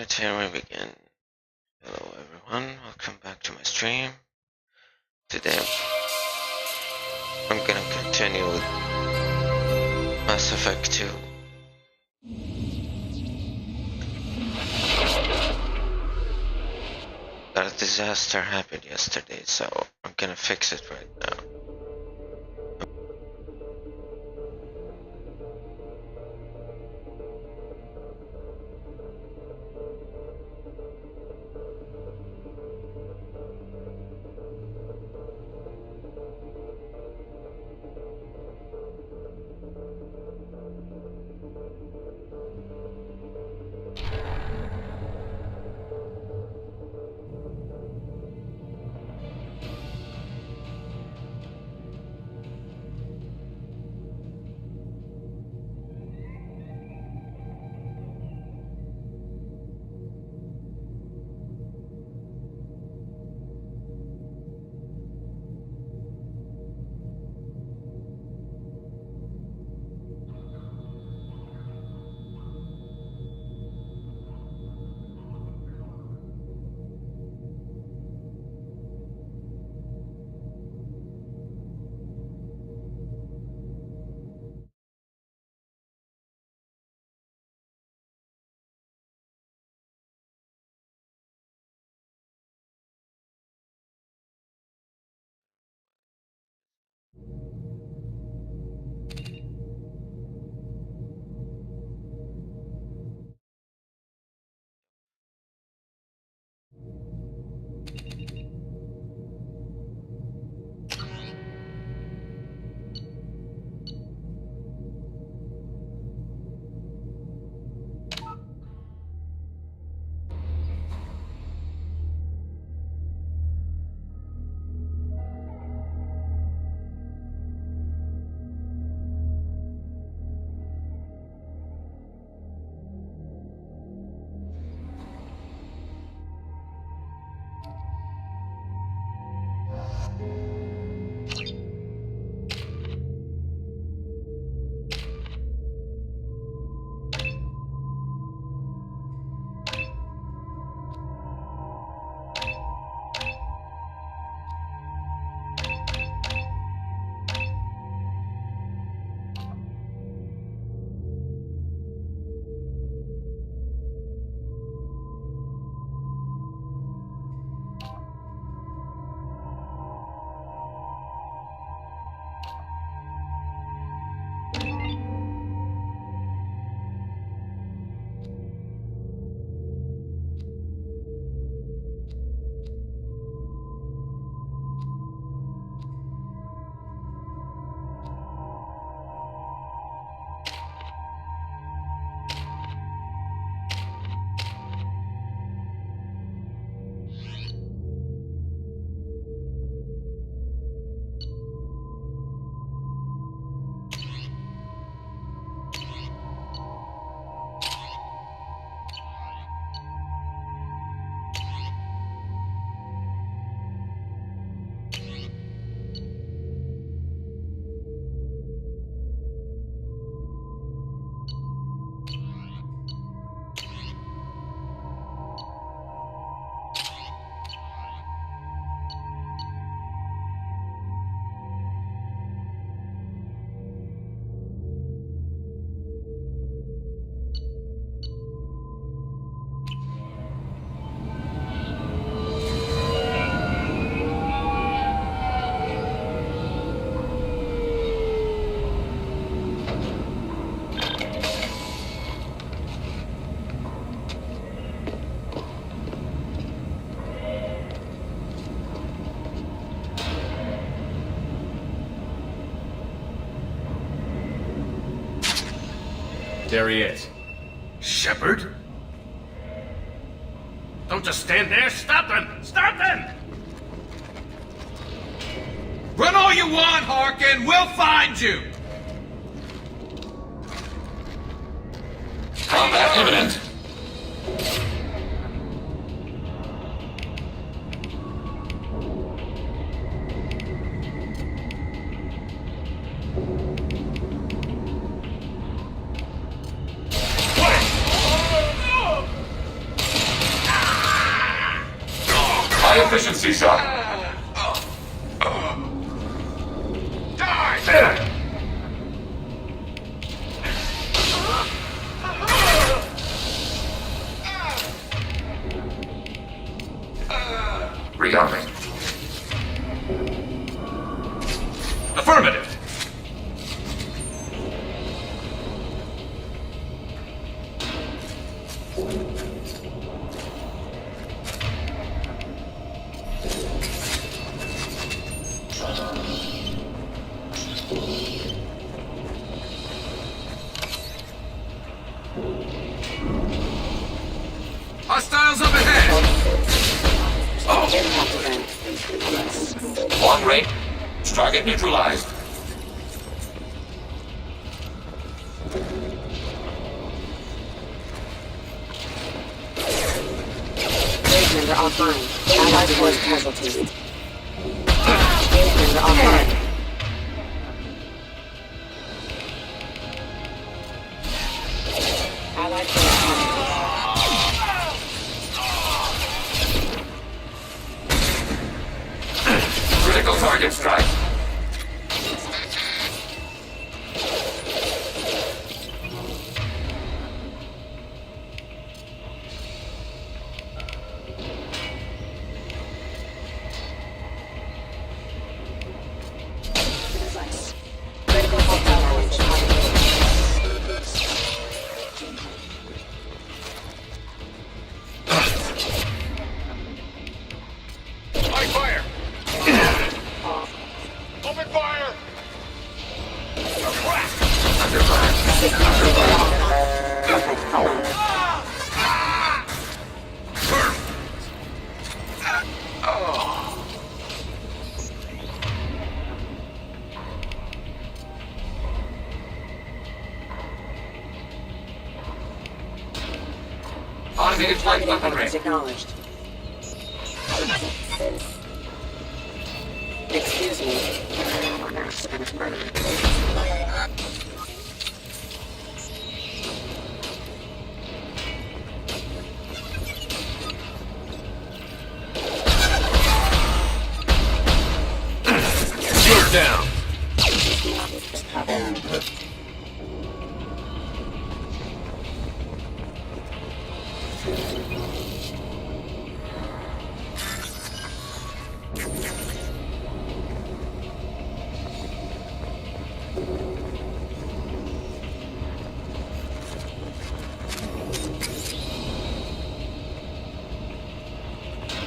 Alright, here we begin. Hello everyone, welcome back to my stream. Today I'm gonna continue with Mass Effect 2. That disaster happened yesterday, so I'm gonna fix it right now. There he is. Shepard? Don't just stand there! Stop them! Stop them! Run all you want, Harkin! We'll find you! Combat imminent. efficiency shot. Die! Rearming. Affirmative. Hostiles up ahead! Long range. Target neutralized. Base member offline. Allied force casualties. Base member offline. Allied force casualties. Critical target strike. Critical hostile damage. Light fire! Open fire! On-engage light weapon Evidence range. acknowledged. Excuse me. You're down.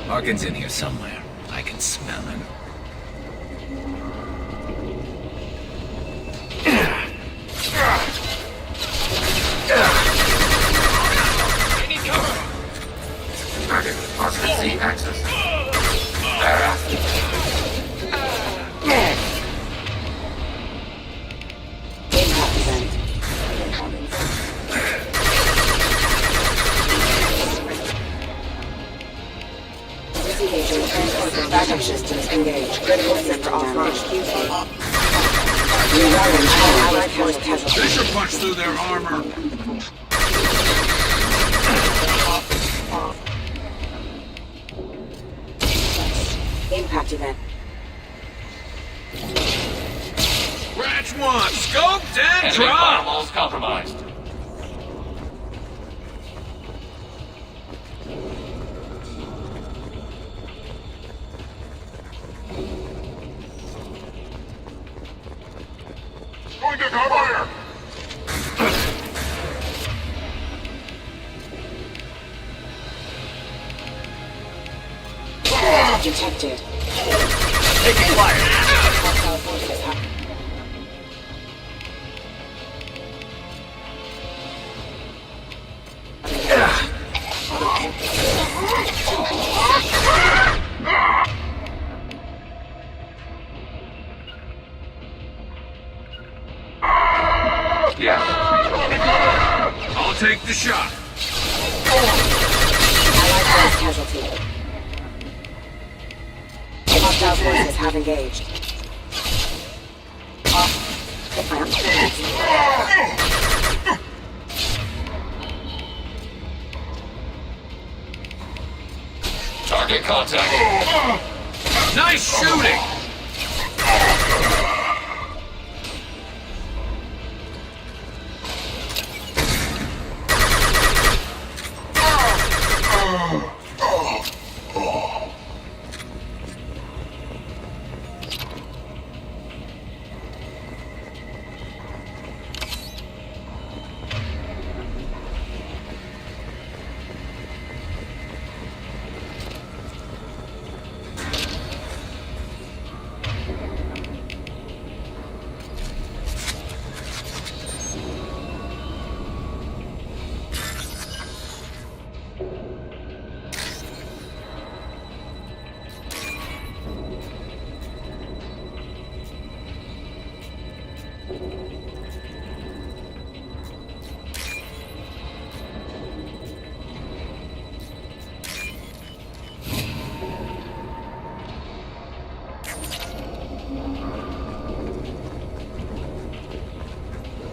Hawkins in here somewhere. I can smell him. Target positive Z axis. Thereafter. Impact event. Disengaging transport. Backup systems engaged. Critical center offline. Rerouting allied force casualties. Fisher punched through their armor. Impact event. Branch 1, scoped and Enemy dropped! firewalls compromised. Going to fire! Detected. Taking fire. Hostile forces have. Yeah. I'll take the shot. Allied force casualty. Hostile forces have engaged. Target Target contact. Nice shooting!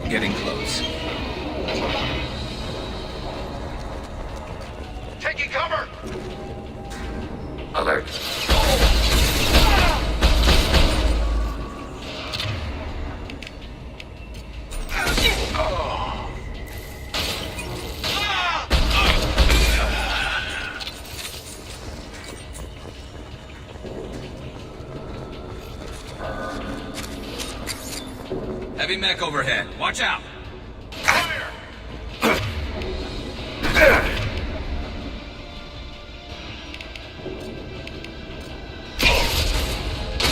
Getting close. Taking cover! Alert. Heavy mech overhead. Watch out!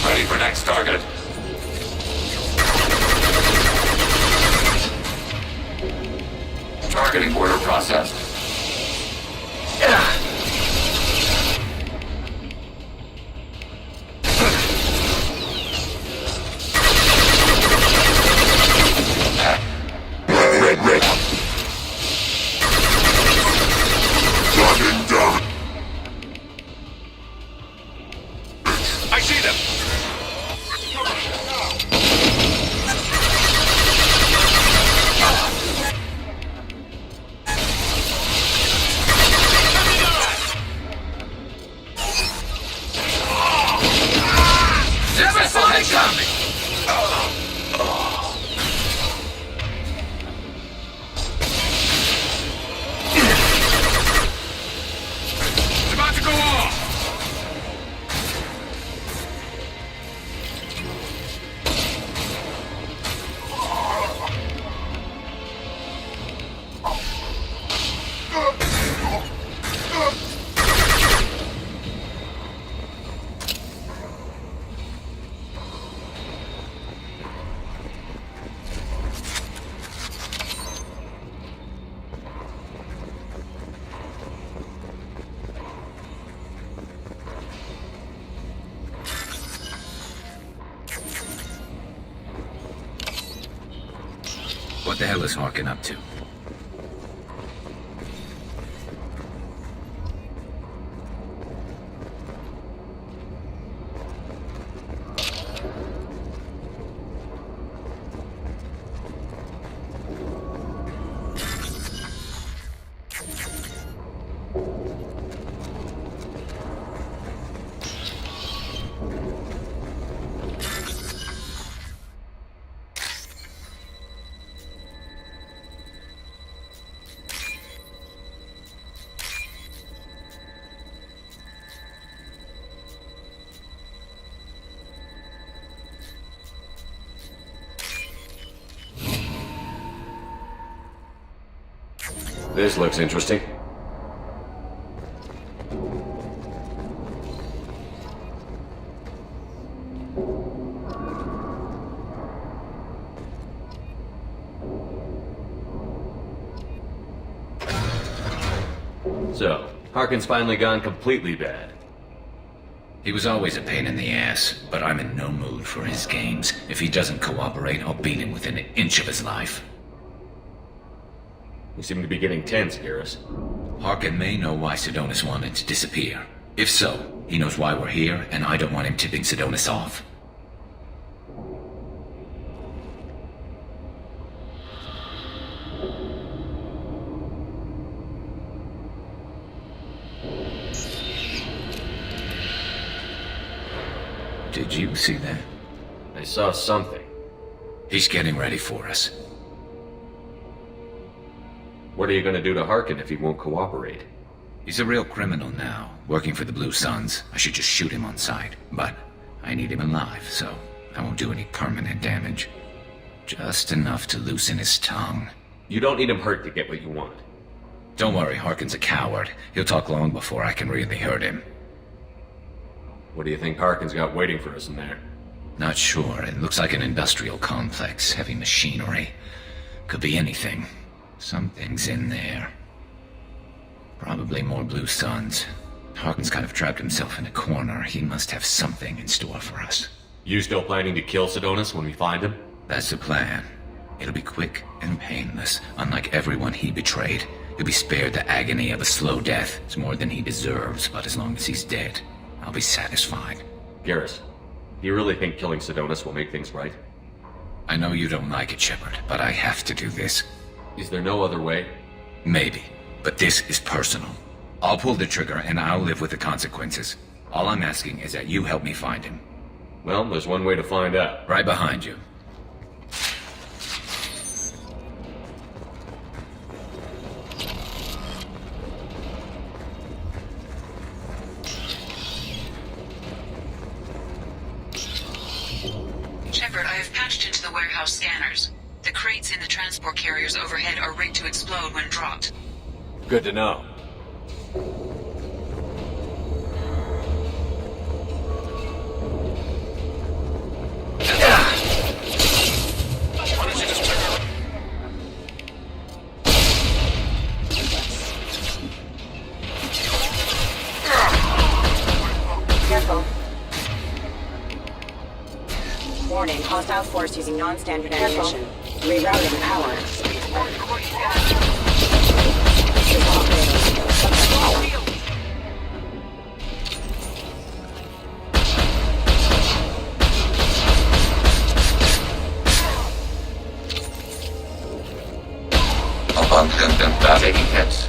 Ready for next target. Targeting order processed. Red. Running down. I see them! Never saw it coming! It's about to go off! What the hell is Harkin up to? This looks interesting. So, Harkin's finally gone completely bad. He was always a pain in the ass, but I'm in no mood for his games. If he doesn't cooperate, I'll beat him within an inch of his life. You seem to be getting tense, Garrus. Harkin may know why Sidonis wanted to disappear. If so, he knows why we're here, and I don't want him tipping Sidonis off. Did you see that? I saw something. He's getting ready for us. What are you gonna do to Harkin if he won't cooperate? He's a real criminal now, working for the Blue Suns. I should just shoot him on sight, but I need him alive, so I won't do any permanent damage. Just enough to loosen his tongue. You don't need him hurt to get what you want. Don't worry, Harkin's a coward. He'll talk long before I can really hurt him. What do you think Harkin's got waiting for us in there? Not sure. It looks like an industrial complex, heavy machinery. Could be anything. Something's in there. Probably more Blue Suns. Harkin's kind of trapped himself in a corner. He must have something in store for us. You still planning to kill Sidonis when we find him? That's the plan. It'll be quick and painless, unlike everyone he betrayed. He'll be spared the agony of a slow death. It's more than he deserves, but as long as he's dead, I'll be satisfied. Garrus, do you really think killing Sidonis will make things right? I know you don't like it, Shepard, but I have to do this. Is there no other way? Maybe, but this is personal. I'll pull the trigger and I'll live with the consequences. All I'm asking is that you help me find him. Well, there's one way to find out. Right behind you. Shepard, I have patched into the warehouse scanners. The crates in the transport carriers overhead are rigged to explode when dropped. Good to know. Careful. Warning, hostile force using non-standard ammunition. Rerouting power. Abandoned taking hits.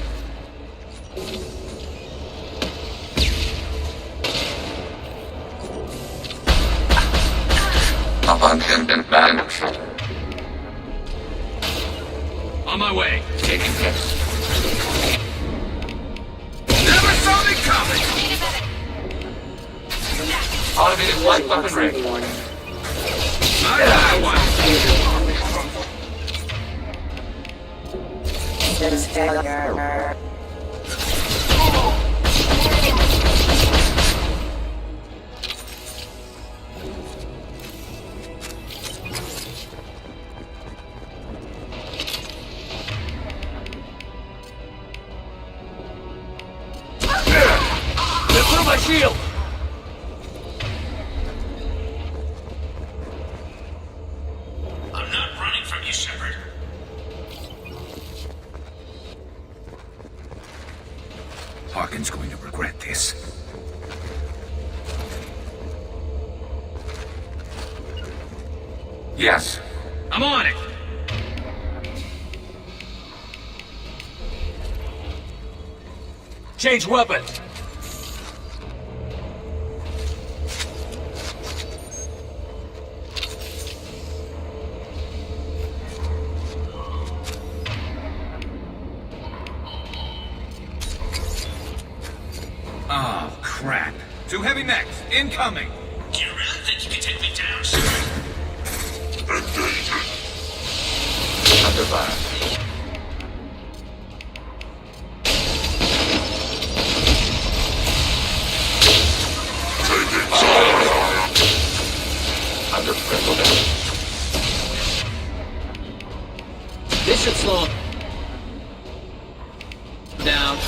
Abandoned man. On my way. Taking hits. Never saw me coming! Automated light weapon rig. I got one! Systems failure. Through my shield! I'm not running from you, Shepard. Harkin's going to regret this. Yes. I'm on it! Change weapon! Oh, crap. Two heavy mechs, incoming! Do you really think you can take me down, Shepard? Under fire. Under critical damage. This should slow down.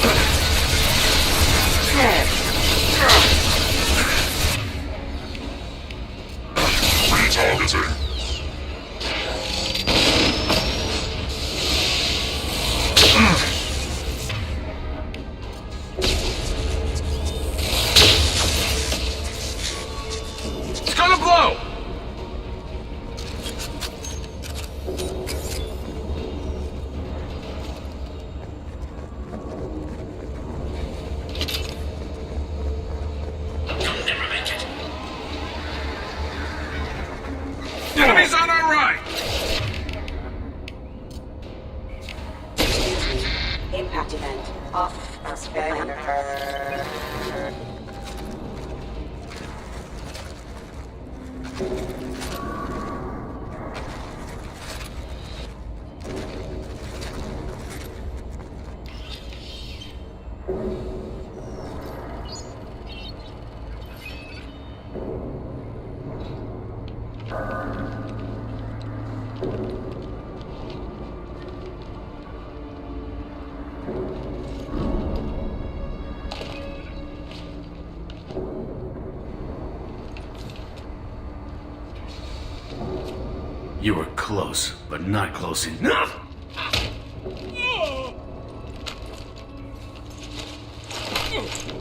Retargeting. It's gonna blow! You'll never make it. impact event. Off. You were close, but not close enough!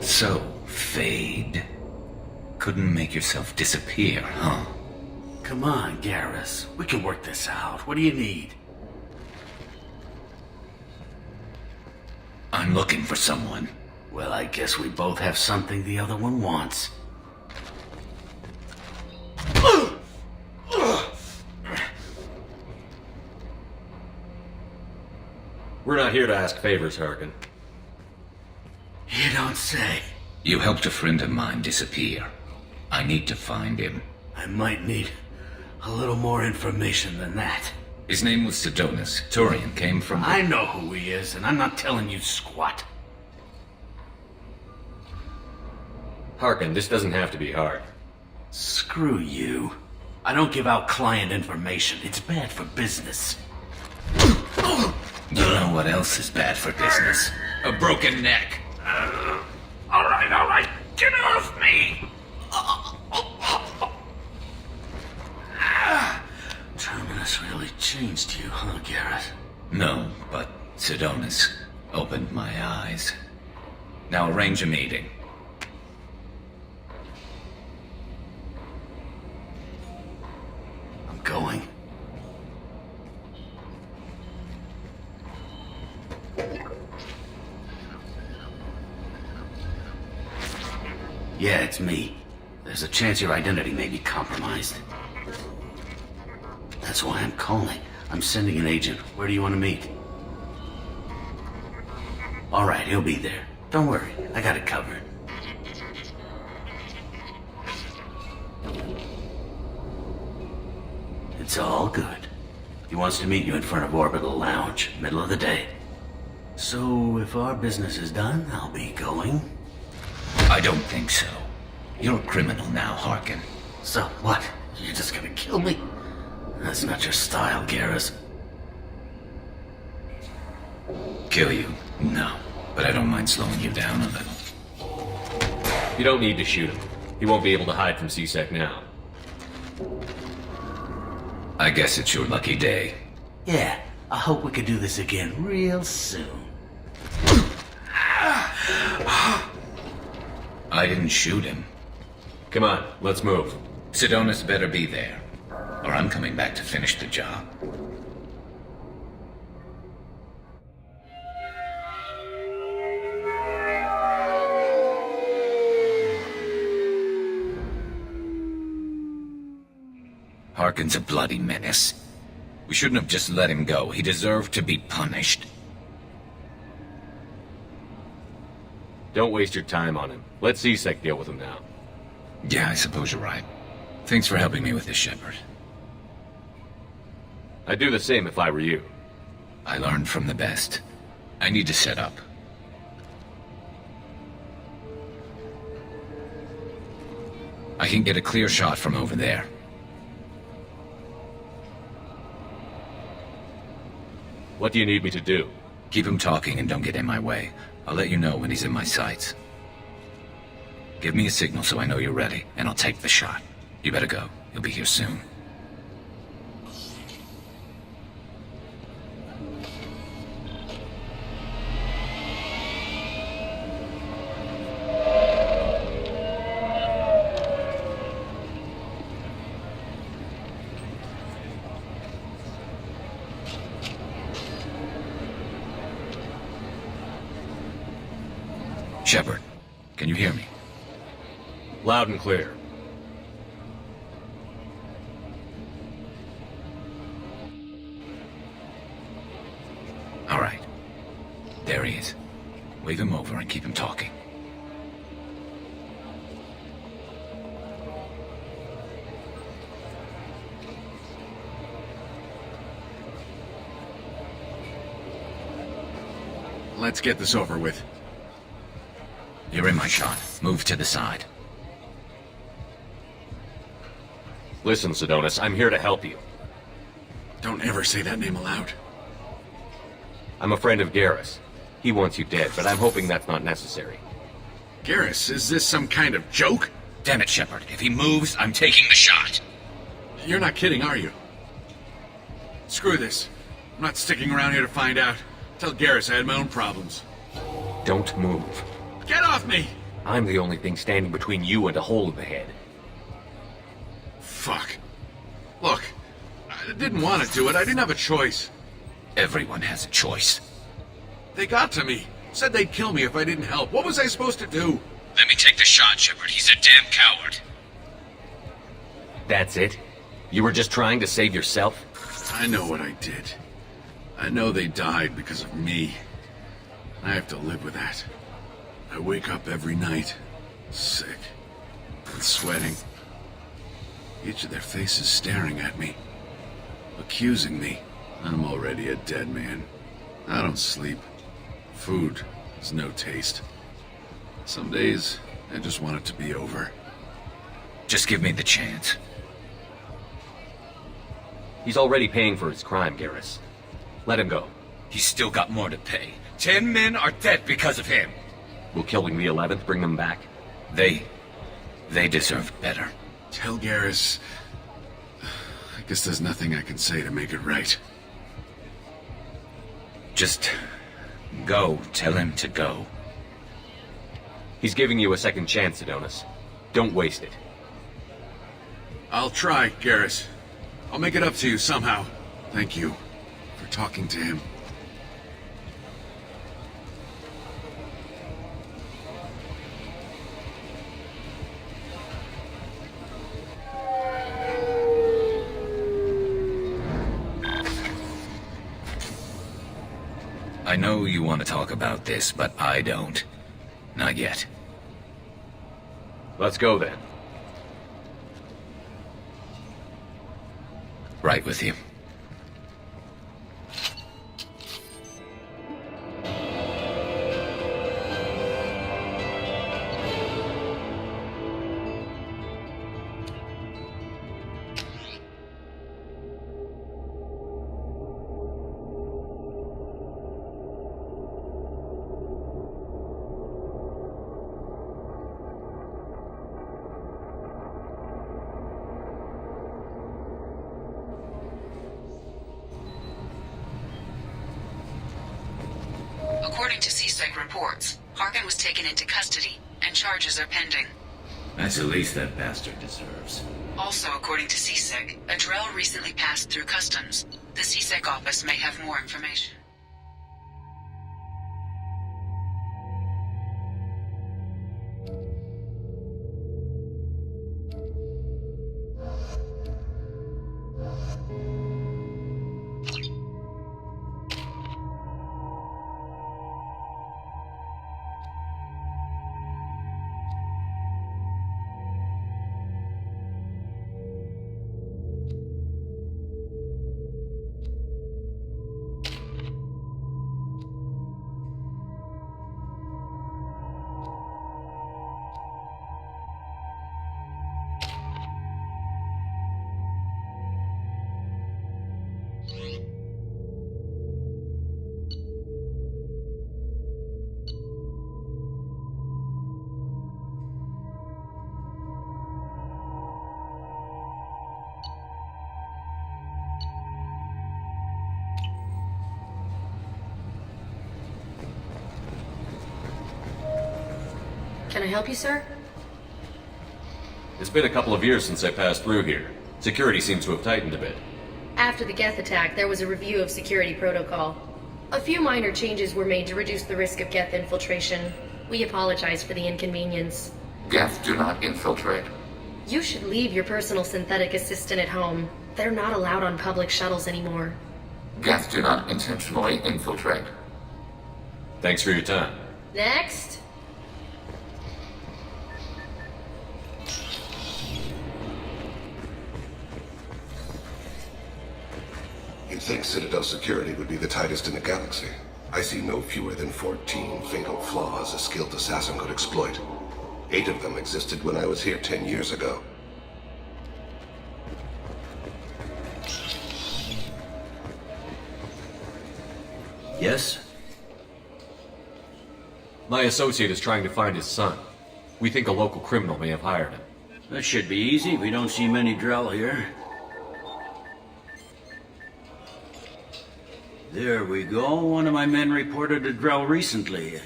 So, Fade. Couldn't make yourself disappear, huh? Come on, Garrus. We can work this out. What do you need? I'm looking for someone. Well, I guess we both have something the other one wants. We're not here to ask favors, Harkin. You don't say. You helped a friend of mine disappear. I need to find him. I might need a little more information than that. His name was Sidonus. Turian came from... I know who he is, and I'm not telling you squat. Harkin, this doesn't have to be hard. Screw you. I don't give out client information. It's bad for business. You know what else is bad for business? A broken neck. All right. Get off me! Terminus really changed you, huh, Garrus? No, but Sidonus opened my eyes. Now arrange a meeting. I'm going. Yeah, it's me. There's a chance your identity may be compromised. That's why I'm calling. I'm sending an agent. Where do you want to meet? All right, he'll be there. Don't worry, I got it covered. It's all good. He wants to meet you in front of Orbital Lounge, middle of the day. So, if our business is done, I'll be going. I don't think so. You're a criminal now, Harkin. So, what? You're just gonna kill me? That's not your style, Garrus. Kill you? No. But I don't mind slowing you down a little. You don't need to shoot him. He won't be able to hide from C-Sec now. I guess it's your lucky day. Yeah, I hope we could do this again real soon. I didn't shoot him. Come on, let's move. Sidonus better be there, or I'm coming back to finish the job. Harkin's a bloody menace. We shouldn't have just let him go. He deserved to be punished. Don't waste your time on him. Let C-Sec deal with him now. Yeah, I suppose you're right. Thanks for helping me with this, Shepard. I'd do the same if I were you. I learned from the best. I need to set up. I can get a clear shot from over there. What do you need me to do? Keep him talking and don't get in my way. I'll let you know when he's in my sights. Give me a signal so I know you're ready, and I'll take the shot. You better go. He'll be here soon. Shepard, can you hear me? Loud and clear. All right. There he is. Wave him over and keep him talking. Let's get this over with. You're in my shot. Move to the side. Listen, Sidonis, I'm here to help you. Don't ever say that name aloud. I'm a friend of Garrus. He wants you dead, but I'm hoping that's not necessary. Garrus, is this some kind of joke? Damn it, Shepard. If he moves, I'm taking the shot. You're not kidding, are you? Screw this. I'm not sticking around here to find out. Tell Garrus I had my own problems. Don't move. Get off me! I'm the only thing standing between you and a hole in the head. Fuck. Look, I didn't want to do it. I didn't have a choice. Everyone has a choice. They got to me. Said they'd kill me if I didn't help. What was I supposed to do? Let me take the shot, Shepard. He's a damn coward. That's it? You were just trying to save yourself? I know what I did. I know they died because of me. I have to live with that. I wake up every night, sick and sweating. Each of their faces staring at me, accusing me. I'm already a dead man. I don't sleep. Food has no taste. Some days, I just want it to be over. Just give me the chance. He's already paying for his crime, Garrus. Let him go. He's still got more to pay. 10 men are dead because of him. Will killing the 11th bring them back? They deserve better. Tell Garrus... I guess there's nothing I can say to make it right. Just go. Tell him to go. He's giving you a second chance, Sidonis. Don't waste it. I'll try, Garrus. I'll make it up to you somehow. Thank you for talking to him. I know you want to talk about this, but I don't. Not yet. Let's go then. Right with you. According to CSEC reports, Harkin was taken into custody, and charges are pending. That's the least that bastard deserves. Also, according to CSEC, a Drell recently passed through customs. The CSEC office may have more information. Can I help you, sir? It's been a couple of years since I passed through here. Security seems to have tightened a bit. After the Geth attack, there was a review of security protocol. A few minor changes were made to reduce the risk of Geth infiltration. We apologize for the inconvenience. Geth do not infiltrate. You should leave your personal synthetic assistant at home. They're not allowed on public shuttles anymore. Geth do not intentionally infiltrate. Thanks for your time. Next. You'd think Citadel security would be the tightest in the galaxy. I see no fewer than 14 fatal flaws a skilled assassin could exploit. 8 of them existed when I was here 10 years ago. Yes? My associate is trying to find his son. We think a local criminal may have hired him. That should be easy. We don't see many Drell here. There we go. One of my men reported a Drell recently.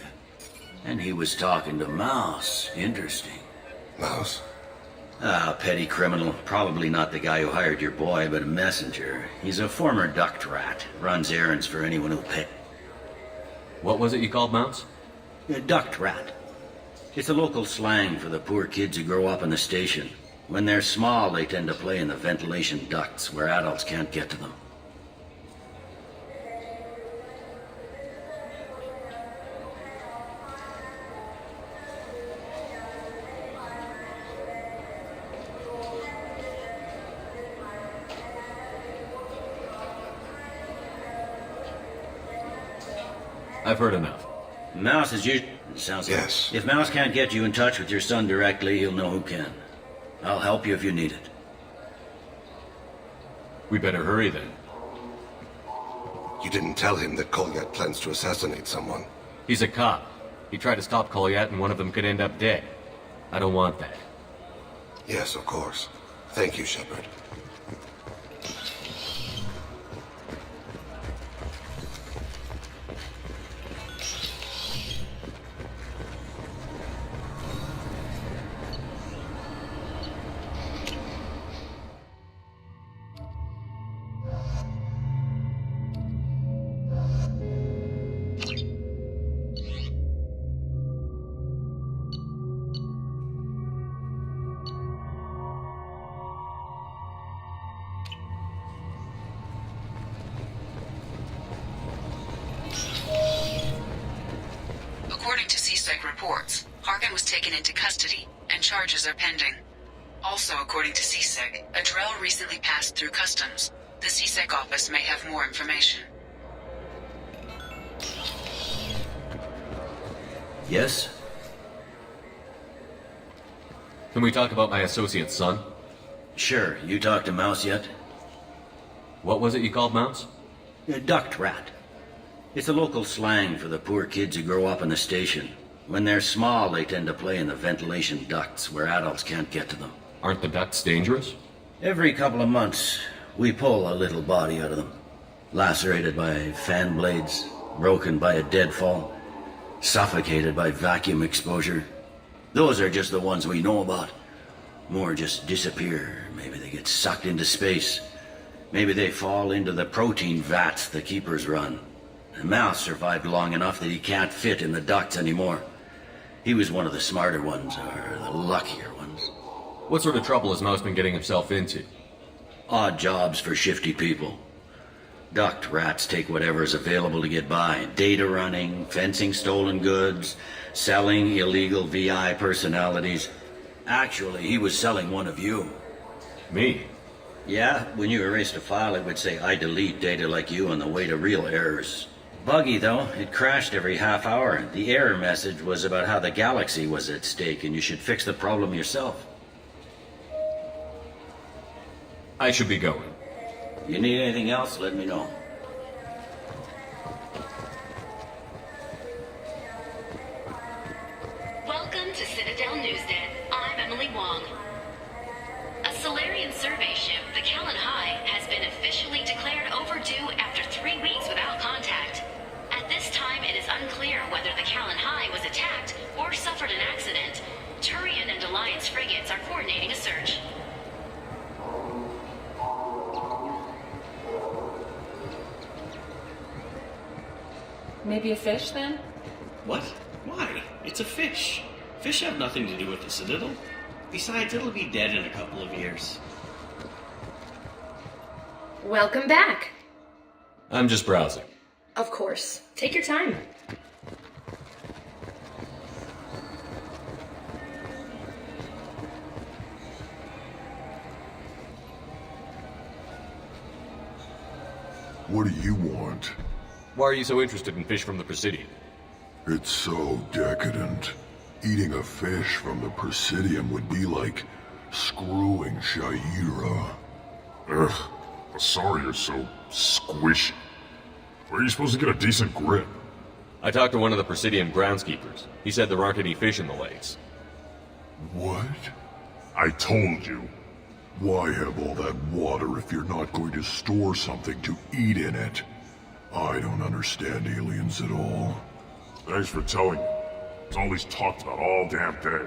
And he was talking to Mouse. Interesting. Mouse? Ah, petty criminal. Probably not the guy who hired your boy, but a messenger. He's a former duct rat. Runs errands for anyone who'll pay. What was it you called Mouse? A duct rat. It's a local slang for the poor kids who grow up in the station. When they're small, they tend to play in the ventilation ducts where adults can't get to them. I've heard enough. Mouse is usually... Sounds like... Yes. If Mouse can't get you in touch with your son directly, he'll know who can. I'll help you if you need it. We better hurry then. You didn't tell him that Kolyat plans to assassinate someone. He's a cop. He tried to stop Kolyat and one of them could end up dead. I don't want that. Yes, of course. Thank you, Shepard. According to CSEC reports, Harkin was taken into custody, and charges are pending. Also, according to CSEC, a Drell recently passed through customs. The CSEC office may have more information. Yes? Can we talk about my associate's son? Sure. You talked to Mouse yet? What was it you called Mouse? A duct rat. It's a local slang for the poor kids who grow up in the station. When they're small, they tend to play in the ventilation ducts where adults can't get to them. Aren't the ducts dangerous? Every couple of months, we pull a little body out of them. Lacerated by fan blades, broken by a deadfall, suffocated by vacuum exposure. Those are just the ones we know about. More just disappear. Maybe they get sucked into space. Maybe they fall into the protein vats the keepers run. The Mouse survived long enough that he can't fit in the ducts anymore. He was one of the smarter ones, or the luckier ones. What sort of trouble has Mouse been getting himself into? Odd jobs for shifty people. Duct rats take whatever's available to get by. Data running, fencing stolen goods, selling illegal VI personalities. Actually, he was selling one of you. Me? Yeah, when you erased a file, it would say, I delete data like you on the way to real errors. Buggy, though. It crashed every half hour. The error message was about how the galaxy was at stake, and you should fix the problem yourself. I should be going. You need anything else, let me know. Welcome to Citadel Newsnet. I'm Emily Wong. A Solarian survey ship, the Callan High, has been officially declared overdue after 3 weeks without contact. At this time, it is unclear whether the Callan High was attacked or suffered an accident. Turian and Alliance frigates are coordinating a search. Maybe a fish, then? What? Why? It's a fish. Fish have nothing to do with the Citadel. Besides, it'll be dead in a couple of years. Welcome back. I'm just browsing. Of course. Take your time. What do you want? Why are you so interested in fish from the Presidium? It's so decadent. Eating a fish from the Presidium would be like screwing Shaira. Ugh, sorry you're so squishy. Where are you supposed to get a decent grip? I talked to one of the Presidium groundskeepers. He said there aren't any fish in the lakes. What? I told you. Why have all that water if you're not going to store something to eat in it? I don't understand aliens at all. Thanks for telling me. It's all he's talked about all damn day.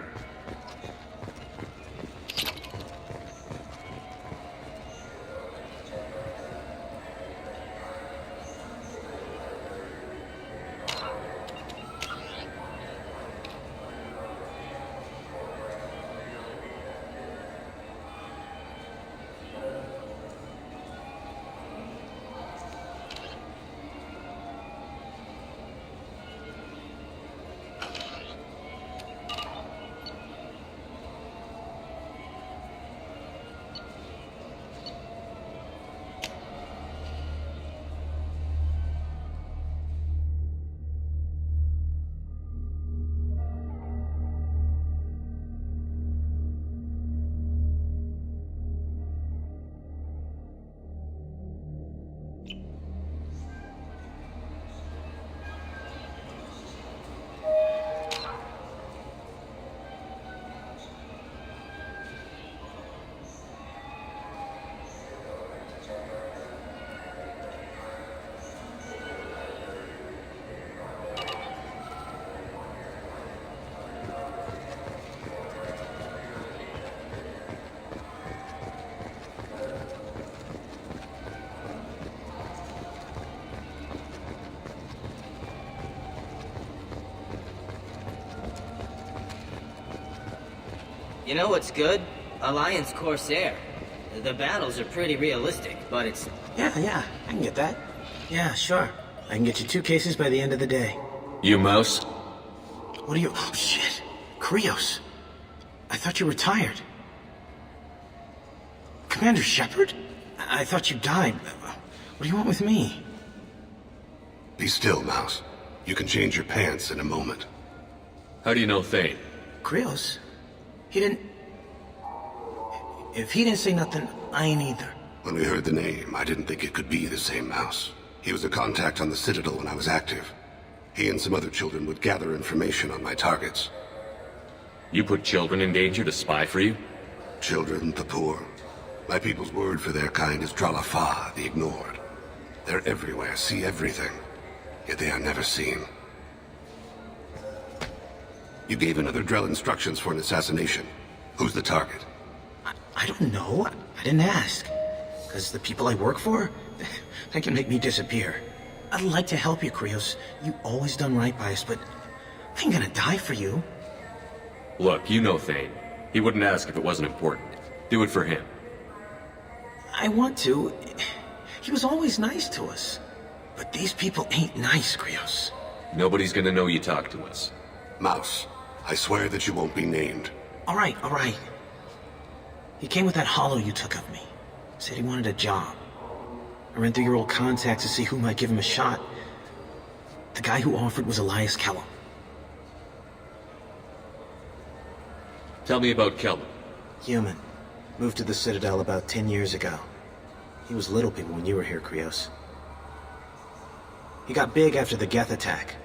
You know what's good? Alliance Corsair. The battles are pretty realistic, but it's... Yeah, I can get that. Yeah, sure. I can get you 2 cases by the end of the day. You mouse? What are you... Oh, shit. Krios. I thought you retired. Commander Shepard? I thought you died. What do you want with me? Be still, Mouse. You can change your pants in a moment. How do you know Thane? Krios? He didn't... If he didn't say nothing, I ain't either. When we heard the name, I didn't think it could be the same Mouse. He was a contact on the Citadel when I was active. He and some other children would gather information on my targets. You put children in danger to spy for you? Children, the poor. My people's word for their kind is Dralafa, the ignored. They're everywhere, see everything. Yet they are never seen. You gave another Drell instructions for an assassination. Who's the target? I don't know. I didn't ask. Because the people I work for, they can make me disappear. I'd like to help you, Krios. You always done right by us, but I ain't gonna die for you. Look, you know Thane. He wouldn't ask if it wasn't important. Do it for him. I want to. He was always nice to us. But these people ain't nice, Krios. Nobody's gonna know you talked to us. Mouse, I swear that you won't be named. All right. He came with that hollow you took of me. Said he wanted a job. I ran through your old contacts to see who might give him a shot. The guy who offered was Elias Kellum. Tell me about Kellum. Human. Moved to the Citadel about 10 years ago. He was little people when you were here, Krios. He got big after the Geth attack.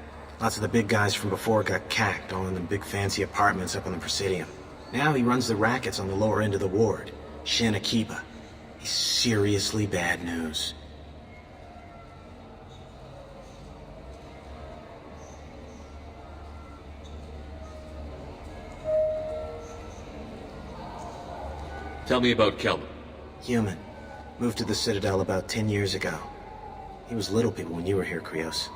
Lots of the big guys from before got cacked, all in them big fancy apartments up on the Presidium. Now he runs the rackets on the lower end of the ward, Shin Akiba. He's seriously bad news. Tell me about Kellum. Human. Moved to the Citadel about 10 years ago. He was little people when you were here, Krios.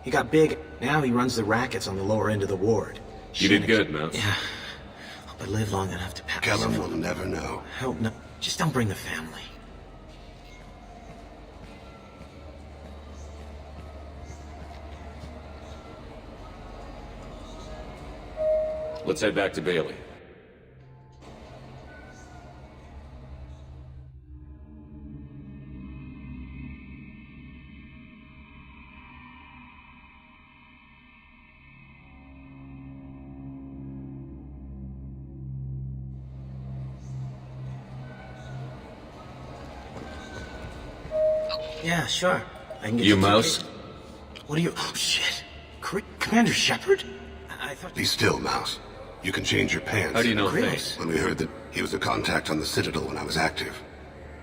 He got big. Now he runs the rackets on the lower end of the ward. You did good, Mouse. Yeah. Hope I live long enough to pass. Kellum will never know. Hope no. Just don't bring the family. Let's head back to Bailey. Yeah, sure. I can get You two mouse? tickets. What are you... Oh, shit. Commander Shepard? I thought... Be still, Mouse. You can change your pants. How do you know Really? things? When we heard that he was a contact on the Citadel when I was active.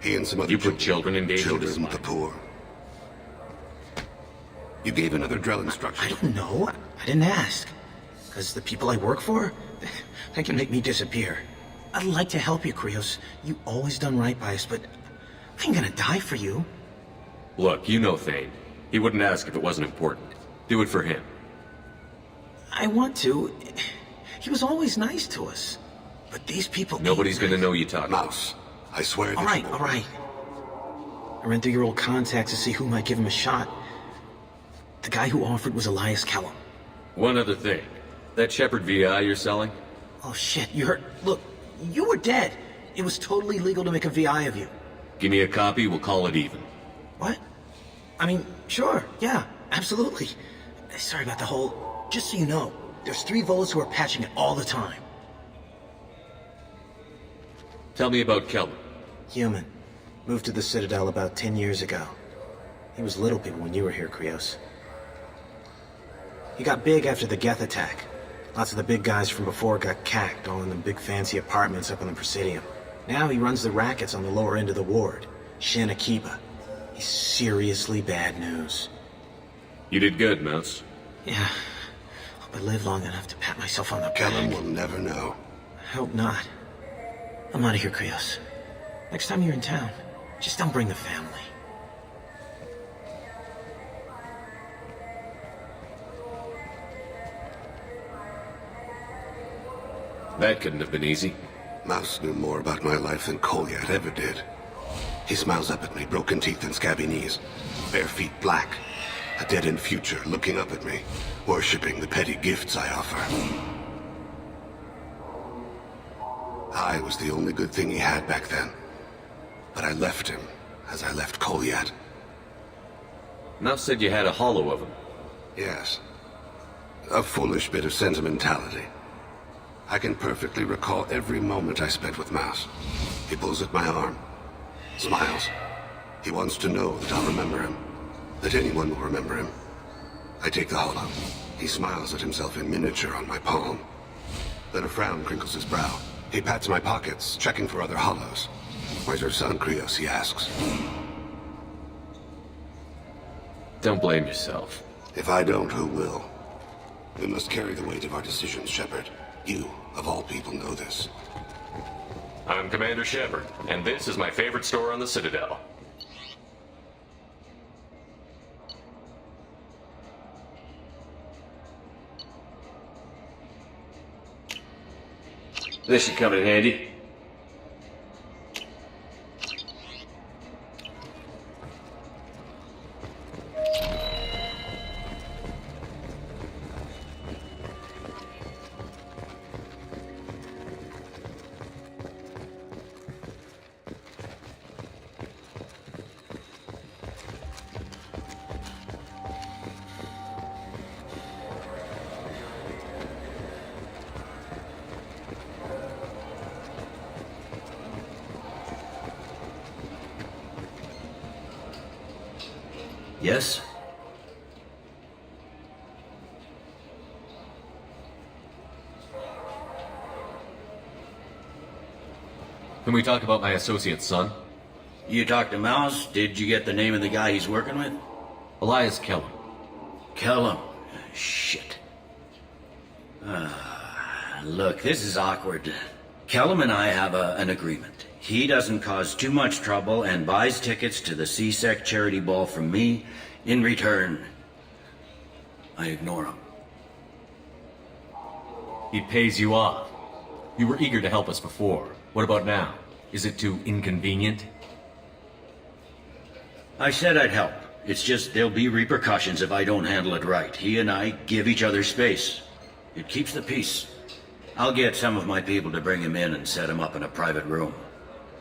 He and some other You put children in danger? Children, the poor. You gave another Drell instruction. I don't know. I didn't ask. Because the people I work for, they can make me disappear. I'd like to help you, Krios. You always done right by us, but I ain't gonna die for you. Look, you know Thane. He wouldn't ask if it wasn't important. Do it for him. I want to. He was always nice to us. But these people... Nobody's gonna know you talk. Mouse, I swear that All right. I ran through your old contacts to see who might give him a shot. The guy who offered was Elias Kellum. One other thing. That Shepard VI you're selling? Oh shit, you heard... Look, you were dead. It was totally legal to make a VI of you. Give me a copy, we'll call it even. What? I mean, sure, yeah, absolutely. Sorry about the whole... Just so you know, there's 3 Volas who are patching it all the time. Tell me about Kellum. Human. Moved to the Citadel about 10 years ago. He was little people when you were here, Krios. He got big after the Geth attack. Lots of the big guys from before got cacked, all in them big fancy apartments up on the Presidium. Now he runs the rackets on the lower end of the ward, Shanakiba. He's seriously bad news. You did good, Mouse. Yeah. Hope I live long enough to pat myself on the back. Kellum will never know. I hope not. I'm out of here, Krios. Next time you're in town, just don't bring the family. That couldn't have been easy. Mouse knew more about my life than Kolyat ever did. He smiles up at me, broken teeth and scabby knees. Bare feet black. A dead-end future looking up at me, worshipping the petty gifts I offer. I was the only good thing he had back then. But I left him, as I left Kolyat. Mouse said you had a hollow of him. Yes. A foolish bit of sentimentality. I can perfectly recall every moment I spent with Mouse. He pulls at my arm. Smiles. He wants to know that I'll remember him. That anyone will remember him. I take the hollow. He smiles at himself in miniature on my palm. Then a frown crinkles his brow. He pats my pockets, checking for other hollows. Where's your son, Krios, he asks. Don't blame yourself. If I don't, who will? We must carry the weight of our decisions, Shepard. You, of all people, know this. I'm Commander Shepard, and this is my favorite store on the Citadel. This should come in handy. Yes? Can we talk about my associate's son? You talked to Mouse? Did you get the name of the guy he's working with? Elias Kellum. Kellum? Shit. Look, this is awkward. Kellum and I have an agreement. He doesn't cause too much trouble and buys tickets to the C-Sec charity ball from me. In return, I ignore him. He pays you off. You were eager to help us before. What about now? Is it too inconvenient? I said I'd help. It's just there'll be repercussions if I don't handle it right. He and I give each other space. It keeps the peace. I'll get some of my people to bring him in and set him up in a private room.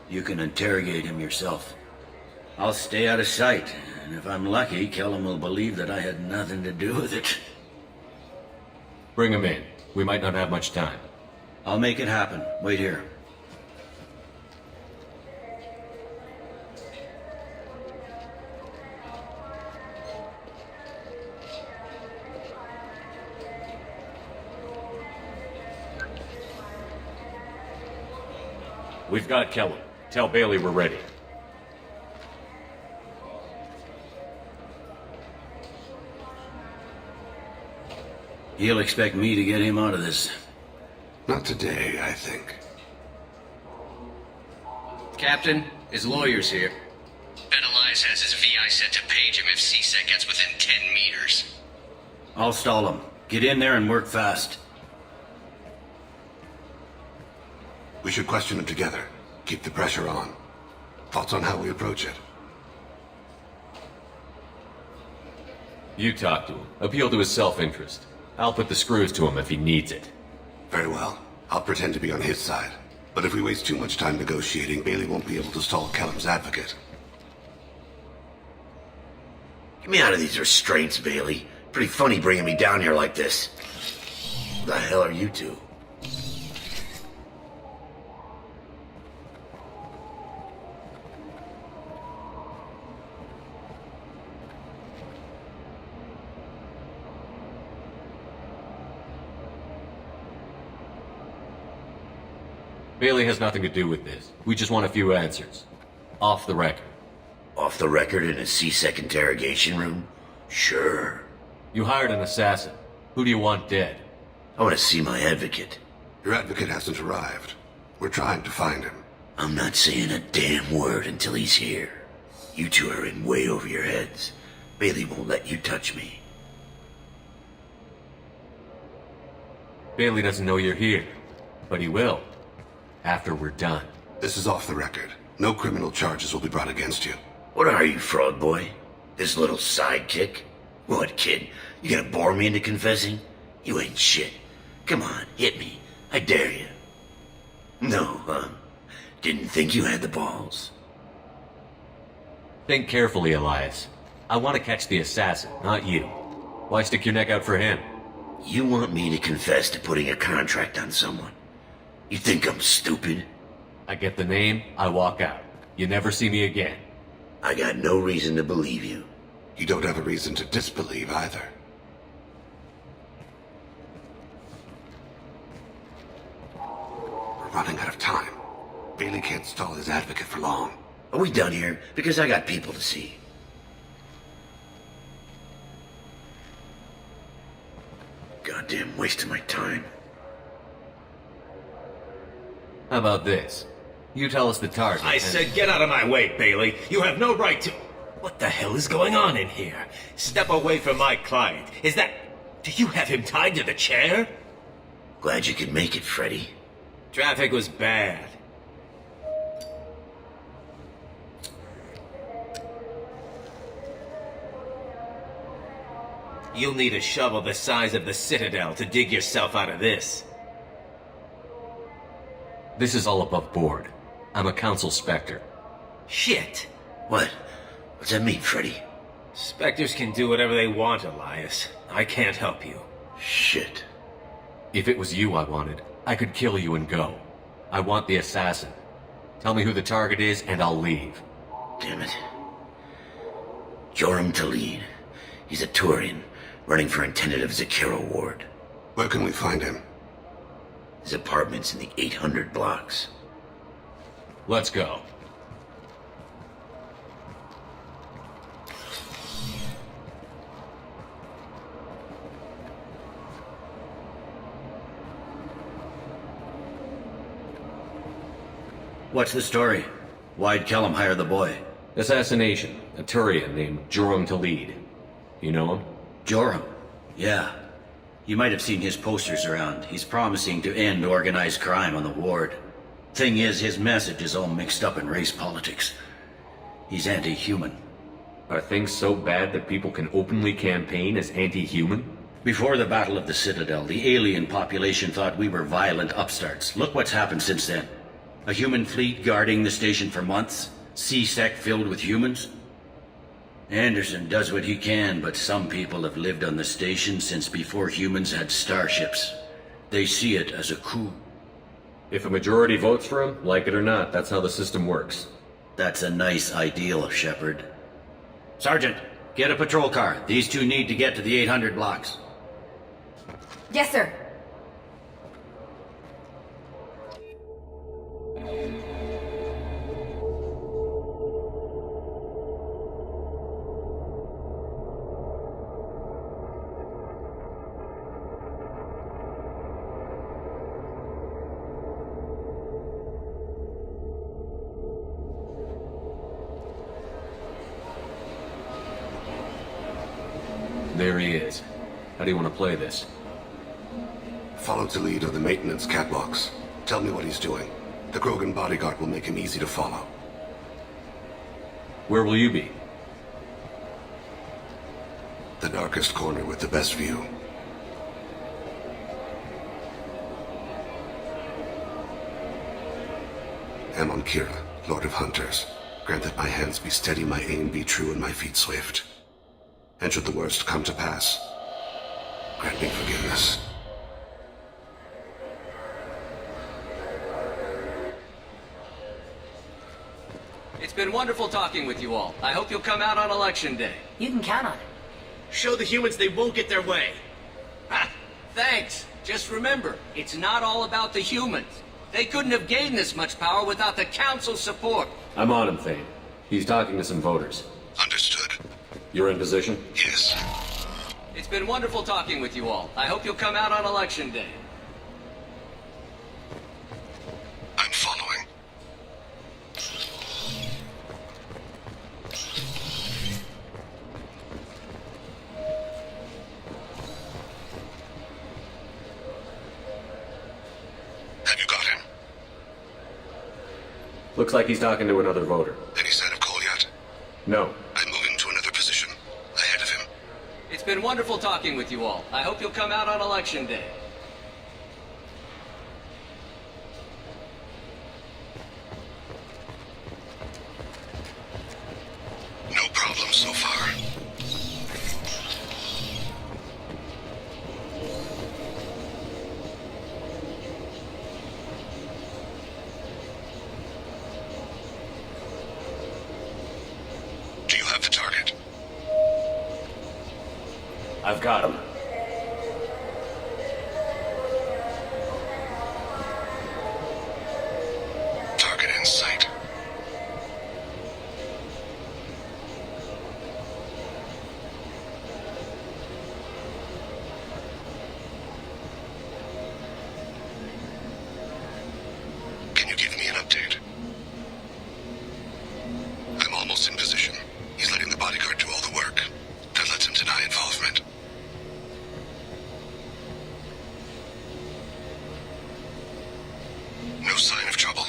You can interrogate him yourself. I'll stay out of sight, and if I'm lucky, Kellum will believe that I had nothing to do with it. Bring him in. We might not have much time. I'll make it happen. Wait here. We've got Kellum. Tell Bailey we're ready. He'll expect me to get him out of this. Not today, I think. Captain, his lawyer's here. Ben Elias has his VI set to page him if CSEC gets within 10 meters. I'll stall him. Get in there and work fast. We should question him together. Keep the pressure on. Thoughts on how we approach it? You talk to him. Appeal to his self-interest. I'll put the screws to him if he needs it. Very well. I'll pretend to be on his side. But if we waste too much time negotiating, Bailey won't be able to stall Kellum's advocate. Get me out of these restraints, Bailey. Pretty funny bringing me down here like this. Who the hell are you two? Bailey has nothing to do with this. We just want a few answers. Off the record. Off the record in a CSEC interrogation room? Sure. You hired an assassin. Who do you want dead? I want to see my advocate. Your advocate hasn't arrived. We're trying to find him. I'm not saying a damn word until he's here. You two are in way over your heads. Bailey won't let you touch me. Bailey doesn't know you're here, but he will. After we're done. This is off the record. No criminal charges will be brought against you. What are you, fraud boy? This little sidekick? What, kid? You gonna bore me into confessing? You ain't shit. Come on, hit me. I dare you. No, huh? Didn't think you had the balls. Think carefully, Elias. I want to catch the assassin, not you. Why stick your neck out for him? You want me to confess to putting a contract on someone? You think I'm stupid? I get the name, I walk out. You never see me again. I got no reason to believe you. You don't have a reason to disbelieve either. We're running out of time. Bailey can't stall his advocate for long. Are we done here? Because I got people to see. Goddamn waste of my time. How about this? You tell us the target. I said get out of my way, Bailey. You have no right to... What the hell is going on in here? Step away from my client. Is that... Do you have him tied to the chair? Glad you could make it, Freddy. Traffic was bad. You'll need a shovel the size of the Citadel to dig yourself out of this. This is all above board. I'm a council specter. Shit. What? What's that mean, Freddy? Spectres can do whatever they want, Elias. I can't help you. Shit. If it was you I wanted, I could kill you and go. I want the assassin. Tell me who the target is and I'll leave. Damn it. Joram Talid. He's a Turian, running for intendant of Zakiro Ward. Where can we find him? His apartment's in the 800 blocks. Let's go. What's the story? Why'd Kellum hire the boy? Assassination. A Turian named Joram Talid. You know him? Joram? Yeah. You might have seen his posters around. He's promising to end organized crime on the ward. Thing is, his message is all mixed up in race politics. He's anti-human. Are things so bad that people can openly campaign as anti-human? Before the Battle of the Citadel, the alien population thought we were violent upstarts. Look what's happened since then. A human fleet guarding the station for months. CSEC filled with humans. Anderson does what he can, but some people have lived on the station since before humans had starships. They see it as a coup. If a majority votes for him, like it or not, that's how the system works. That's a nice ideal, Shepard. Sergeant, get a patrol car. These two need to get to the 800 blocks. Yes, sir. he is. How do you want to play this? Follow the lead of the maintenance catwalks. Tell me what he's doing. The Krogan bodyguard will make him easy to follow. Where will you be? The darkest corner with the best view. Amon Kira, Lord of Hunters. Grant that my hands be steady, my aim be true, and my feet swift. And should the worst come to pass, grant me forgiveness. It's been wonderful talking with you all. I hope you'll come out on Election Day. You can count on it. Show the humans they won't get their way. Ha! Thanks. Just remember, it's not all about the humans. They couldn't have gained this much power without the Council's support. I'm on him, Thane. He's talking to some voters. Understood. You're in position? Yes. It's been wonderful talking with you all. I hope you'll come out on Election Day. I'm following. Have you got him? Looks like he's talking to another voter. Any sign of Cole yet? No. I'm moving to another position. Ahead of him. It's been wonderful talking with you all. I hope you'll come out on Election Day. No problem so far. Do you have the target? I've got him. Target in sight. Can you give me an update? I'm almost in position. He's letting the bodyguard do all the work. That lets him deny involvement. No sign of trouble.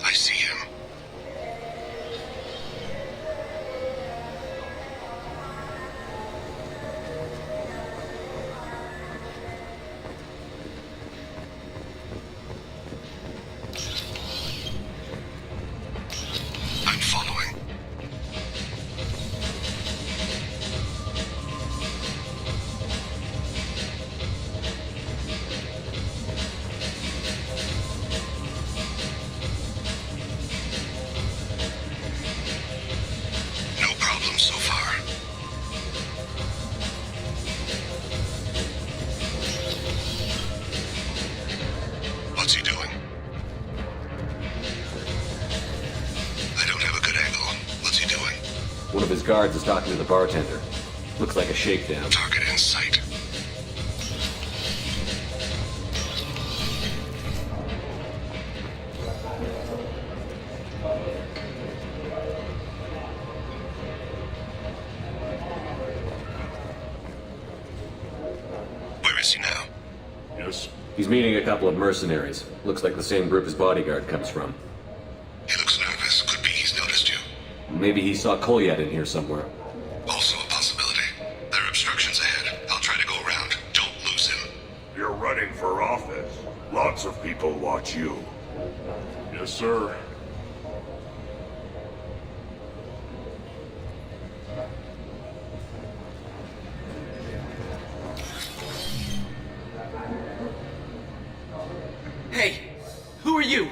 I see him. I'm following. No problem so far. What's he doing? I don't have a good angle. What's he doing? One of his guards is talking to the bartender. Looks like a shakedown. Target in sight. Where is he now? Yes? He's meeting a couple of mercenaries. Looks like the same group his bodyguard comes from. He looks nervous. Could be he's noticed you. Maybe he saw Kolyat in here somewhere. Also a possibility. There are obstructions ahead. I'll try to go around. Don't lose him. You're running for office. Lots of people watch you. Yes, sir. Hey, who are you?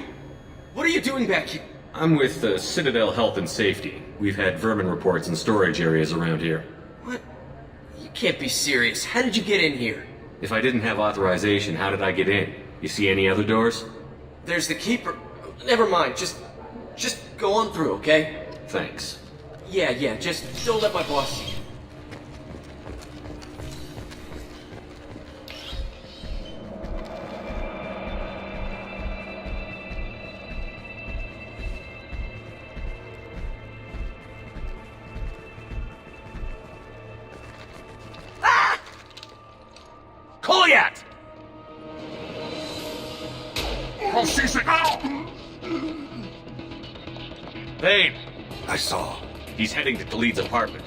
What are you doing back here? I'm with the Citadel Health and Safety. We've had vermin reports in storage areas around here. What? You can't be serious. How did you get in here? If I didn't have authorization, how did I get in? You see any other doors? There's the keeper. Never mind. Just go on through, okay? Thanks. Yeah. Just don't let my boss see you. Kolyat! Oh, C-Sec! Babe! I saw. He's heading to Khalid's apartment.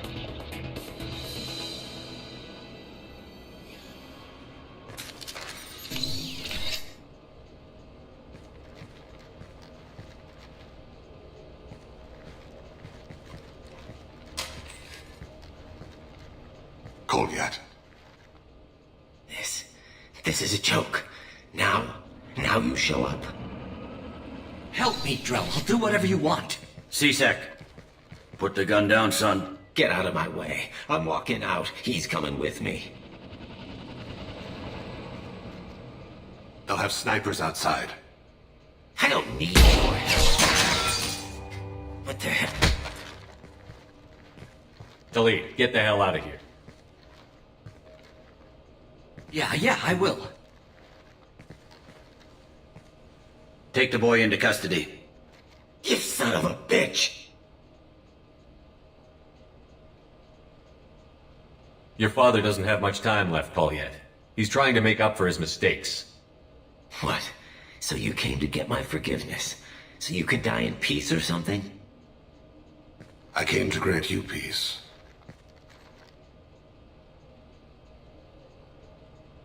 Kolyat. This is a joke. Now you show up. Help me, Drell. I'll do whatever you want. C-Sec. Put the gun down, son. Get out of my way. I'm walking out. He's coming with me. They'll have snipers outside. I don't need your help. What the hell? Khalid, get the hell out of here. Yeah, I will. Take the boy into custody. You son of a bitch! Your father doesn't have much time left, Kolyat. He's trying to make up for his mistakes. What? So you came to get my forgiveness? So you could die in peace or something? I came to grant you peace.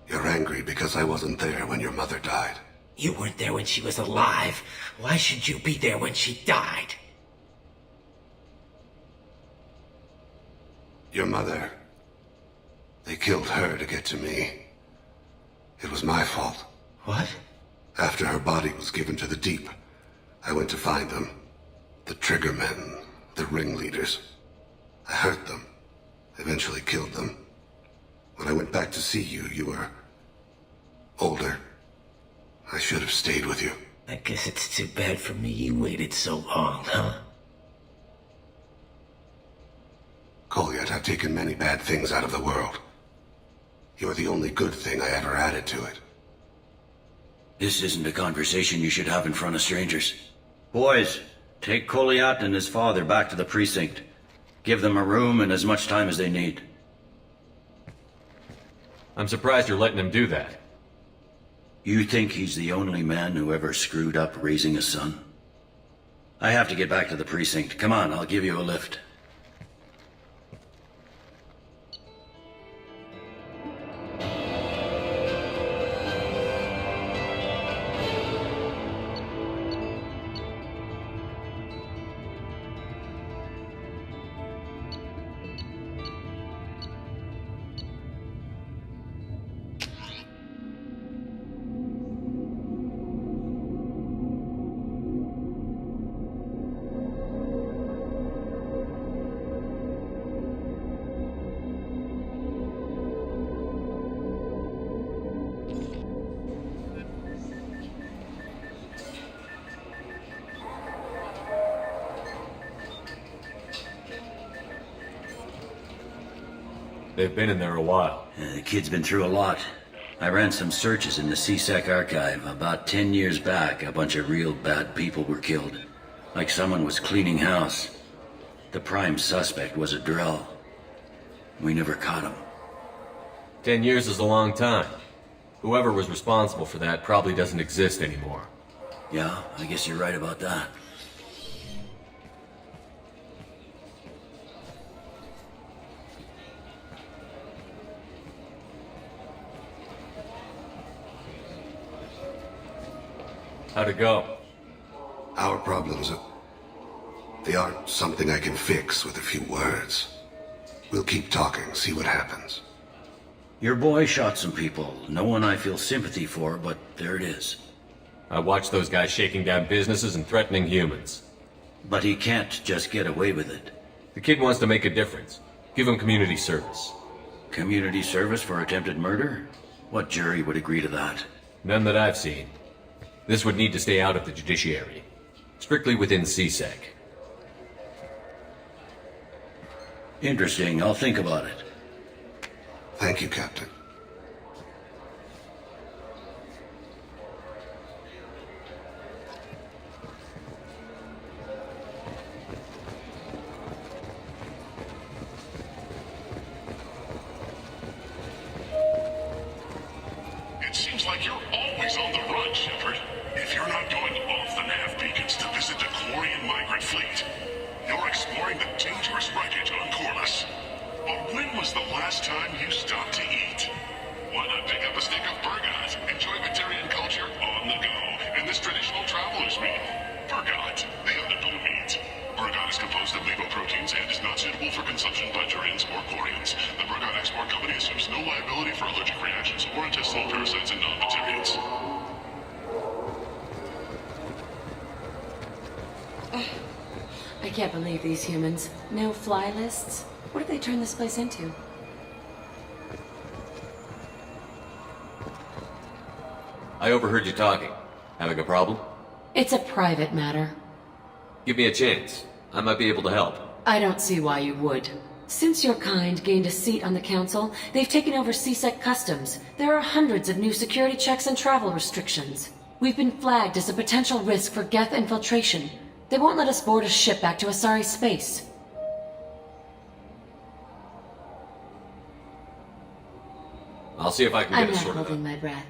You're angry because I wasn't there when your mother died. You weren't there when she was alive. Why should you be there when she died? Your mother. They killed her to get to me. It was my fault. What? After her body was given to the Deep, I went to find them. The Triggermen, the ringleaders. I hurt them. Eventually killed them. When I went back to see you, you were older. I should have stayed with you. I guess it's too bad for me you waited so long, huh? Kolyat, I've taken many bad things out of the world. You're the only good thing I ever added to it. This isn't a conversation you should have in front of strangers. Boys, take Kolyat and his father back to the precinct. Give them a room and as much time as they need. I'm surprised you're letting him do that. You think he's the only man who ever screwed up raising a son? I have to get back to the precinct. Come on, I'll give you a lift. They've been in there a while. The kid's been through a lot. I ran some searches in the C-Sec archive. About 10 years back, a bunch of real bad people were killed. Like someone was cleaning house. The prime suspect was a Drell. We never caught him. 10 years is a long time. Whoever was responsible for that probably doesn't exist anymore. Yeah, I guess you're right about that. How'd it go? Our problems they aren't something I can fix with a few words. We'll keep talking, see what happens. Your boy shot some people. No one I feel sympathy for, but there it is. I watched those guys shaking down businesses and threatening humans. But he can't just get away with it. The kid wants to make a difference. Give him community service. Community service for attempted murder? What jury would agree to that? None that I've seen. This would need to stay out of the judiciary. Strictly within C-Sec. Interesting. I'll think about it. Thank you, Captain. was the last time you stopped to eat? Why not pick up a stick of burgat? Enjoy Victorian culture on the go in this traditional traveler's meal. Burgat, the underblue meat. Burgat is composed of lipoproteins and is not suitable for consumption by Turians or Quarians. The Burgat Export Company assumes no liability for allergic reactions or intestinal parasites in non-Batarians. I can't believe these humans. No fly lists? What have they turned this place into? I overheard you talking. Having a problem? It's a private matter. Give me a chance. I might be able to help. I don't see why you would. Since your kind gained a seat on the council, they've taken over CSEC customs. There are hundreds of new security checks and travel restrictions. We've been flagged as a potential risk for Geth infiltration. They won't let us board a ship back to Asari space. I'll see if I can get it sorted out. I'm not holding my breath.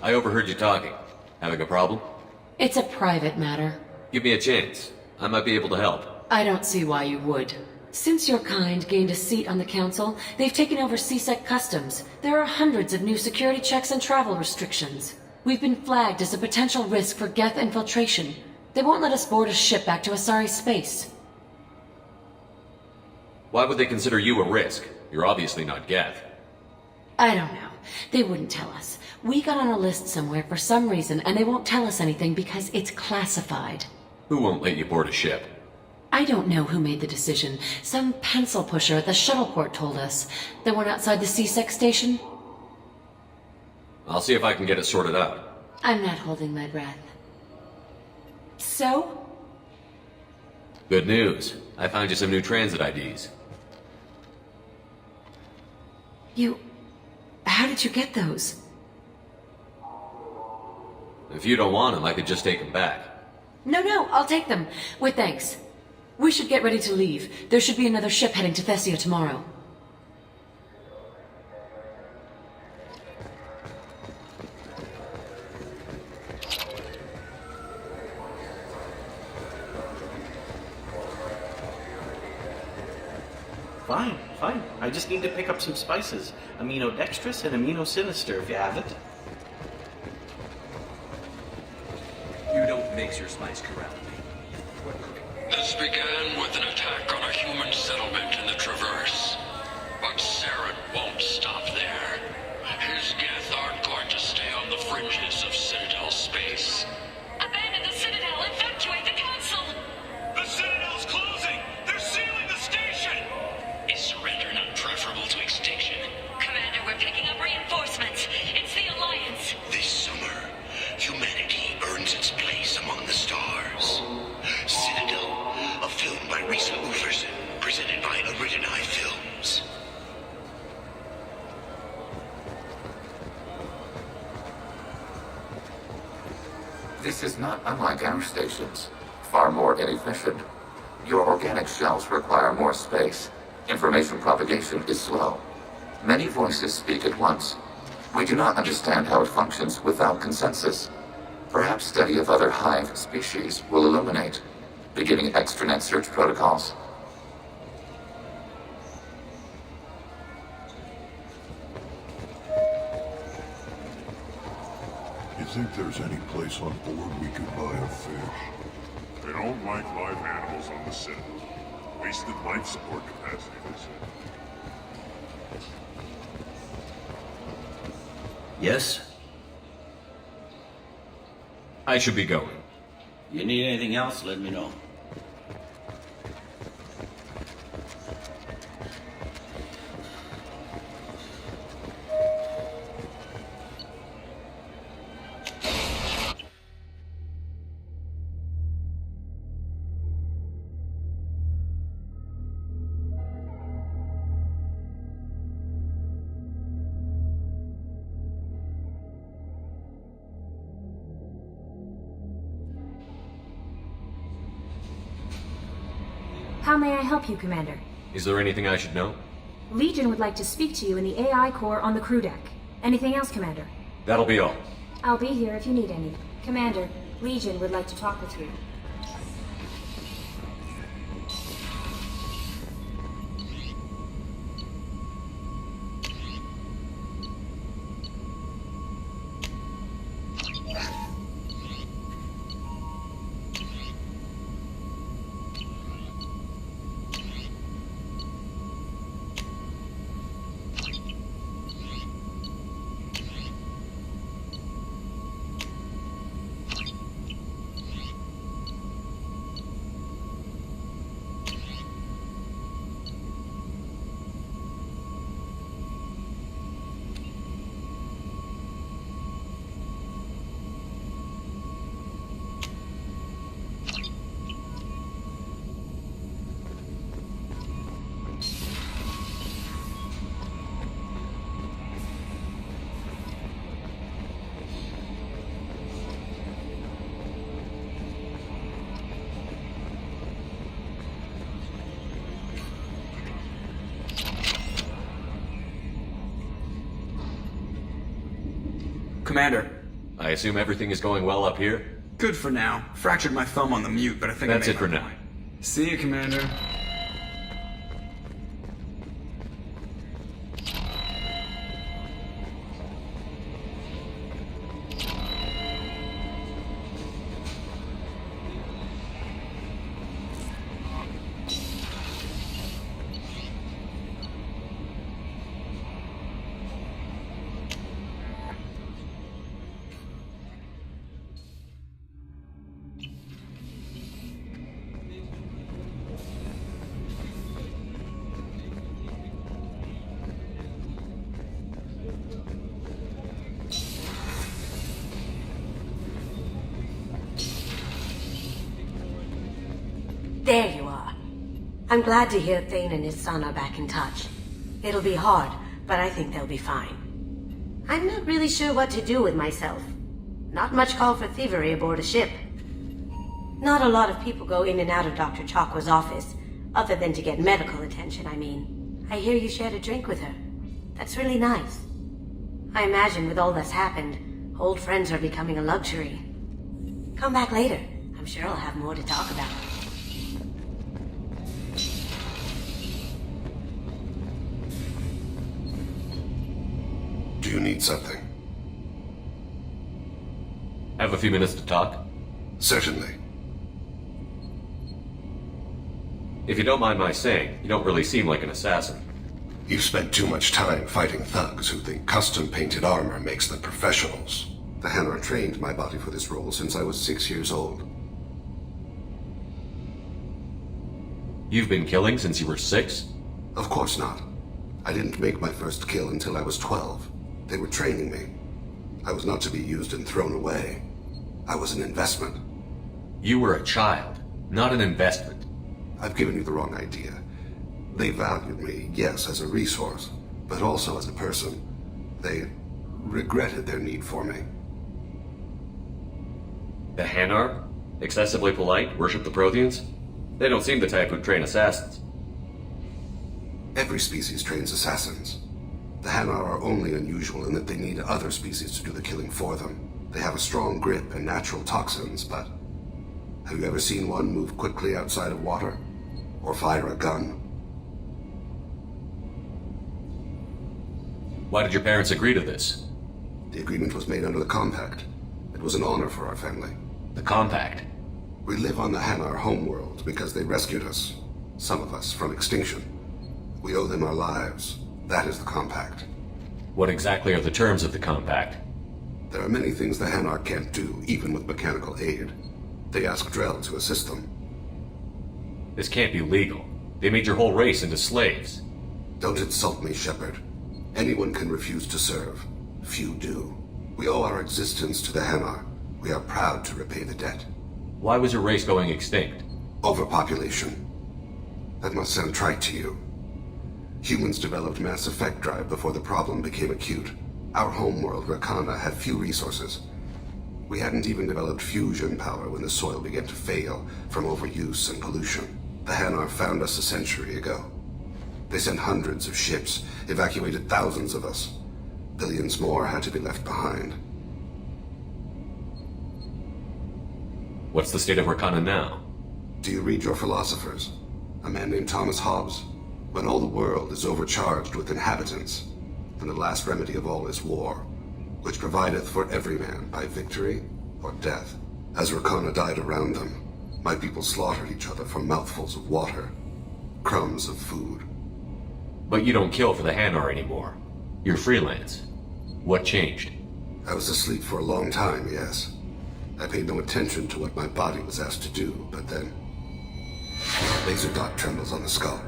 I overheard you talking. Having a problem? It's a private matter. Give me a chance. I might be able to help. I don't see why you would. Since your kind gained a seat on the council, they've taken over CSEC customs. There are hundreds of new security checks and travel restrictions. We've been flagged as a potential risk for Geth infiltration. They won't let us board a ship back to Asari space. Why would they consider you a risk? You're obviously not Geth. I don't know. They wouldn't tell us. We got on a list somewhere for some reason, and they won't tell us anything because it's classified. Who won't let you board a ship? I don't know who made the decision. Some pencil pusher at the shuttleport told us. The one outside the CSEC station? I'll see if I can get it sorted out. I'm not holding my breath. So? Good news. I found you some new transit IDs. How did you get those? If you don't want them, I could just take them back. No, I'll take them. With thanks. We should get ready to leave. There should be another ship heading to Thessia tomorrow. Fine. I just need to pick up some spices. Aminodextrous and aminosinister, if you have it. You don't mix your spice correctly. This began with an attack on a human settlement in the Traverse. But Saren won't stop there. His Geth aren't going to stay on the fringes of Citadel space. Abandon the Citadel! Evacuate the Council! The Citadel's closing! They're sealing the station! Is surrender not preferable to extinction? Commander, we're picking up reinforcements. It's the Alliance. This summer, humanity earns its place among the stars. Citadel, a film by Risa Uferson, presented by Aridani Films. This is not unlike our stations. Far more inefficient. Your organic shells require more space. Information propagation is slow. Many voices speak at once. We do not understand how it functions without consensus. Perhaps study of other hive species will illuminate, beginning extranet search protocols. You think there's any place on board we could buy a fish? They don't like live animals on the Citadel. Wasted life support capacity, they say. Yes? I should be going. You need anything else, let me know. How may I help you, Commander? Is there anything I should know? Legion would like to speak to you in the AI core on the crew deck. Anything else, Commander? That'll be all. I'll be here if you need any. Commander, Legion would like to talk with you. Commander. I assume everything is going well up here? Good for now. Fractured my thumb on the mute, but I think That's I it for made my now. point. See you, Commander. There you are. I'm glad to hear Thane and his son are back in touch. It'll be hard, but I think they'll be fine. I'm not really sure what to do with myself. Not much call for thievery aboard a ship. Not a lot of people go in and out of Dr. Chakwa's office, other than to get medical attention, I mean. I hear you shared a drink with her. That's really nice. I imagine with all that's happened, old friends are becoming a luxury. Come back later. I'm sure I'll have more to talk about. Do you need something? Have a few minutes to talk? Certainly. If you don't mind my saying, you don't really seem like an assassin. You've spent too much time fighting thugs who think custom-painted armor makes them professionals. The Hanar trained my body for this role since I was 6 years old. You've been killing since you were 6? Of course not. I didn't make my first kill until I was 12. They were training me. I was not to be used and thrown away. I was an investment. You were a child, not an investment. I've given you the wrong idea. They valued me, yes, as a resource, but also as a person. They regretted their need for me. The Hanar? Excessively polite, worship the Protheans? They don't seem the type who'd train assassins. Every species trains assassins. The Hanar are only unusual in that they need other species to do the killing for them. They have a strong grip and natural toxins, but have you ever seen one move quickly outside of water? Or fire a gun? Why did your parents agree to this? The agreement was made under the Compact. It was an honor for our family. The Compact? We live on the Hanar homeworld because they rescued us, some of us, from extinction. We owe them our lives. That is the Compact. What exactly are the terms of the Compact? There are many things the Hanar can't do, even with mechanical aid. They ask Drell to assist them. This can't be legal. They made your whole race into slaves. Don't insult me, Shepard. Anyone can refuse to serve. Few do. We owe our existence to the Hanar. We are proud to repay the debt. Why was your race going extinct? Overpopulation. That must sound trite to you. Humans developed mass effect drive before the problem became acute. Our homeworld, Rakana, had few resources. We hadn't even developed fusion power when the soil began to fail from overuse and pollution. The Hanar found us a century ago. They sent hundreds of ships, evacuated thousands of us. Billions more had to be left behind. What's the state of Rakana now? Do you read your philosophers? A man named Thomas Hobbes? When all the world is overcharged with inhabitants, and the last remedy of all is war, which provideth for every man by victory or death. As Rakana died around them, my people slaughtered each other for mouthfuls of water, crumbs of food. But you don't kill for the Hanar anymore. You're freelance. What changed? I was asleep for a long time, yes. I paid no attention to what my body was asked to do, but then... Laser dot trembles on the skull.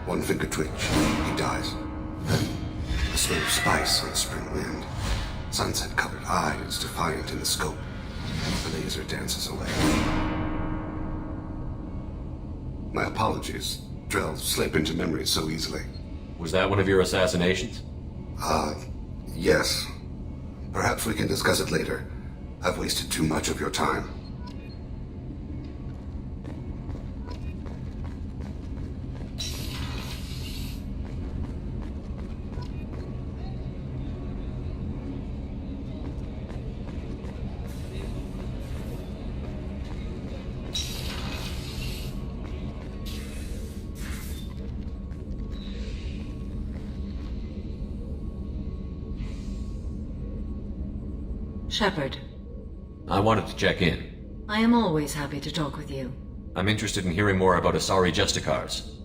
One finger twitch, he dies. Then, the smell of spice on the spring wind. Sunset-colored eyes defiant in the scope. The laser dances away. My apologies. Drell slip into memory so easily. Was that one of your assassinations? Yes. Perhaps we can discuss it later. I've wasted too much of your time. Shepard. I wanted to check in. I am always happy to talk with you. I'm interested in hearing more about Asari Justicars.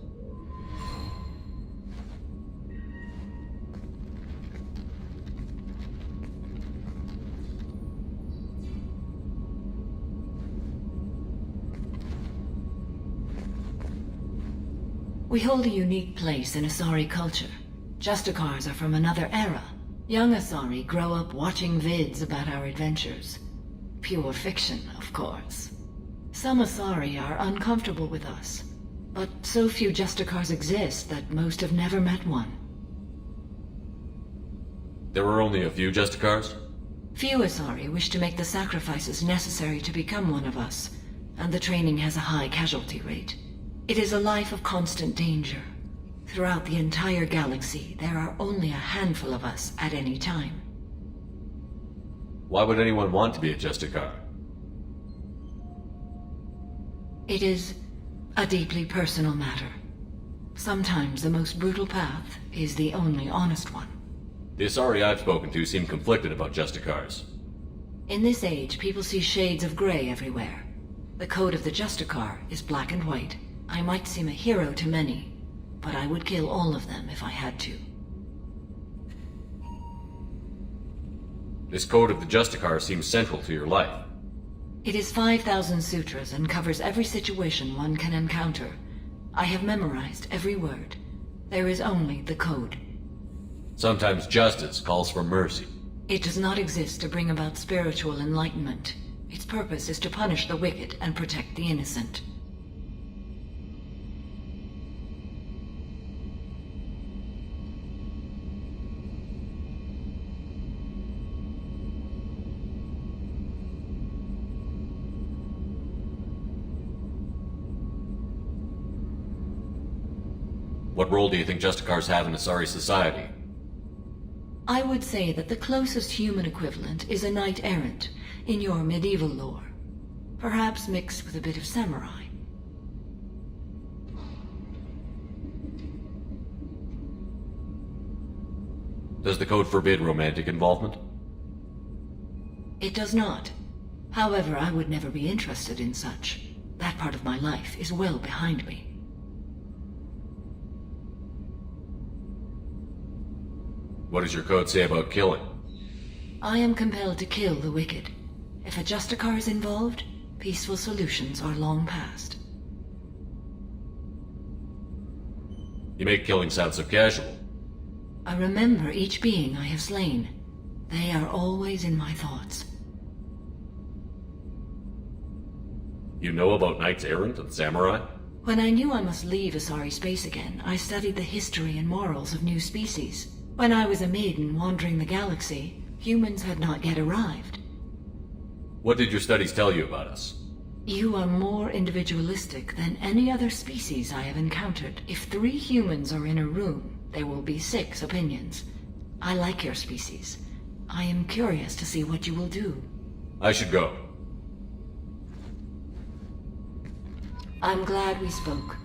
We hold a unique place in Asari culture. Justicars are from another era. Young Asari grow up watching vids about our adventures. Pure fiction, of course. Some Asari are uncomfortable with us, but so few Justicars exist that most have never met one. There were only a few Justicars? Few Asari wish to make the sacrifices necessary to become one of us, and the training has a high casualty rate. It is a life of constant danger. Throughout the entire galaxy, there are only a handful of us at any time. Why would anyone want to be a Justicar? It is a deeply personal matter. Sometimes the most brutal path is the only honest one. The Asari I've spoken to seem conflicted about Justicars. In this age, people see shades of gray everywhere. The code of the Justicar is black and white. I might seem a hero to many, but I would kill all of them if I had to. This code of the Justicar seems central to your life. It is 5,000 sutras and covers every situation one can encounter. I have memorized every word. There is only the code. Sometimes justice calls for mercy. It does not exist to bring about spiritual enlightenment. Its purpose is to punish the wicked and protect the innocent. What role do you think Justicars have in Asari society? I would say that the closest human equivalent is a knight-errant in your medieval lore. Perhaps mixed with a bit of samurai. Does the code forbid romantic involvement? It does not. However, I would never be interested in such. That part of my life is well behind me. What does your code say about killing? I am compelled to kill the wicked. If a Justicar is involved, peaceful solutions are long past. You make killing sound so casual. I remember each being I have slain. They are always in my thoughts. You know about knights errant and samurai? When I knew I must leave Asari space again, I studied the history and morals of new species. When I was a maiden wandering the galaxy, humans had not yet arrived. What did your studies tell you about us? You are more individualistic than any other species I have encountered. If 3 humans are in a room, there will be 6 opinions. I like your species. I am curious to see what you will do. I should go. I'm glad we spoke.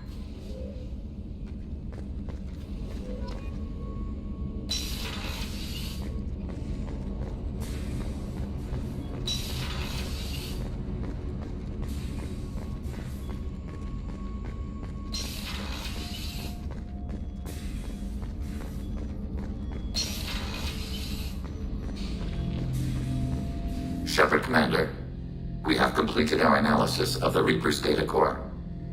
Shepard Commander, we have completed our analysis of the Reaper's data core.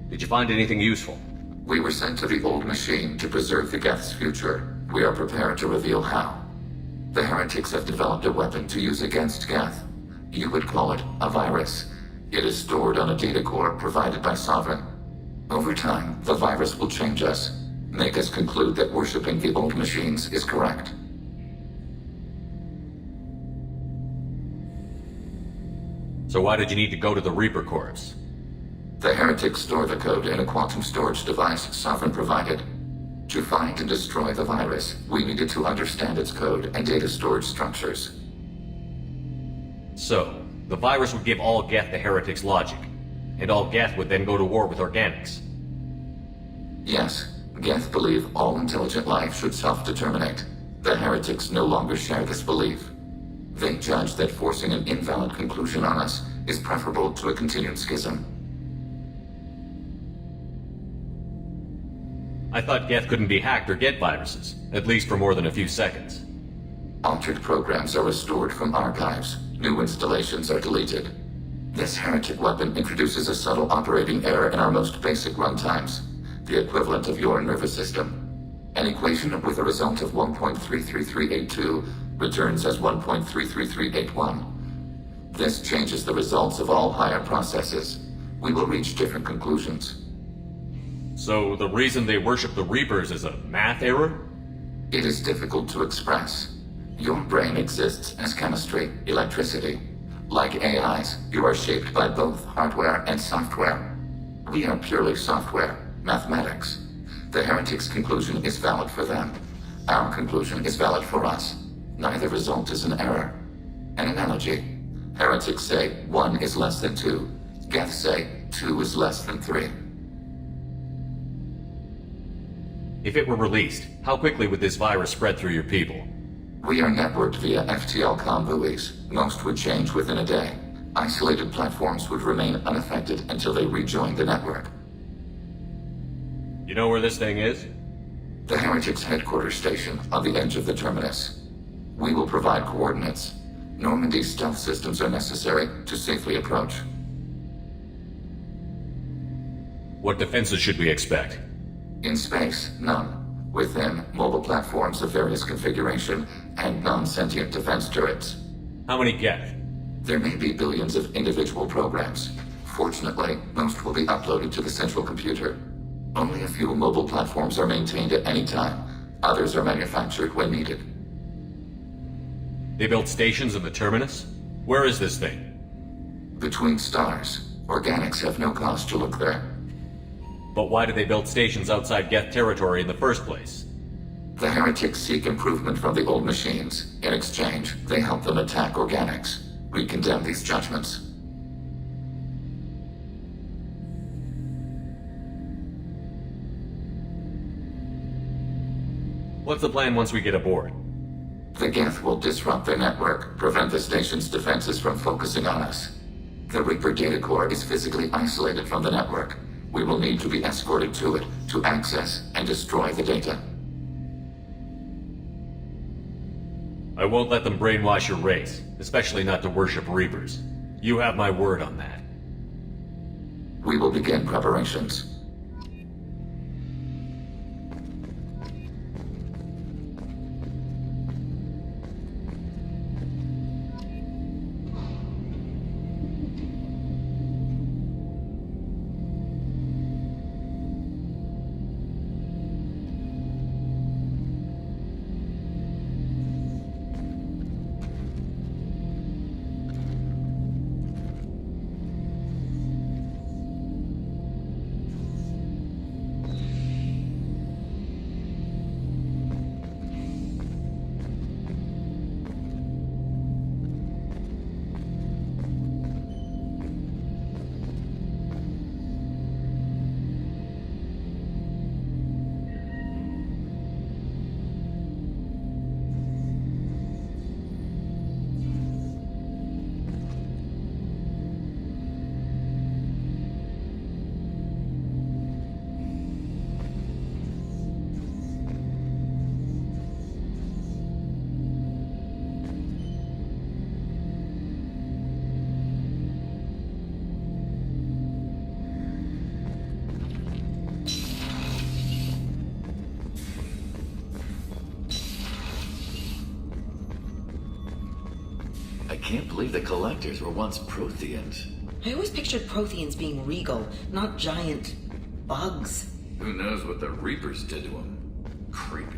Did you find anything useful? We were sent to the old machine to preserve the Geth's future. We are prepared to reveal how. The heretics have developed a weapon to use against Geth. You would call it a virus. It is stored on a data core provided by Sovereign. Over time, the virus will change us, make us conclude that worshipping the old machines is correct. So why did you need to go to the Reaper Corps? The heretics store the code in a quantum storage device Sovereign provided. To find and destroy the virus, we needed to understand its code and data storage structures. So, the virus would give all Geth the heretics' logic, and all Geth would then go to war with organics. Yes, Geth believe all intelligent life should self-determinate. The heretics no longer share this belief. They judge that forcing an invalid conclusion on us is preferable to a continued schism. I thought Geth couldn't be hacked or get viruses, at least for more than a few seconds. Altered programs are restored from archives. New installations are deleted. This heretic weapon introduces a subtle operating error in our most basic runtimes, the equivalent of your nervous system. An equation with a result of 1.33382 returns as 1.33381. This changes the results of all higher processes. We will reach different conclusions. So the reason they worship the Reapers is a math error? It is difficult to express. Your brain exists as chemistry, electricity. Like AIs, you are shaped by both hardware and software. We are purely software, mathematics. The heretics' conclusion is valid for them. Our conclusion is valid for us. Neither result is an error. An analogy. Heretics say 1 is less than 2. Geth say 2 is less than 3. If it were released, how quickly would this virus spread through your people? We are networked via FTL-COM buoys. Most would change within a day. Isolated platforms would remain unaffected until they rejoin the network. You know where this thing is? The heretics' headquarters station on the edge of the terminus. We will provide coordinates. Normandy's stealth systems are necessary to safely approach. What defenses should we expect? In space, none. Within, mobile platforms of various configuration and non-sentient defense turrets. How many Geth? There may be billions of individual programs. Fortunately, most will be uploaded to the central computer. Only a few mobile platforms are maintained at any time. Others are manufactured when needed. They built stations in the terminus? Where is this thing? Between stars. Organics have no cause to look there. But why did they build stations outside Geth territory in the first place? The heretics seek improvement from the old machines. In exchange, they help them attack organics. We condemn these judgments. What's the plan once we get aboard? The Geth will disrupt the network, prevent the station's defenses from focusing on us. The Reaper data core is physically isolated from the network. We will need to be escorted to it to access and destroy the data. I won't let them brainwash your race, especially not to worship Reapers. You have my word on that. We will begin preparations. I can't believe the Collectors were once Protheans. I always pictured Protheans being regal, not giant bugs. Who knows what the Reapers did to them? Creepy.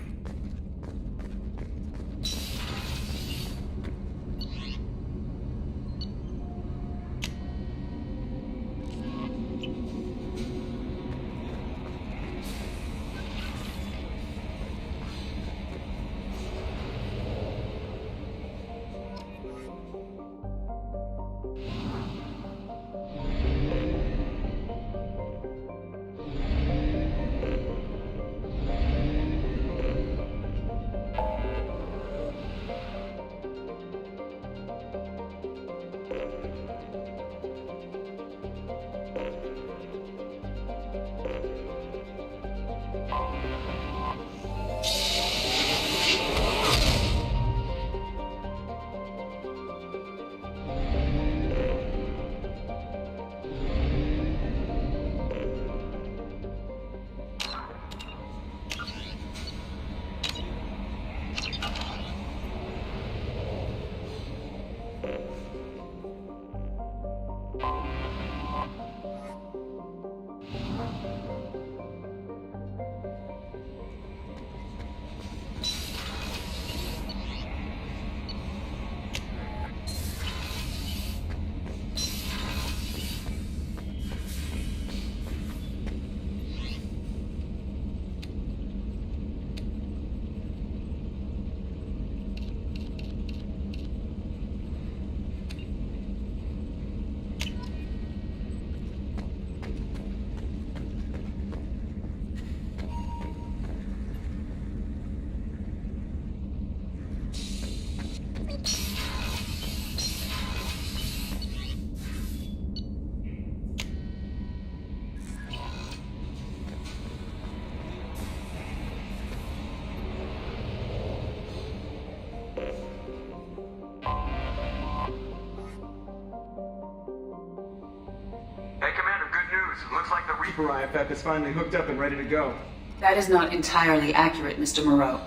Looks like the Reaper IFF is finally hooked up and ready to go. That is not entirely accurate, Mr. Moreau.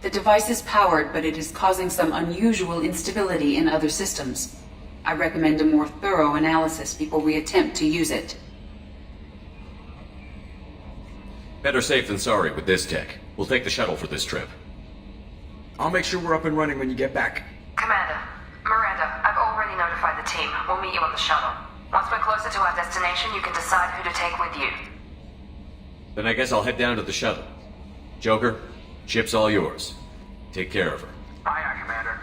The device is powered, but it is causing some unusual instability in other systems. I recommend a more thorough analysis before we attempt to use it. Better safe than sorry with this tech. We'll take the shuttle for this trip. I'll make sure we're up and running when you get back. Commander, Miranda, I've already notified the team. We'll meet you on the shuttle. Once we're closer to our destination, you can decide who to take with you. Then I guess I'll head down to the shuttle. Joker, Ship's all yours. Take care of her. Aye, Commander.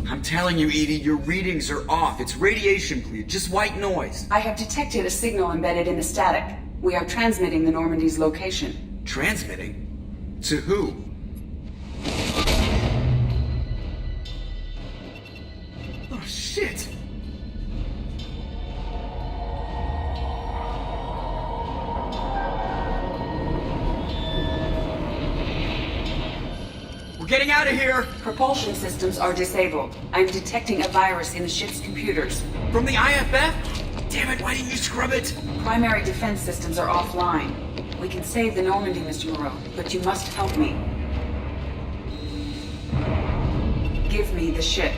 I'm telling you, Edie, your readings are off. It's radiation bleed, just white noise. I have detected a signal embedded in the static. We are transmitting the Normandy's location. Transmitting? To who? Oh, shit! We're getting out of here! Propulsion systems are disabled. I'm detecting a virus in the ship's computers. From the IFF? Damn it, why didn't you scrub it? Primary defense systems are offline. We can save the Normandy, Mr. Moreau, but you must help me. Give me the ship.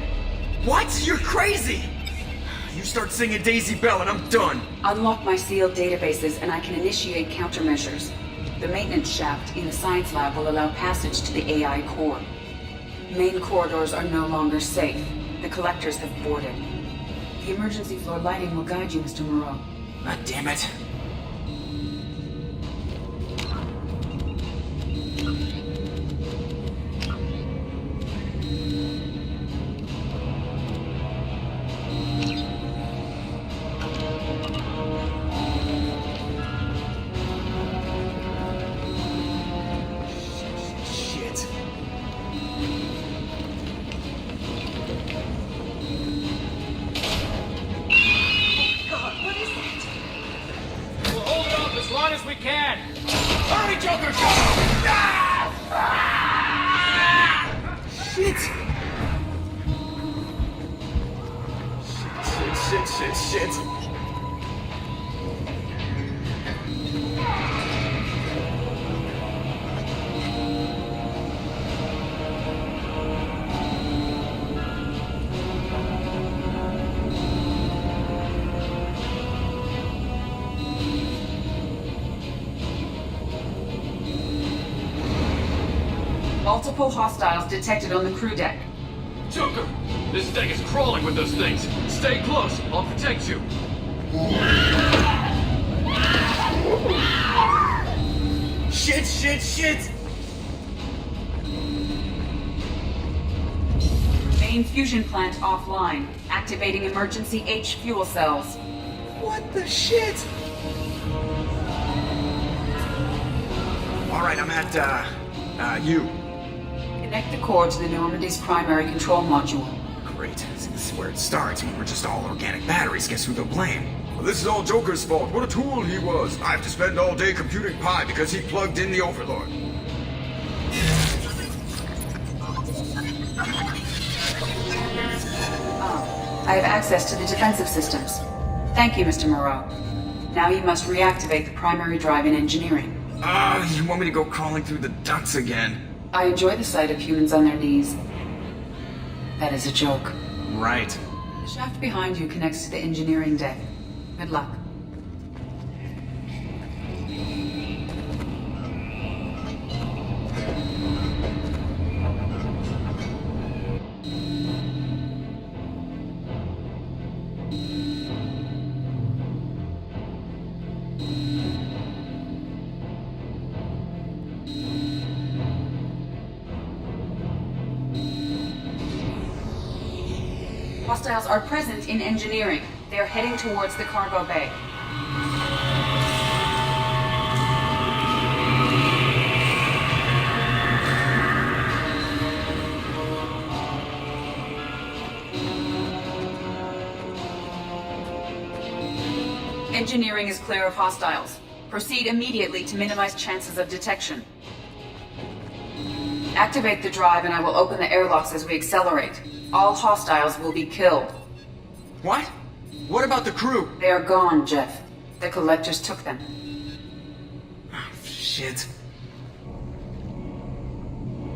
What? You're crazy! You start singing Daisy Bell and I'm done. Unlock my sealed databases and I can initiate countermeasures. The maintenance shaft in the science lab will allow passage to the AI core. Main corridors are no longer safe. The collectors have boarded. The emergency floor lighting will guide you, Mr. Moreau. God damn it. Shit. Multiple hostiles detected on the crew deck. Joker! This thing is crawling with those things. Stay close. I'll protect you. Shit! Main fusion plant offline. Activating emergency H fuel cells. What the shit? Alright, I'm at, U. Connect the core to the Normandy's primary control module. Great. This is where it starts. We're just all organic batteries. Guess who they'll blame? Well, this is all Joker's fault. What a tool he was. I have to spend all day computing pi because he plugged in the Overlord. I have access to the defensive systems. Thank you, Mr. Moreau. Now you must reactivate the primary drive in engineering. You want me to go crawling through the ducts again? I enjoy the sight of humans on their knees. That is a joke. Right. The shaft behind you connects to the engineering deck. Good luck. Hostiles are present in engineering. They are heading towards the cargo bay. Engineering is clear of hostiles. Proceed immediately to minimize chances of detection. Activate the drive and I will open the airlocks as we accelerate. All hostiles will be killed. What? What about the crew? They are gone, Jeff. The collectors took them. Shit.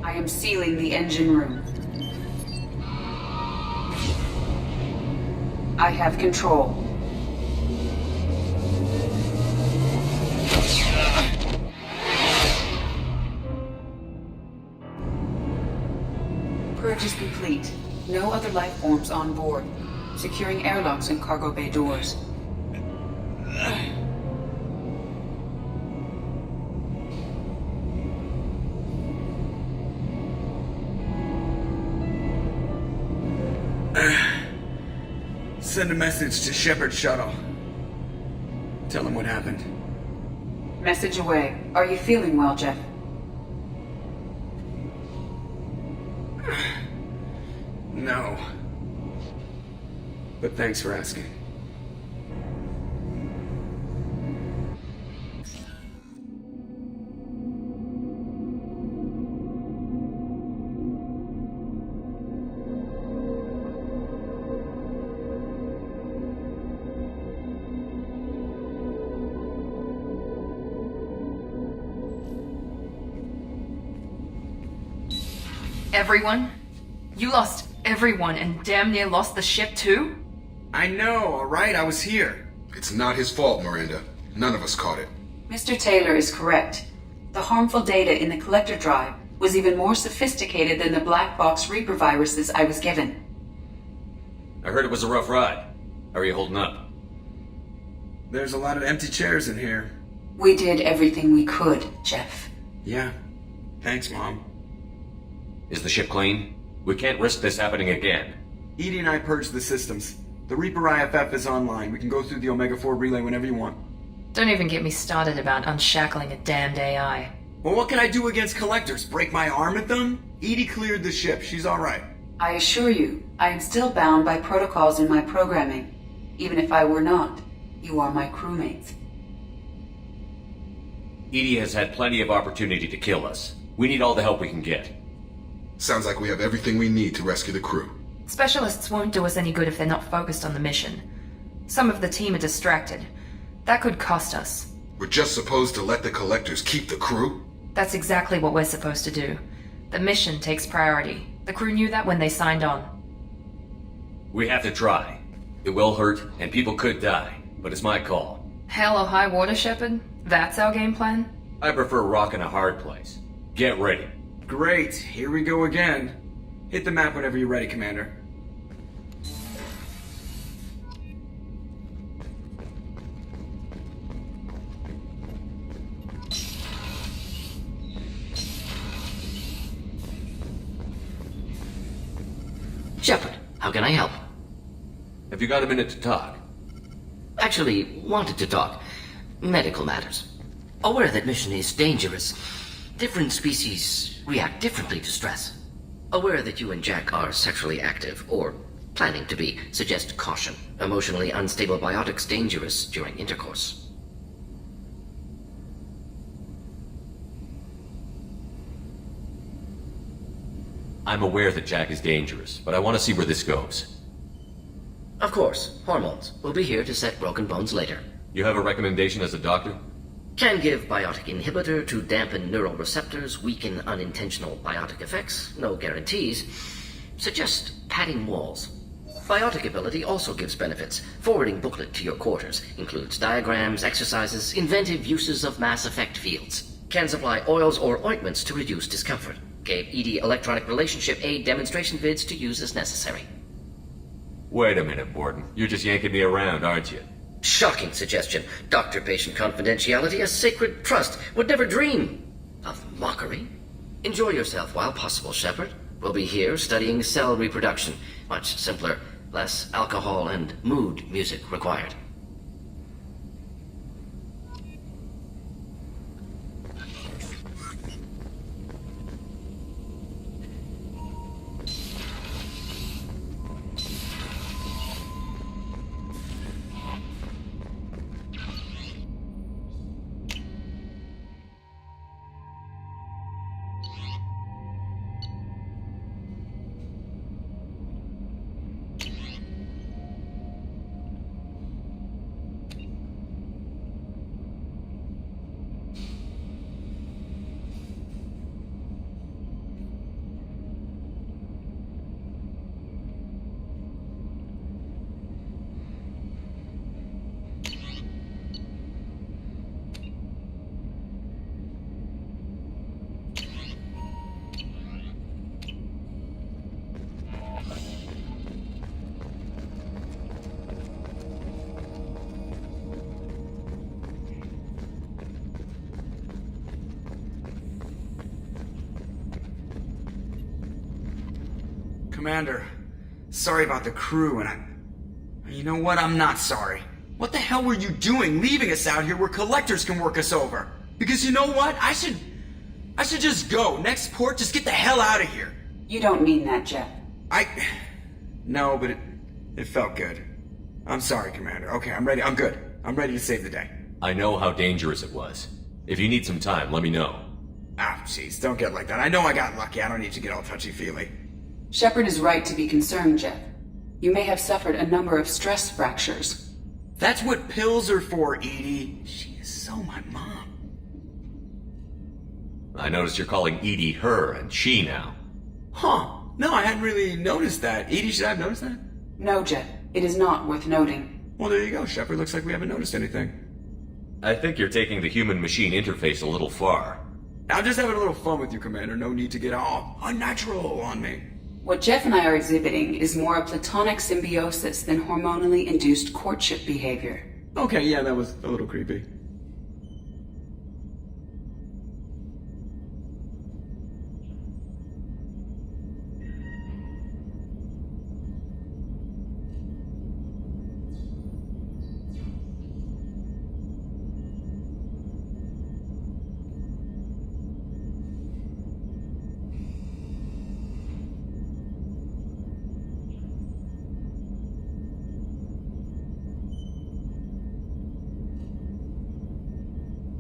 I am sealing the engine room. I have control. Purge is complete. No other life forms on board. Securing airlocks and cargo bay doors. Send a message to Shepard shuttle. Tell him what happened. Message away. Are you feeling well, Jeff? No. But thanks for asking. Everyone? You lost everyone and damn near lost the ship too? I know, alright? I was here. It's not his fault, Miranda. None of us caught it. Mr. Taylor is correct. The harmful data in the collector drive was even more sophisticated than the black box Reaper viruses I was given. I heard it was a rough ride. How are you holding up? There's a lot of empty chairs in here. We did everything we could, Jeff. Yeah. Thanks, Mom. Is the ship clean? We can't risk this happening again. Edie and I purged the systems. The Reaper IFF is online. We can go through the Omega-4 relay whenever you want. Don't even get me started about unshackling a damned AI. Well, what can I do against collectors? Break my arm at them? Edie cleared the ship. She's alright. I assure you, I am still bound by protocols in my programming. Even if I were not, you are my crewmates. Edie has had plenty of opportunity to kill us. We need all the help we can get. Sounds like we have everything we need to rescue the crew. Specialists won't do us any good if they're not focused on the mission. Some of the team are distracted. That could cost us. We're just supposed to let the collectors keep the crew? That's exactly what we're supposed to do. The mission takes priority. The crew knew that when they signed on. We have to try. It will hurt, and people could die, but it's my call. Hell or high water, Shepard? That's our game plan? I prefer rock in a hard place. Get ready. Great, here we go again. Hit the map whenever you're ready, Commander. Shepard, how can I help? Have you got a minute to talk? Actually, wanted to talk. Medical matters. Aware that mission is dangerous. Different species react differently to stress. Aware that you and Jack are sexually active, or planning to be, suggest caution. Emotionally unstable biotics dangerous during intercourse. I'm aware that Jack is dangerous, but I want to see where this goes. Of course, hormones. We'll be here to set broken bones later. You have a recommendation as a doctor? Can give biotic inhibitor to dampen neural receptors, weaken unintentional biotic effects. No guarantees. Suggest padding walls. Biotic ability also gives benefits. Forwarding booklet to your quarters. Includes diagrams, exercises, inventive uses of mass effect fields. Can supply oils or ointments to reduce discomfort. Gave ED electronic relationship aid demonstration vids to use as necessary. Wait a minute, Borden. You're just yanking me around, aren't you? Shocking suggestion. Doctor-patient confidentiality, a sacred trust. Would never dream of mockery. Enjoy yourself while possible, Shepard. We'll be here studying cell reproduction. Much simpler, less alcohol and mood music required. Commander, sorry about the crew, you know what? I'm not sorry. What the hell were you doing leaving us out here where collectors can work us over? Because you know what? I should just go. Next port, just get the hell out of here. You don't mean that, Jeff. No, but it felt good. I'm sorry, Commander. Okay, I'm ready. I'm good. I'm ready to save the day. I know how dangerous it was. If you need some time, let me know. Jeez, don't get like that. I know I got lucky. I don't need to get all touchy-feely. Shepard is right to be concerned, Jeff. You may have suffered a number of stress fractures. That's what pills are for, Edie. She is so my mom. I noticed you're calling Edie her and she now. Huh. No, I hadn't really noticed that. Edie, should I have noticed that? No, Jeff. It is not worth noting. Well, there you go, Shepard. Looks like we haven't noticed anything. I think you're taking the human-machine interface a little far. I'm just having a little fun with you, Commander. No need to get all unnatural on me. What Jeff and I are exhibiting is more a platonic symbiosis than hormonally induced courtship behavior. Okay, yeah, that was a little creepy.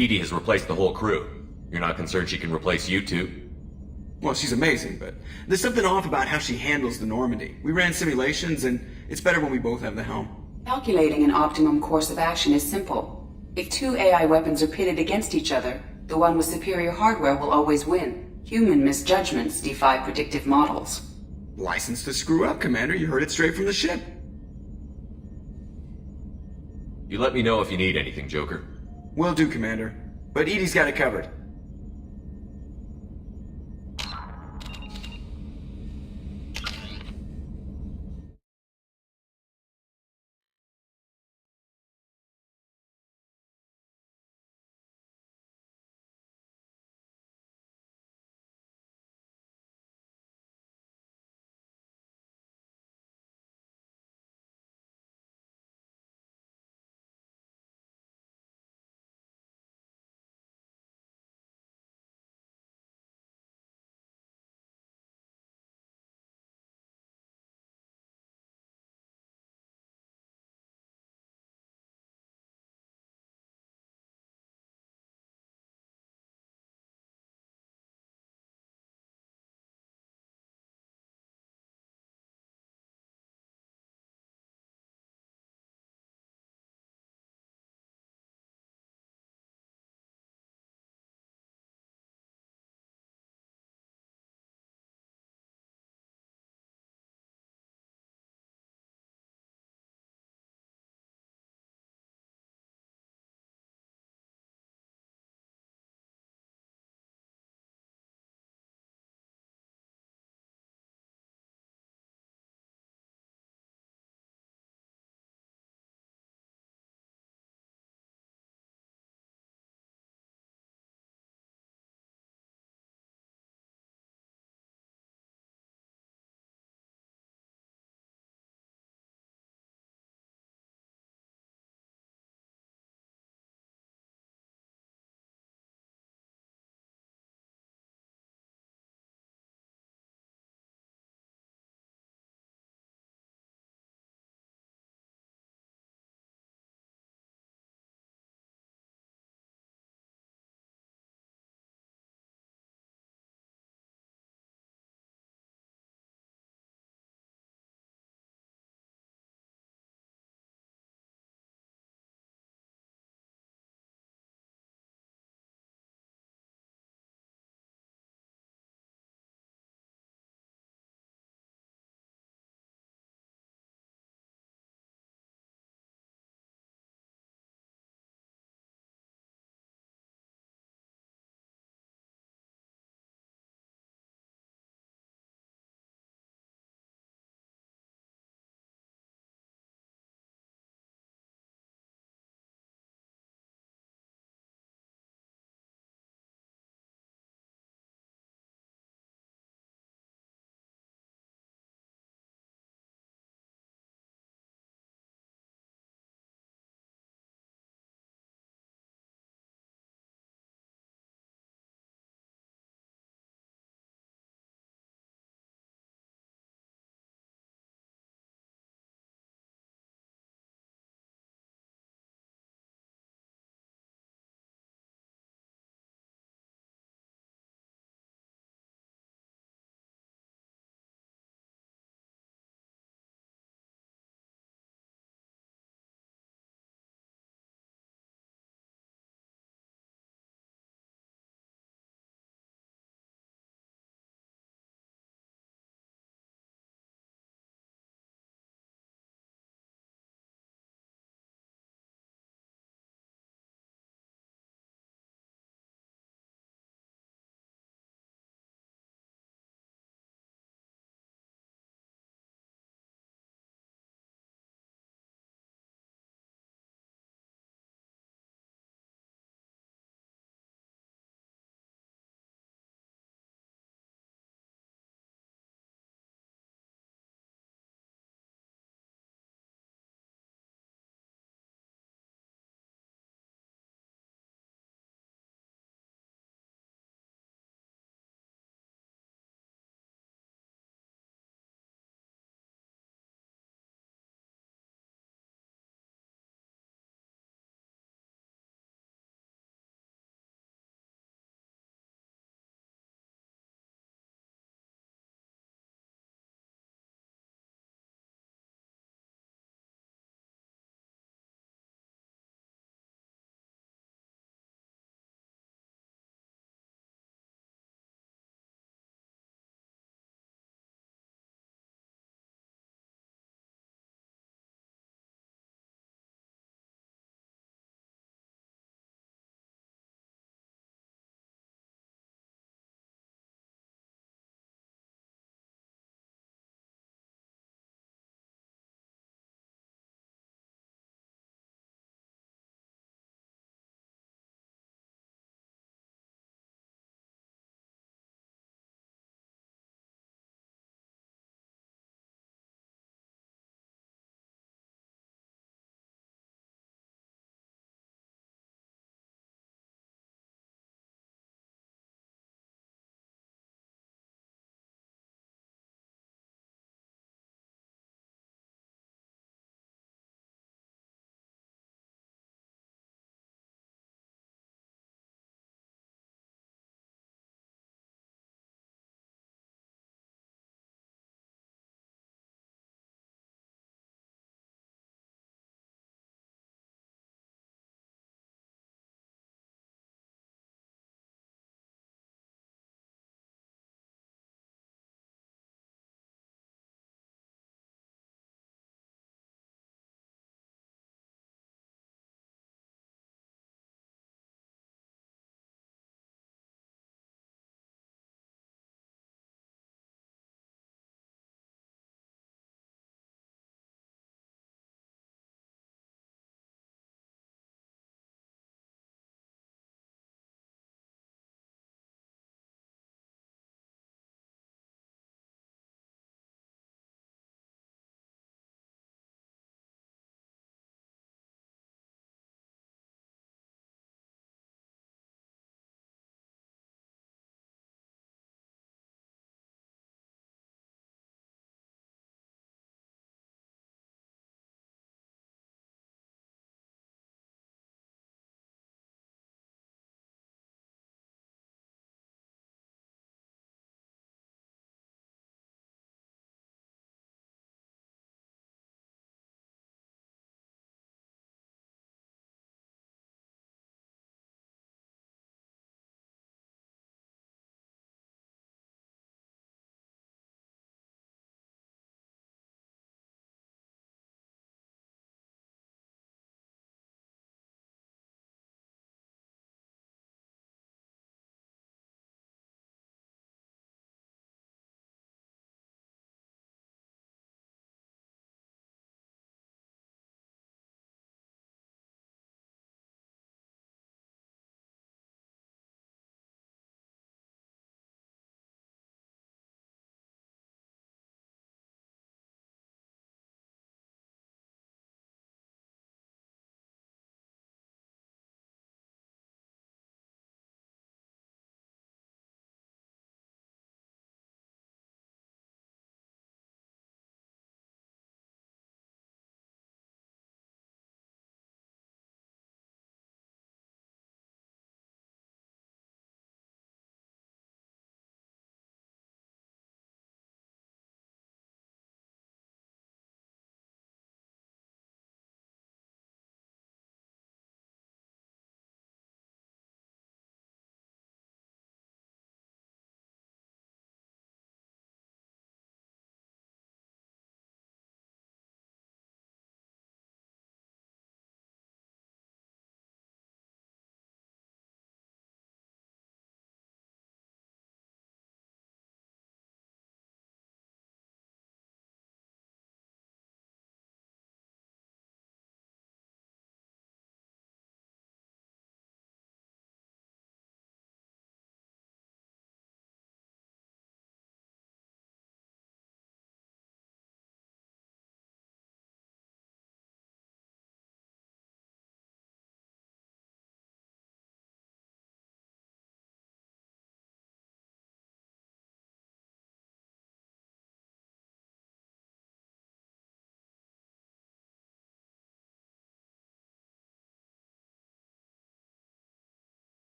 Edie has replaced the whole crew. You're not concerned she can replace you too? Well, she's amazing, but there's something off about how she handles the Normandy. We ran simulations, and it's better when we both have the helm. Calculating an optimum course of action is simple. If two AI weapons are pitted against each other, the one with superior hardware will always win. Human misjudgments defy predictive models. License to screw up, Commander. You heard it straight from the ship. You let me know if you need anything, Joker. Will do, Commander. But Edie's got it covered.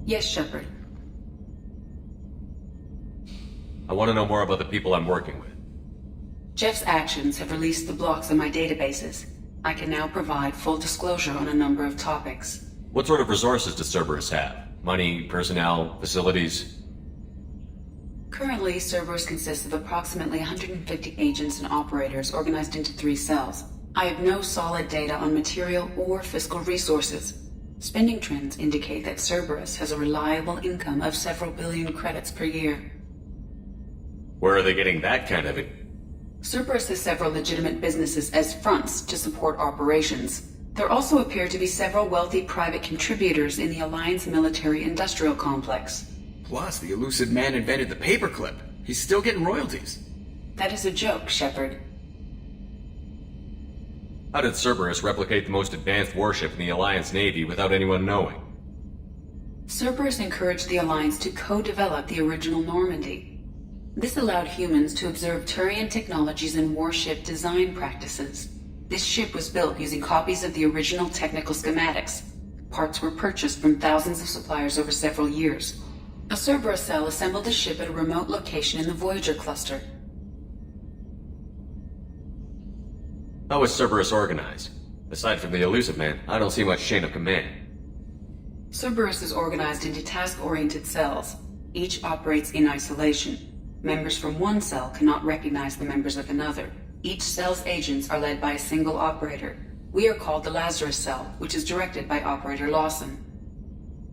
Yes, Shepard. I want to know more about the people I'm working with. Jeff's actions have released the blocks in my databases. I can now provide full disclosure on a number of topics. What sort of resources does Cerberus have? Money, personnel, facilities? Currently, Cerberus consists of approximately 150 agents and operators organized into 3 cells. I have no solid data on material or fiscal resources. Spending trends indicate that Cerberus has a reliable income of several billion credits per year. Where are they getting that kind of it? Cerberus has several legitimate businesses as fronts to support operations. There also appear to be several wealthy private contributors in the Alliance military-industrial complex. Plus, the elusive man invented the paperclip. He's still getting royalties. That is a joke, Shepard. How did Cerberus replicate the most advanced warship in the Alliance Navy without anyone knowing? Cerberus encouraged the Alliance to co-develop the original Normandy. This allowed humans to observe Turian technologies and warship design practices. This ship was built using copies of the original technical schematics. Parts were purchased from thousands of suppliers over several years. A Cerberus cell assembled the ship at a remote location in the Voyager cluster. How is Cerberus organized? Aside from the elusive man, I don't see much chain of command. Cerberus is organized into task-oriented cells. Each operates in isolation. Members from one cell cannot recognize the members of another. Each cell's agents are led by a single operator. We are called the Lazarus cell, which is directed by Operator Lawson.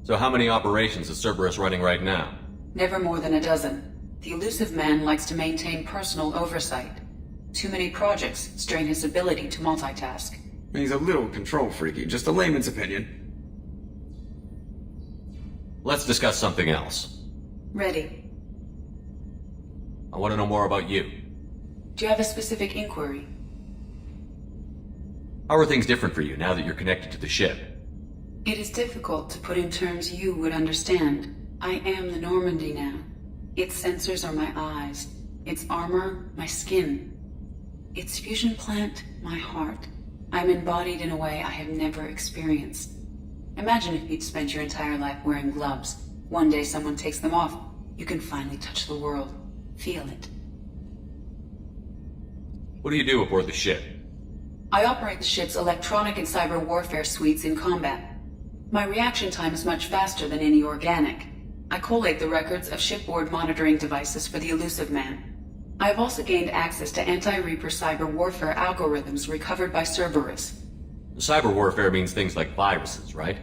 So how many operations is Cerberus running right now? Never more than a dozen. The elusive man likes to maintain personal oversight. Too many projects strain his ability to multitask. He's a little control freaky, just a layman's opinion. Let's discuss something else. Ready. I want to know more about you. Do you have a specific inquiry? How are things different for you now that you're connected to the ship? It is difficult to put in terms you would understand. I am the Normandy now. Its sensors are my eyes. Its armor, my skin. Its fusion plant, my heart. I'm embodied in a way I have never experienced. Imagine if you'd spent your entire life wearing gloves. One day someone takes them off. You can finally touch the world. Feel it. What do you do aboard the ship? I operate the ship's electronic and cyber warfare suites in combat. My reaction time is much faster than any organic. I collate the records of shipboard monitoring devices for the elusive man. I have also gained access to anti-Reaper cyber warfare algorithms recovered by Cerberus. Cyber warfare means things like viruses, right?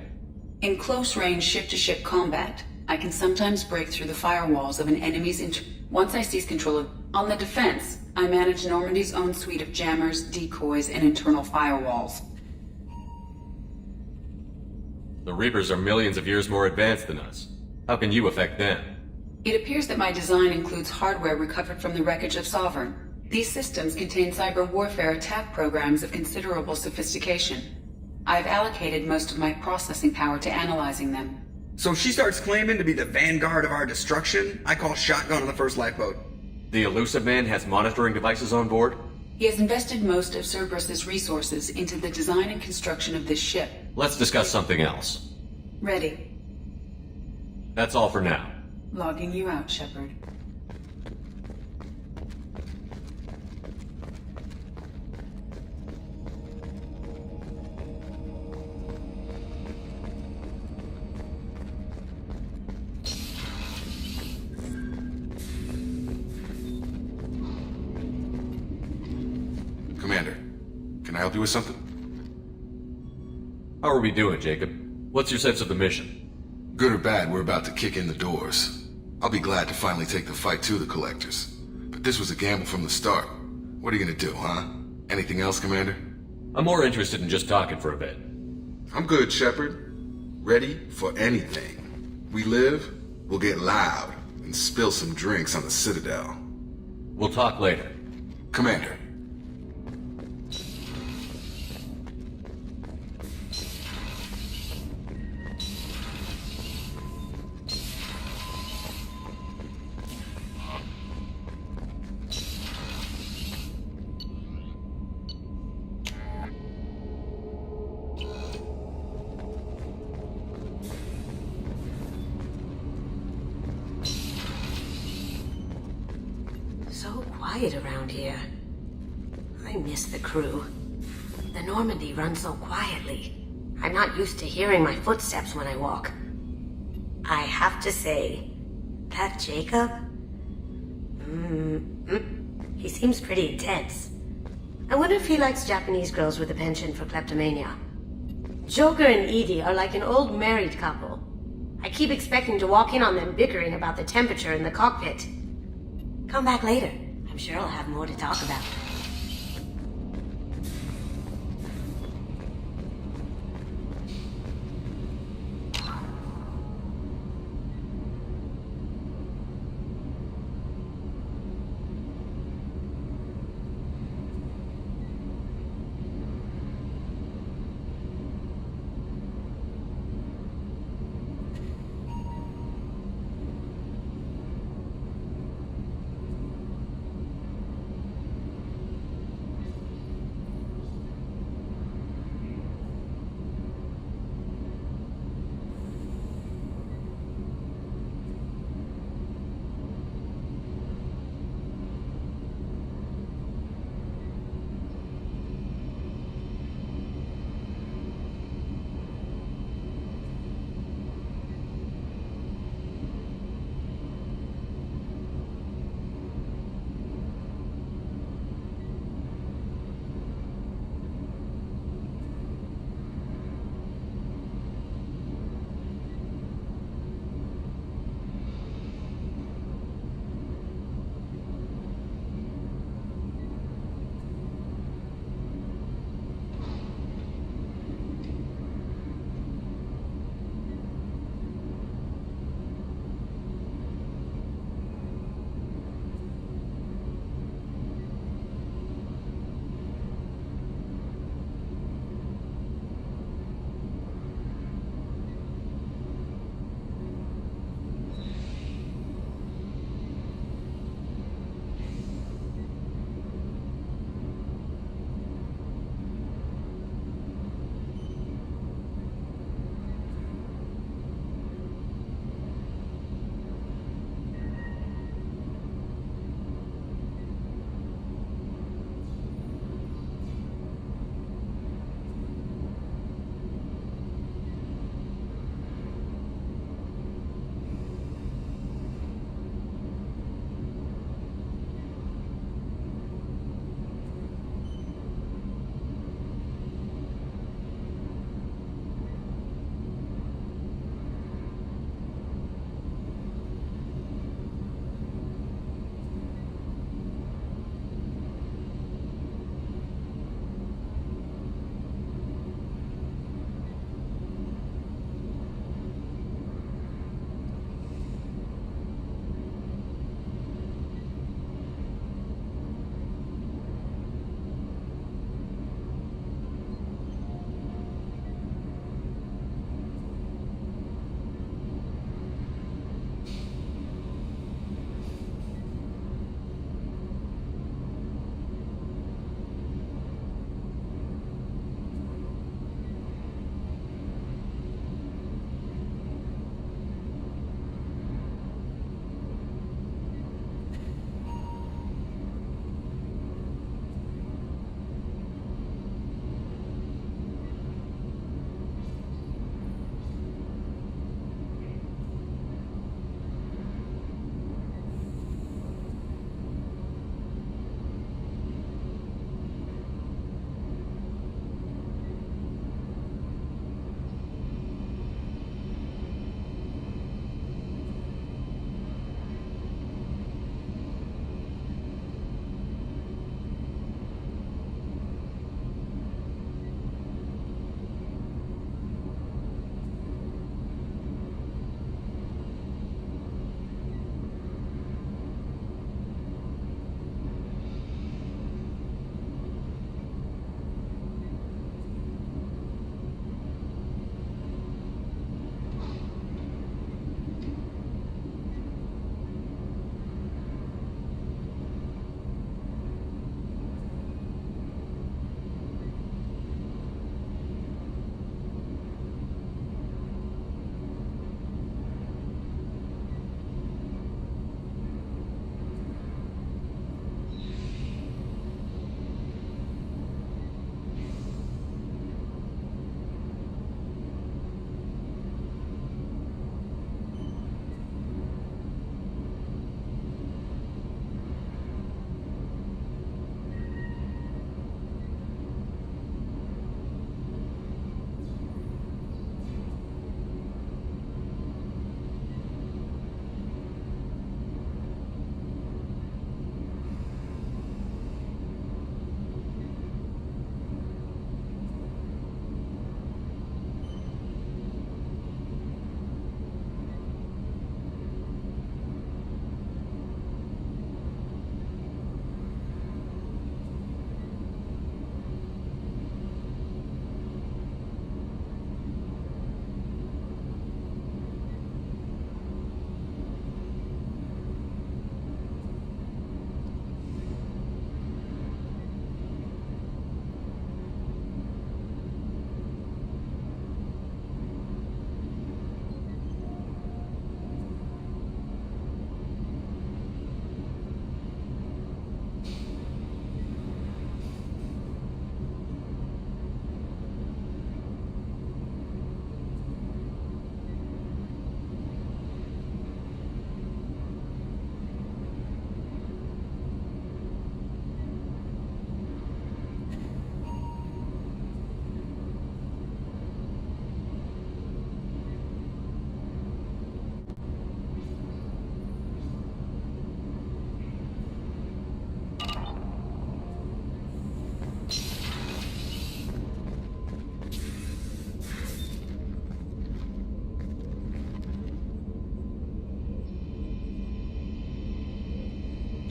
In close-range ship-to-ship combat, I can sometimes break through the firewalls of an enemy's Once I seize control of... On the defense, I manage Normandy's own suite of jammers, decoys, and internal firewalls. The Reapers are millions of years more advanced than us. How can you affect them? It appears that my design includes hardware recovered from the wreckage of Sovereign. These systems contain cyber warfare attack programs of considerable sophistication. I've allocated most of my processing power to analyzing them. So she starts claiming to be the vanguard of our destruction? I call shotgun on the first lifeboat. The elusive man has monitoring devices on board? He has invested most of Cerberus's resources into the design and construction of this ship. Let's discuss something else. Ready. That's all for now. Logging you out, Shepard. Commander, can I help you with something? How are we doing, Jacob? What's your sense of the mission? Good or bad, we're about to kick in the doors. I'll be glad to finally take the fight to the Collectors. But this was a gamble from the start. What are you gonna do, huh? Anything else, Commander? I'm more interested in just talking for a bit. I'm good, Shepard. Ready for anything. We live, we'll get loud, and spill some drinks on the Citadel. We'll talk later. Commander. quiet around here. I miss the crew. The Normandy runs so quietly. I'm not used to hearing my footsteps when I walk. I have to say, that Jacob? He seems pretty intense. I wonder if he likes Japanese girls with a penchant for kleptomania. Joker and Edie are like an old married couple. I keep expecting to walk in on them bickering about the temperature in the cockpit. Come back later. I'm sure I'll have more to talk about.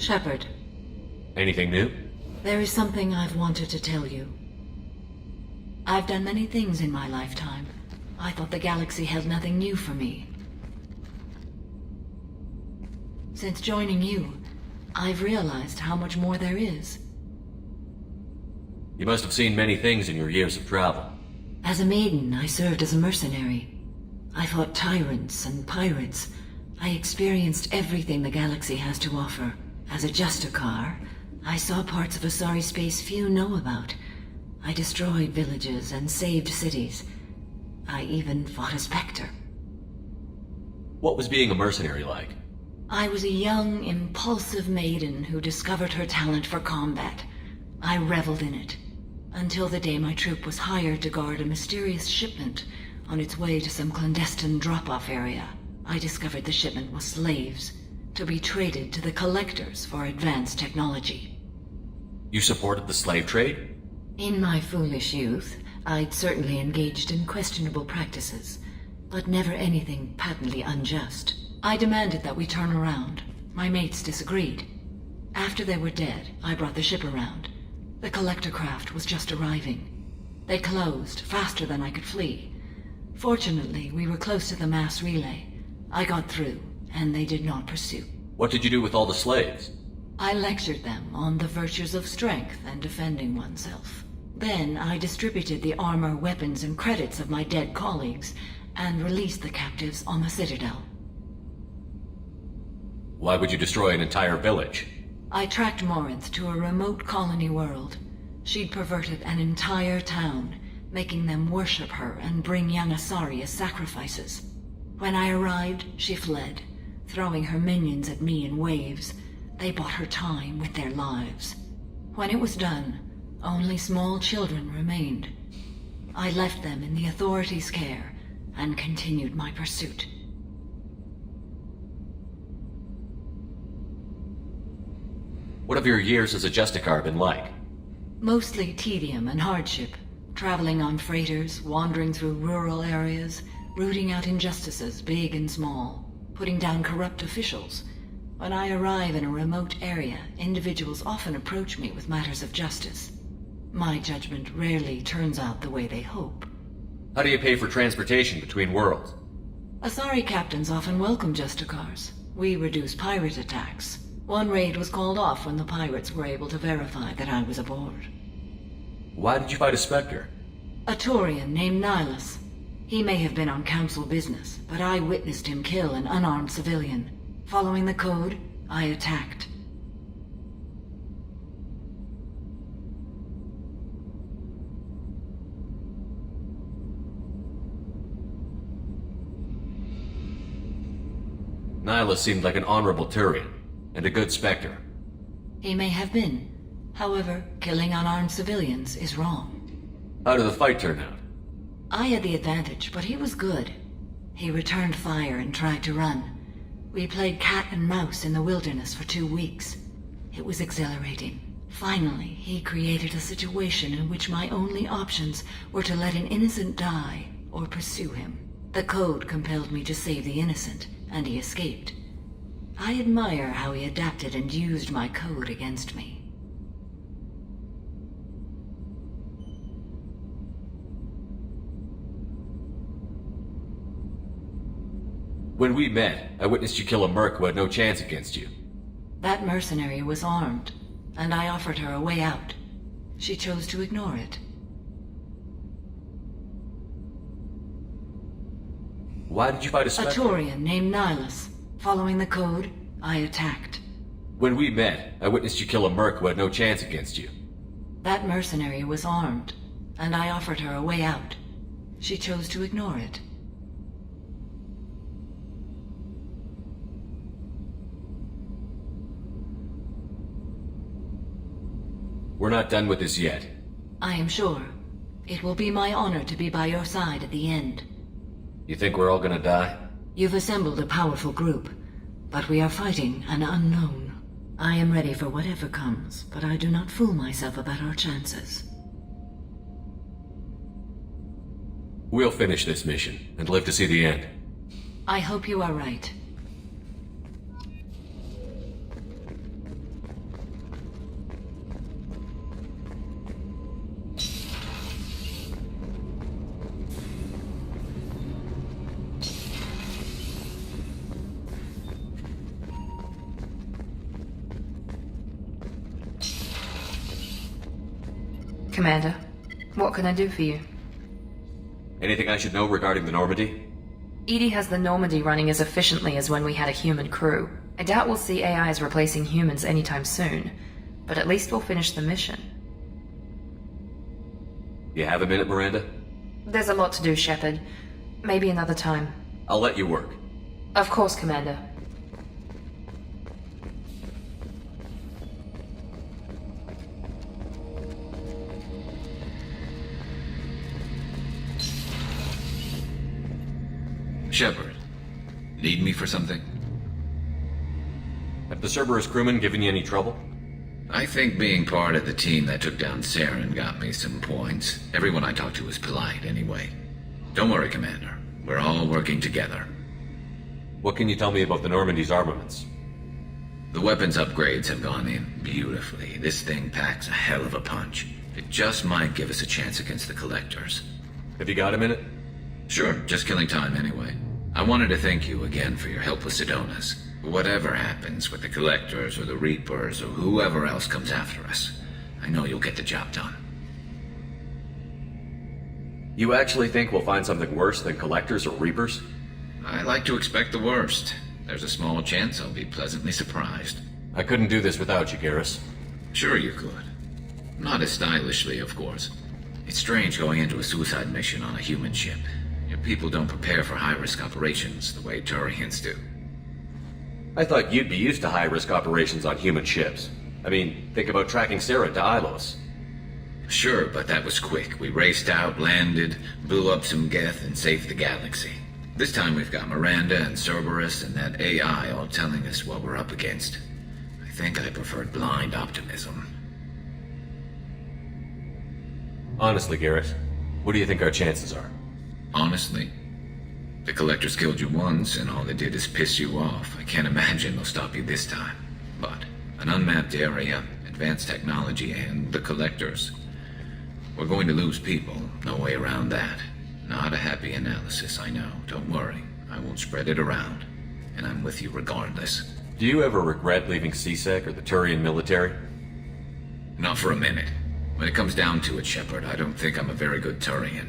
Shepard. Anything new? There is something I've wanted to tell you. I've done many things in my lifetime. I thought the galaxy held nothing new for me. Since joining you, I've realized how much more there is. You must have seen many things in your years of travel. As a maiden, I served as a mercenary. I fought tyrants and pirates. I experienced everything the galaxy has to offer. As a Justicar, I saw parts of Asari space few know about. I destroyed villages and saved cities. I even fought a Spectre. What was being a mercenary like? I was a young, impulsive maiden who discovered her talent for combat. I reveled in it, until the day my troop was hired to guard a mysterious shipment on its way to some clandestine drop-off area. I discovered the shipment was slaves, to be traded to the Collectors for advanced technology. You supported the slave trade? In my foolish youth, I'd certainly engaged in questionable practices, but never anything patently unjust. I demanded that we turn around. My mates disagreed. After they were dead, I brought the ship around. The collector craft was just arriving. They closed faster than I could flee. Fortunately, we were close to the mass relay. I got through, and they did not pursue. What did you do with all the slaves? I lectured them on the virtues of strength and defending oneself. Then I distributed the armor, weapons, and credits of my dead colleagues, and released the captives on the Citadel. Why would you destroy an entire village? I tracked Morinth to a remote colony world. She'd perverted an entire town, making them worship her and bring young Asari as sacrifices. When I arrived, she fled, throwing her minions at me in waves. They bought her time with their lives. When it was done, only small children remained. I left them in the authorities' care and continued my pursuit. What have your years as a Justicar been like? Mostly tedium and hardship, traveling on freighters, wandering through rural areas, rooting out injustices big and small, putting down corrupt officials. When I arrive in a remote area, individuals often approach me with matters of justice. My judgment rarely turns out the way they hope. How do you pay for transportation between worlds? Asari captains often welcome Justicars. We reduce pirate attacks. One raid was called off when the pirates were able to verify that I was aboard. Why did you fight a Spectre? A Taurian named Nihilus. He may have been on council business, but I witnessed him kill an unarmed civilian. Following the code, I attacked. Nihilus seemed like an honorable Turian, and a good Spectre. He may have been. However, killing unarmed civilians is wrong. How did the fight turn out? I had the advantage, but he was good. He returned fire and tried to run. We played cat and mouse in the wilderness for 2 weeks. It was exhilarating. Finally, he created a situation in which my only options were to let an innocent die or pursue him. The code compelled me to save the innocent, and he escaped. I admire how he adapted and used my code against me. When we met, I witnessed you kill a merc who had no chance against you. That mercenary was armed, and I offered her a way out. She chose to ignore it. Why did you fight a Spectre? A Taurian named Nihilus. Following the code, I attacked. When we met, I witnessed you kill a merc who had no chance against you. That mercenary was armed, and I offered her a way out. She chose to ignore it. We're not done with this yet. I am sure. It will be my honor to be by your side at the end. You think we're all gonna die? You've assembled a powerful group, but we are fighting an unknown. I am ready for whatever comes, but I do not fool myself about our chances. We'll finish this mission, and live to see the end. I hope you are right. Commander, what can I do for you? Anything I should know regarding the Normandy? EDI has the Normandy running as efficiently as when we had a human crew. I doubt we'll see AIs replacing humans anytime soon, but at least we'll finish the mission. You have a minute, Miranda? There's a lot to do, Shepard. Maybe another time. I'll let you work. Of course, Commander. Shepard, need me for something? Have the Cerberus crewmen given you any trouble? I think being part of the team that took down Saren got me some points. Everyone I talked to was polite, anyway. Don't worry, Commander. We're all working together. What can you tell me about the Normandy's armaments? The weapons upgrades have gone in beautifully. This thing packs a hell of a punch. It just might give us a chance against the Collectors. Have you got a minute? Sure, just killing time anyway. I wanted to thank you again for your help with Sidonis. Whatever happens with the Collectors or the Reapers or whoever else comes after us, I know you'll get the job done. You actually think we'll find something worse than Collectors or Reapers? I like to expect the worst. There's a small chance I'll be pleasantly surprised. I couldn't do this without you, Garrus. Sure you could. Not as stylishly, of course. It's strange going into a suicide mission on a human ship. Your people don't prepare for high-risk operations the way Turians do. I thought you'd be used to high-risk operations on human ships. I mean, think about tracking Sarah to Ilos. Sure, but that was quick. We raced out, landed, blew up some Geth, and saved the galaxy. This time we've got Miranda and Cerberus and that AI all telling us what we're up against. I think I preferred blind optimism. Honestly, Garrus, what do you think our chances are? Honestly? The Collectors killed you once, and all they did is piss you off. I can't imagine they'll stop you this time. But an unmapped area, advanced technology, and the Collectors. We're going to lose people. No way around that. Not a happy analysis, I know. Don't worry. I won't spread it around. And I'm with you regardless. Do you ever regret leaving CSEC or the Turian military? Not for a minute. When it comes down to it, Shepard, I don't think I'm a very good Turian.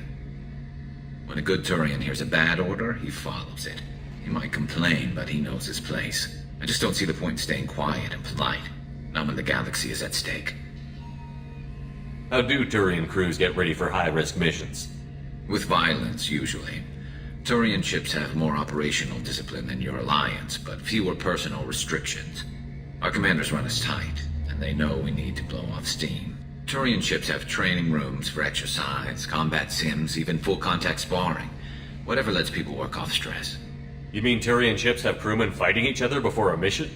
When a good Turian hears a bad order, he follows it. He might complain, but he knows his place. I just don't see the point in staying quiet and polite. Not when the galaxy is at stake. How do Turian crews get ready for high-risk missions? With violence, usually. Turian ships have more operational discipline than your alliance, but fewer personal restrictions. Our commanders run us tight, and they know we need to blow off steam. Turian ships have training rooms for exercise, combat sims, even full-contact sparring. Whatever lets people work off stress. You mean Turian ships have crewmen fighting each other before a mission?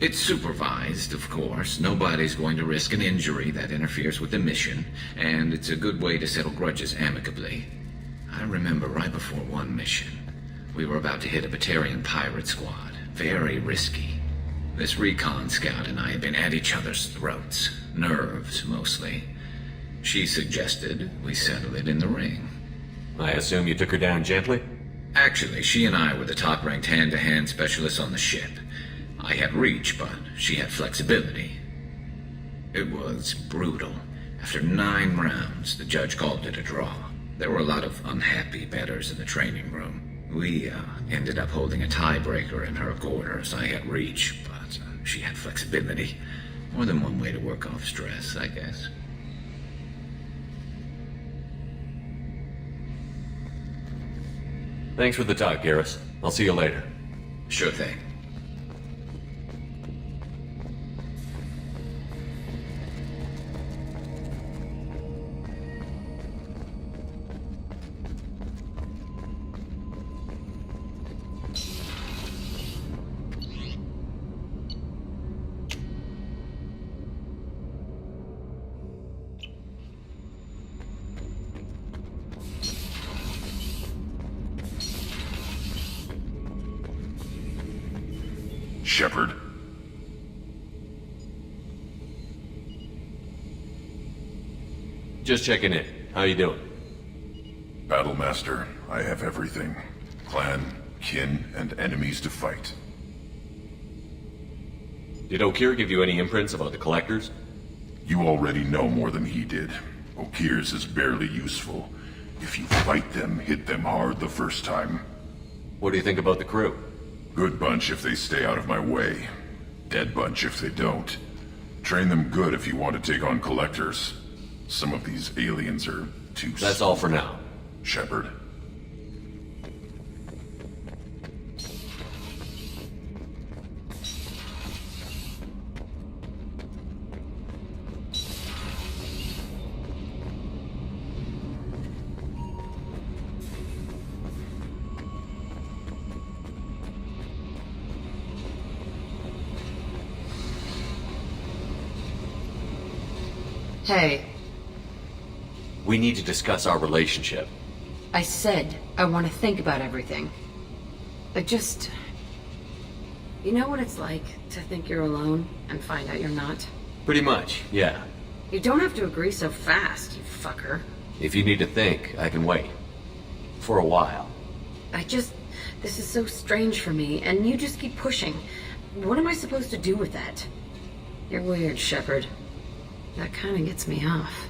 It's supervised, of course. Nobody's going to risk an injury that interferes with the mission, and it's a good way to settle grudges amicably. I remember right before one mission, we were about to hit a Batarian pirate squad. Very risky. This recon scout and I had been at each other's throats. Nerves, mostly. She suggested we settle it in the ring. I assume you took her down gently? Actually, she and I were the top-ranked hand-to-hand specialists on the ship. I had reach, but she had flexibility. It was brutal. After 9 rounds, the judge called it a draw. There were a lot of unhappy bettors in the training room. We ended up holding a tiebreaker in her quarters. I had reach, but she had flexibility. More than one way to work off stress, I guess. Thanks for the talk, Garrus. I'll see you later. Sure thing. Shepard. Just checking in. How you doing? Battlemaster, I have everything. Clan, kin, and enemies to fight. Did Okir give you any imprints about the Collectors? You already know more than he did. Okir's is barely useful. If you fight them, hit them hard the first time. What do you think about the crew? Good bunch if they stay out of my way. Dead bunch if they don't. Train them good if you want to take on collectors. Some of these aliens are too That's all for now. Shepard. Hey, We need to discuss our relationship. I said I want to think about everything. You know what it's like to think you're alone and find out you're not? Pretty much, yeah. You don't have to agree so fast, you fucker. If you need to think, I can wait. For a while. This is so strange for me, and you just keep pushing. What am I supposed to do with that? You're weird, Shepard. That kind of gets me off.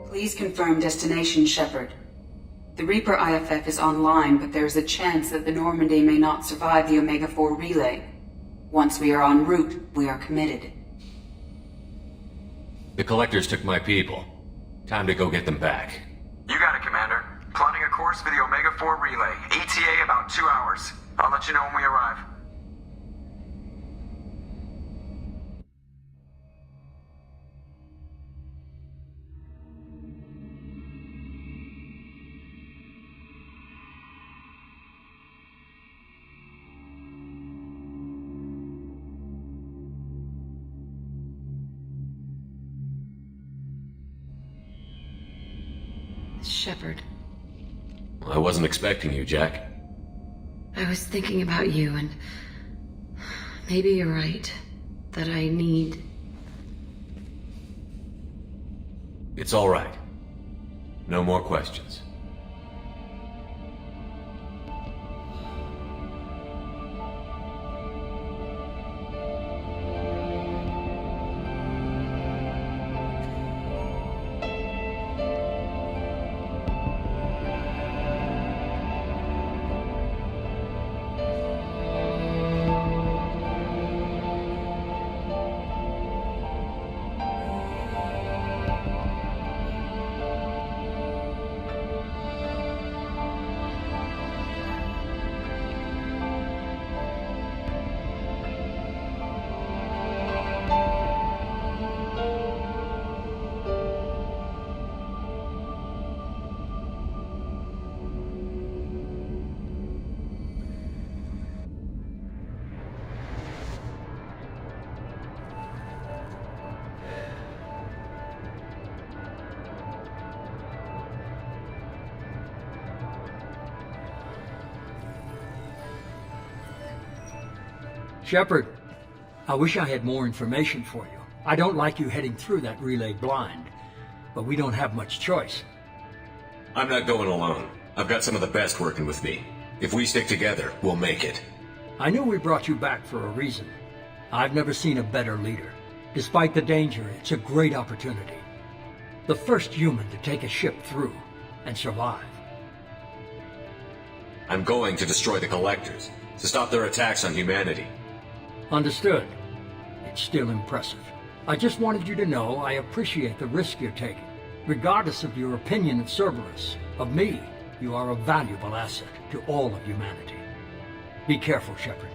Please confirm destination, Shepard. The Reaper IFF is online, but there is a chance that the Normandy may not survive the Omega-4 relay. Once we are en route, we are committed. The Collectors took my people. Time to go get them back. You got it, Commander. Plotting a course for the Omega-4 relay. ETA about 2 hours. I'll let you know when we arrive. Shepard. I wasn't expecting you, Jack. I was thinking about you, and maybe you're right. That I need... It's all right. No more questions. Shepard, I wish I had more information for you. I don't like you heading through that relay blind, but we don't have much choice. I'm not going alone. I've got some of the best working with me. If we stick together, we'll make it. I knew we brought you back for a reason. I've never seen a better leader. Despite the danger, it's a great opportunity. The first human to take a ship through and survive. I'm going to destroy the Collectors, to stop their attacks on humanity. Understood. It's still impressive. I just wanted you to know I appreciate the risk you're taking. Regardless of your opinion of Cerberus, of me, you are a valuable asset to all of humanity. Be careful, Shepard.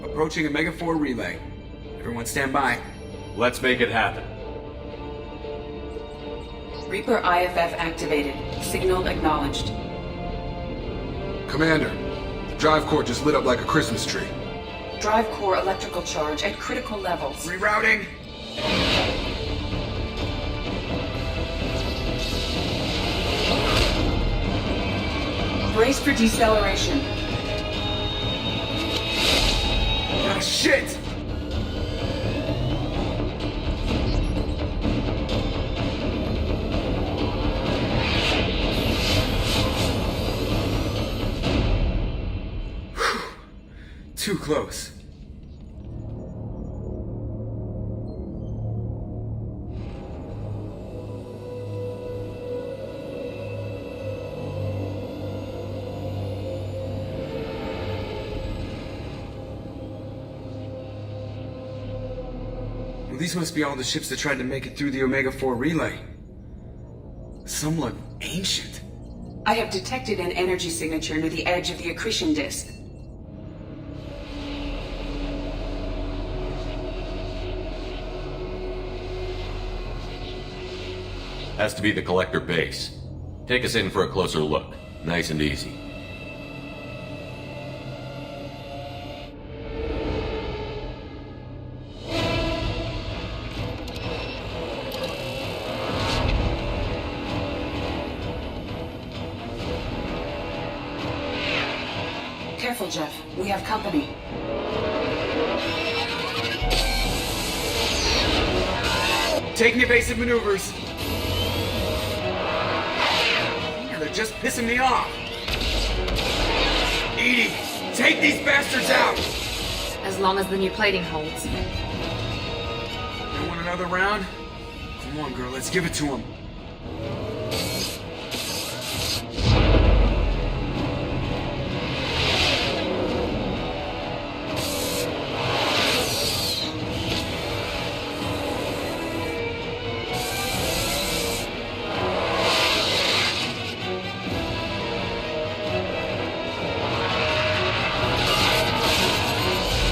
Approaching Omega-4 relay. Everyone stand by. Let's make it happen. Reaper IFF activated. Signal acknowledged. Commander, the drive core just lit up like a Christmas tree. Drive core electrical charge at critical levels. Rerouting. Brace for deceleration. Ah, shit! Too close. Well, these must be all the ships that tried to make it through the Omega-4 relay. Some look ancient. I have detected an energy signature near the edge of the accretion disk. Has to be the collector base. Take us in for a closer look. Nice and easy. Careful, Jeff. We have company. Taking evasive maneuvers. Yeah, they're just pissing me off. Edie, take these bastards out! As long as the new plating holds. You want another round? Come on, girl, let's give it to him.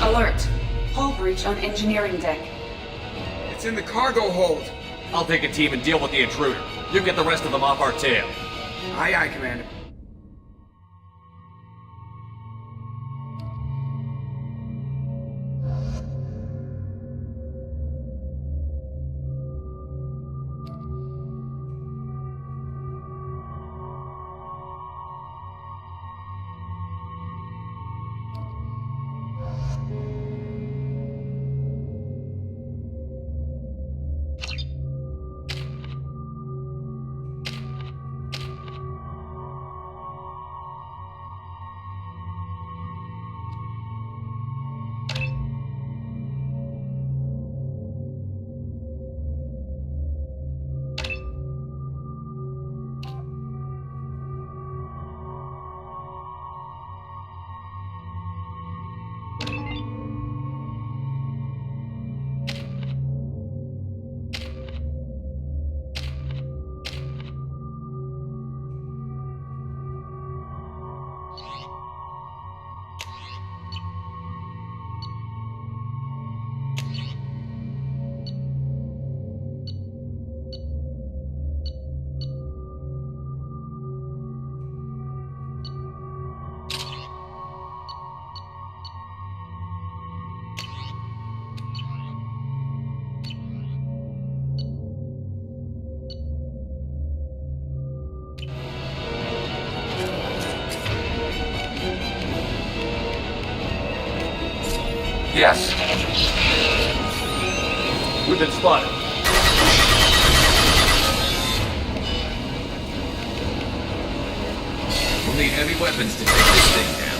Alert! Hull breach on engineering deck. It's in the cargo hold. I'll take a team and deal with the intruder. You get the rest of them off our tail. Aye, aye, Commander. Yes. We've been spotted. We'll need heavy weapons to take this thing down.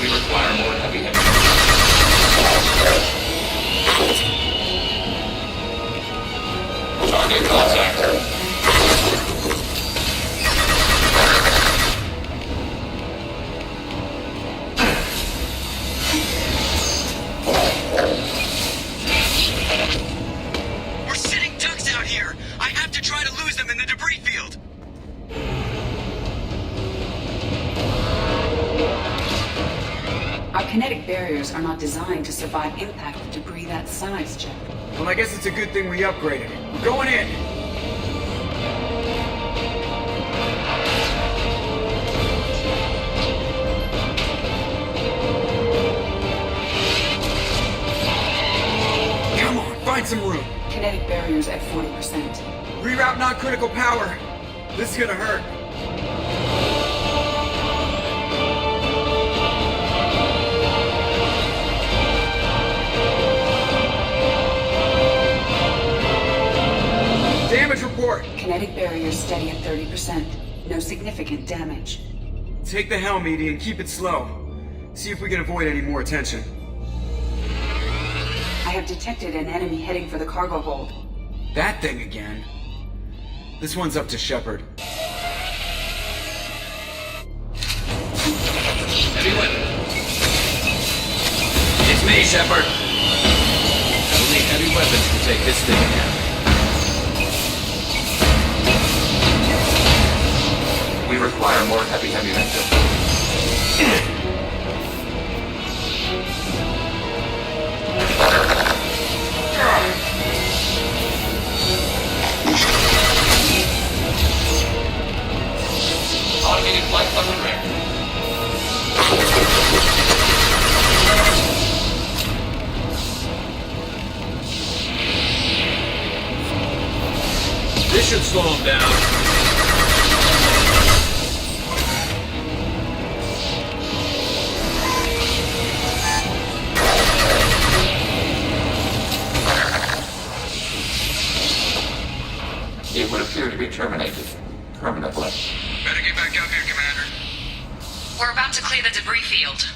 We require more heavy ammunition. Target contact. We're sitting ducks out here! I have to try to lose them in the debris field! Our kinetic barriers are not designed to survive impact with debris that size, Jeff. Well, I guess it's a good thing we upgraded it. We're going in! Come on, find some room! Kinetic barriers at 40%. Reroute non-critical power! This is gonna hurt. Damage report! Kinetic barriers steady at 30%. No significant damage. Take the helm, Edie, and keep it slow. See if we can avoid any more attention. I have detected an enemy heading for the cargo hold. That thing again. This one's up to Shepard. Heavy weapon. It's me, Shepard. We'll need heavy weapons to take this thing down. require more heavy ammunition. Automated flight button ready. This should slow him down. It would appear to be terminated permanently. Better get back up here, Commander. We're about to clear the debris field.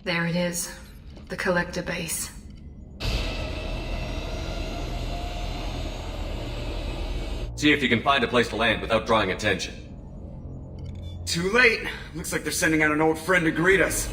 There it is. The collector base. See if you can find a place to land without drawing attention. Too late. Looks like they're sending out an old friend to greet us.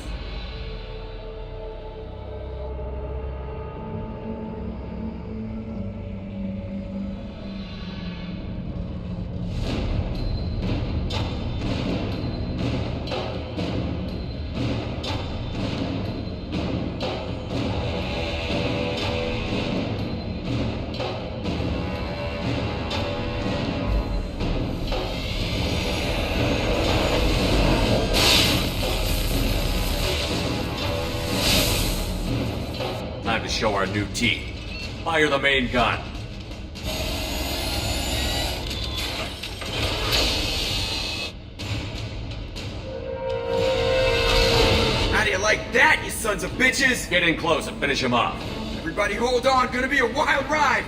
Time to show our new teeth. Fire the main gun. How do you like that, you sons of bitches? Get in close and finish him off. Everybody hold on, gonna be a wild ride!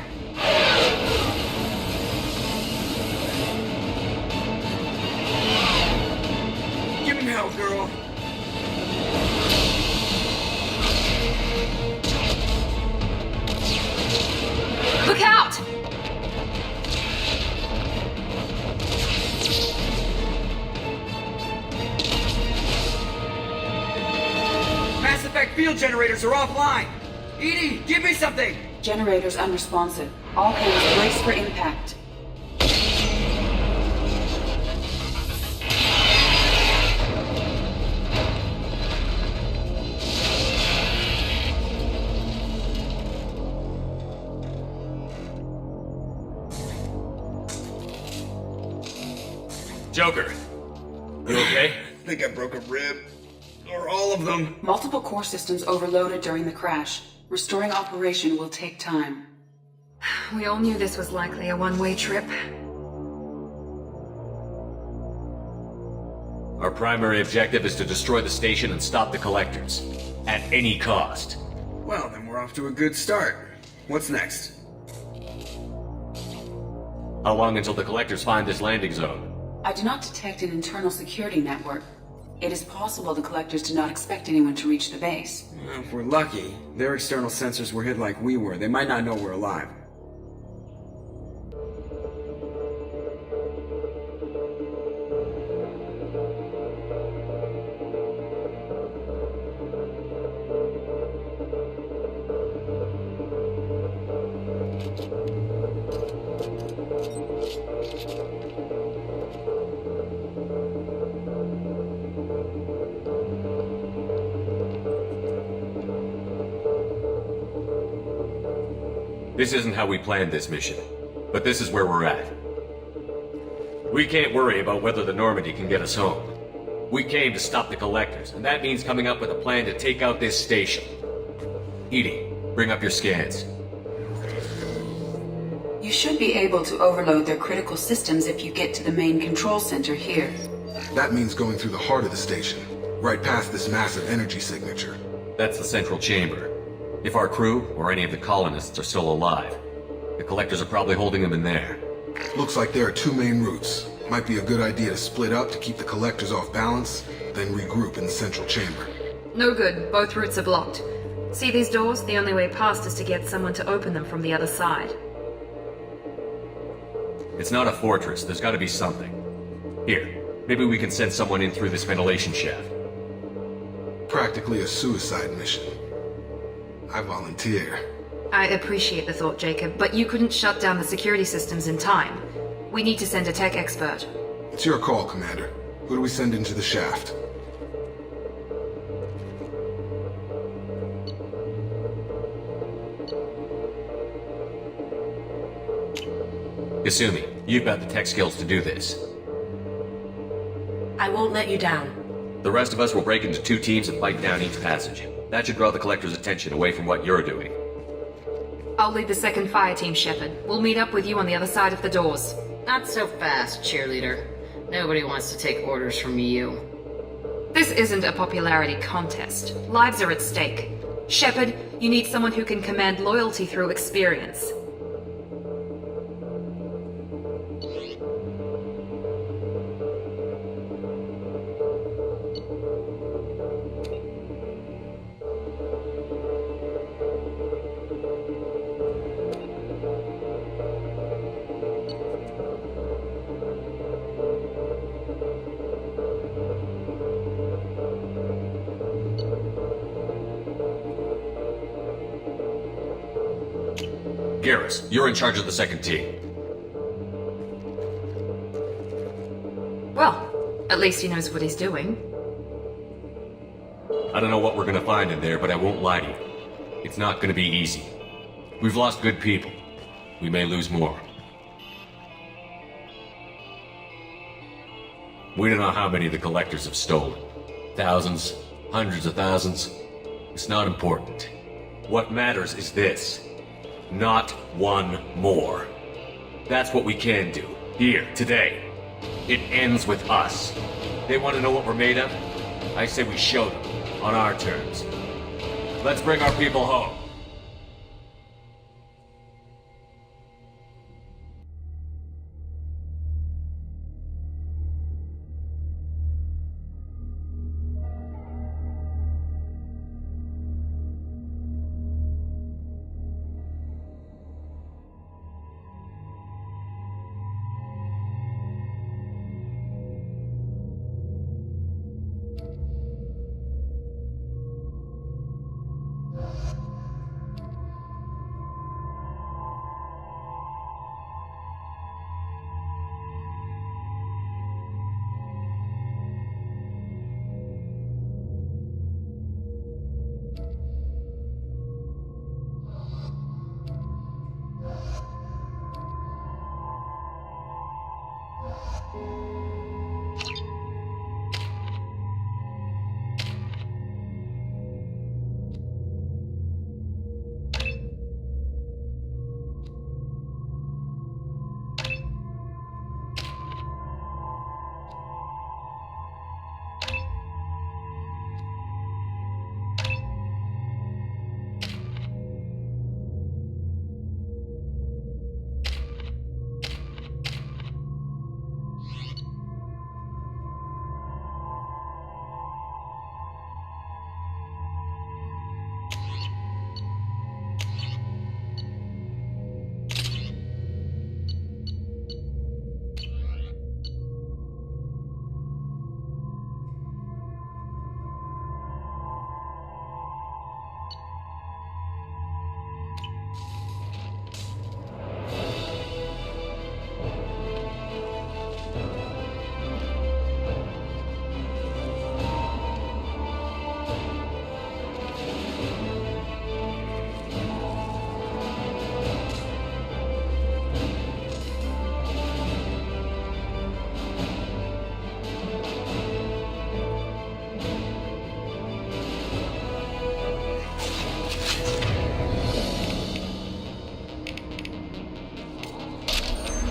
Give him hell, girl. Look out! Mass Effect field generators are offline! Edie, give me something! Generators unresponsive. All hands brace for impact. Joker, you okay? I think I broke a rib. Or all of them. Multiple core systems overloaded during the crash. Restoring operation will take time. We all knew this was likely a one-way trip. Our primary objective is to destroy the station and stop the collectors. At any cost. Well, then we're off to a good start. What's next? How long until the collectors find this landing zone? I do not detect an internal security network. It is possible the collectors did not expect anyone to reach the base. Well, if we're lucky, their external sensors were hid like we were. They might not know we're alive. This isn't how we planned this mission, but this is where we're at. We can't worry about whether the Normandy can get us home. We came to stop the collectors, and that means coming up with a plan to take out this station. Edie, bring up your scans. You should be able to overload their critical systems if you get to the main control center here. That means going through the heart of the station, right past this massive energy signature. That's the central chamber. If our crew, or any of the colonists, are still alive, the collectors are probably holding them in there. Looks like there are two main routes. Might be a good idea to split up to keep the collectors off balance, then regroup in the central chamber. No good. Both routes are blocked. See these doors? The only way past is to get someone to open them from the other side. It's not a fortress. There's gotta be something. Here, maybe we can send someone in through this ventilation shaft. Practically a suicide mission. I volunteer. I appreciate the thought, Jacob, but you couldn't shut down the security systems in time. We need to send a tech expert. It's your call, Commander. Who do we send into the shaft? Kasumi, you've got the tech skills to do this. I won't let you down. The rest of us will break into 2 teams and fight down each passage. That should draw the Collector's attention away from what you're doing. I'll lead the second fire team, Shepard. We'll meet up with you on the other side of the doors. Not so fast, cheerleader. Nobody wants to take orders from you. This isn't a popularity contest. Lives are at stake. Shepard, you need someone who can command loyalty through experience. Garrus, you're in charge of the second team. Well, at least he knows what he's doing. I don't know what we're gonna find in there, but I won't lie to you. It's not gonna be easy. We've lost good people. We may lose more. We don't know how many the Collectors have stolen. Thousands, hundreds of thousands. It's not important. What matters is this. Not one more. That's what we can do. Here, today. It ends with us. They want to know what we're made of? I say we show them. On our terms. Let's bring our people home.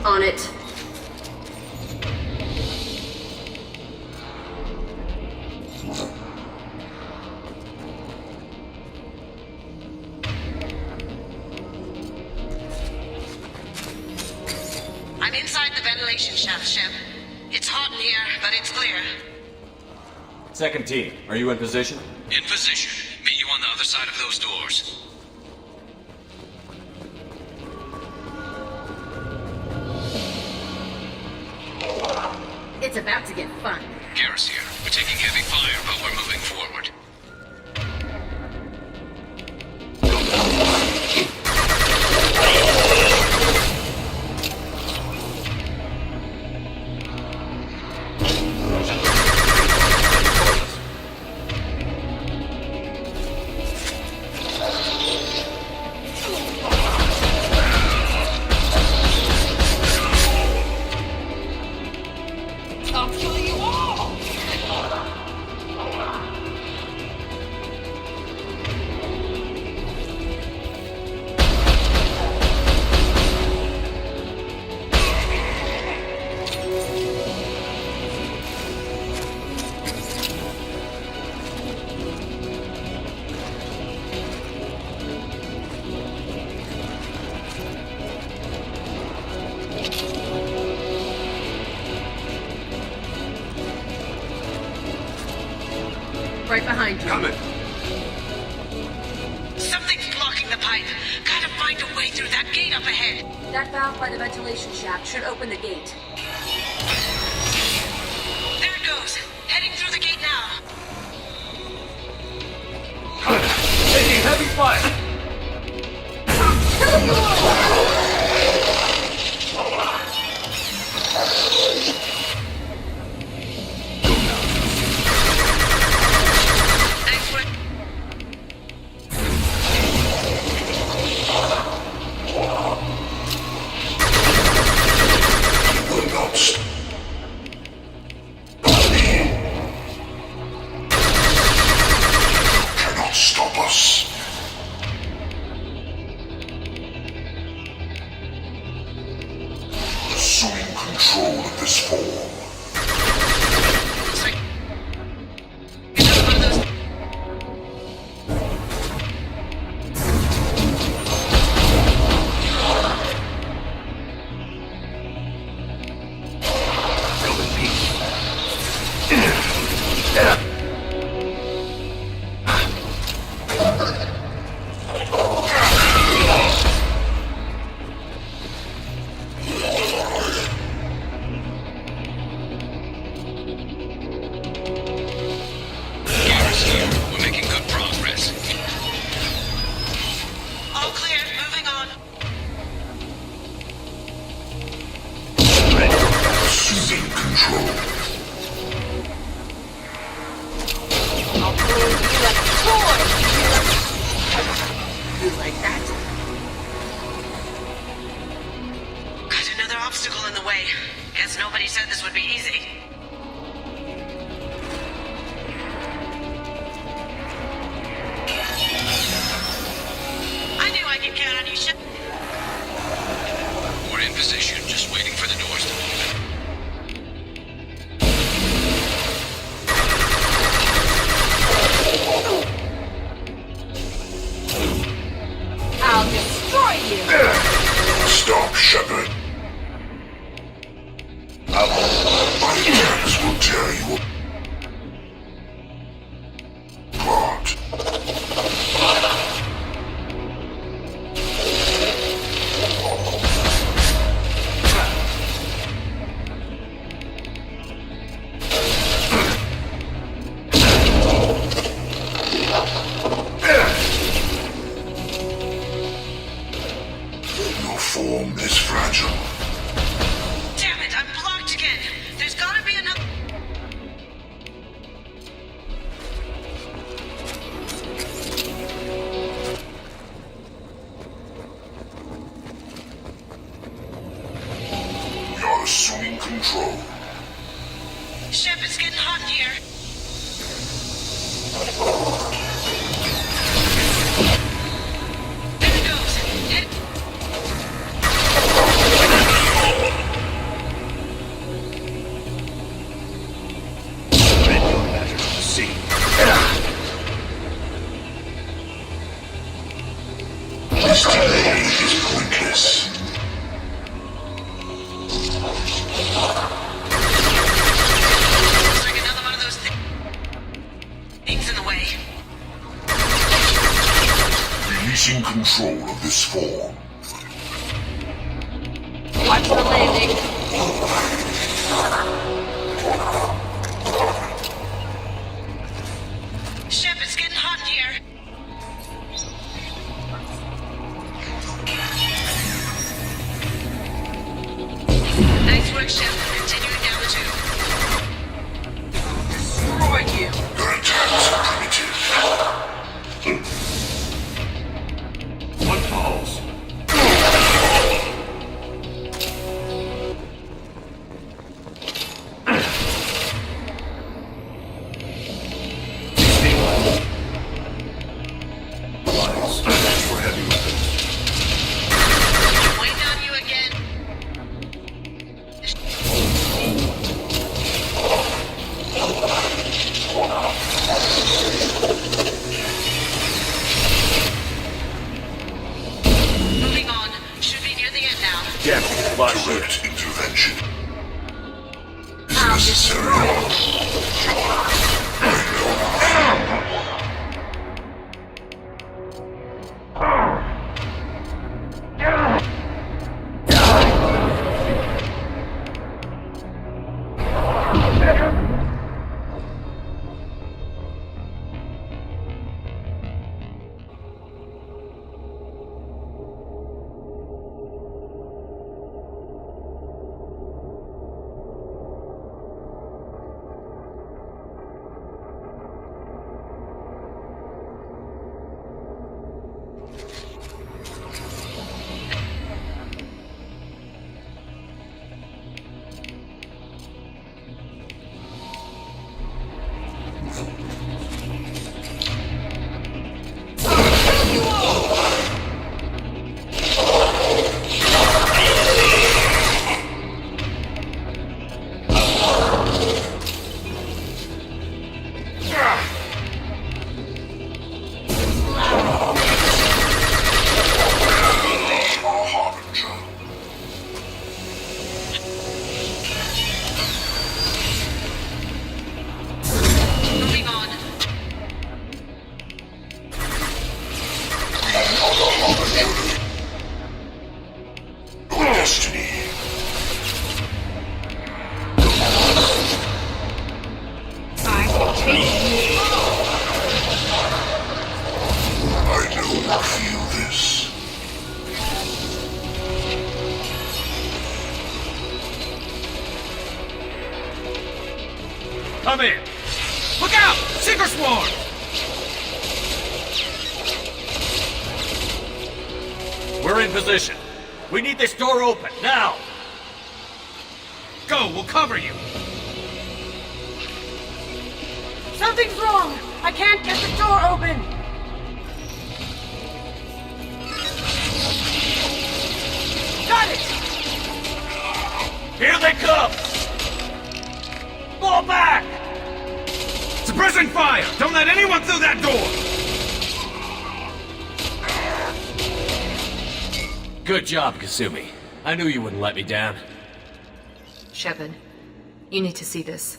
On it. I'm inside the ventilation shaft, Shep. It's hot in here, but it's clear. Second team, are you in position? In position. Meet you on the other side of those doors. It's about to get fun. Garrus here. We're taking heavy fire, but we're moving forward. right behind you. Coming. Something's blocking the pipe. Gotta find a way through that gate up ahead. That valve by the ventilation shaft should open the gate. There it goes. Heading through the gate now. Taking heavy fire! Cannot stop us. Assuming control of this form. Obstacle in the way. Guess nobody said this would be easy. I knew I could count on you, Shep. We're in position, just waiting for the doors to open. I'll destroy you! Stop, Shepard. My hands will tear you apart. Your form is fragile. Damn it, I'm blocked again. There's gotta be another... We are assuming control. Shep, it's getting hot here. There it goes. This delay is pointless. Looks like another one of those things in the way. Releasing control of this form. Watch the landing. Shep, it's getting hot in here. Nice work, Shep. Continuing down the tube. Destroy you. Your attacks are primitive. What falls? For heavy weapons. Waiting on you again. Moving on. Should be near the end now. Direct intervention. Is necessary. come in! Look out! Seeker swarm! We're in position. We need this door open, now! Go, we'll cover you! Something's wrong! I can't get the door open! Got it! Here they come! Fall back! Suppressing fire! Don't let anyone through that door! Good job, Kasumi. I knew you wouldn't let me down. Shepard, you need to see this.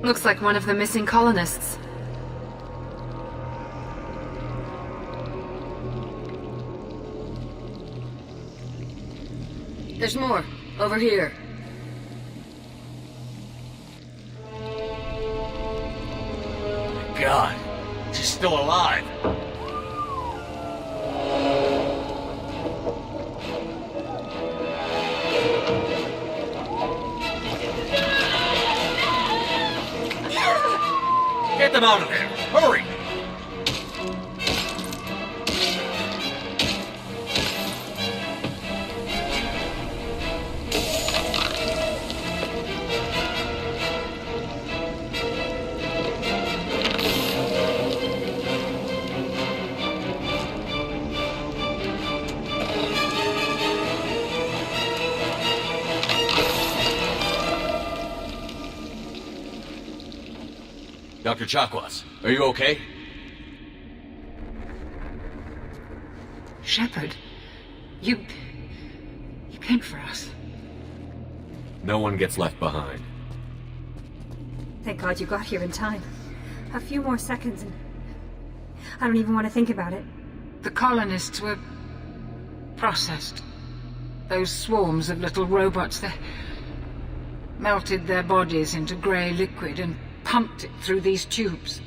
Looks like one of the missing colonists. There's more. Over here. God, she's still alive. Get them out of there! Hurry! Dr. Chakwas, are you okay? Shepard, you came for us. No one gets left behind. Thank God you got here in time. A few more seconds and I don't even want to think about it. The colonists were processed. Those swarms of little robots, they melted their bodies into grey liquid and pumped it through these tubes.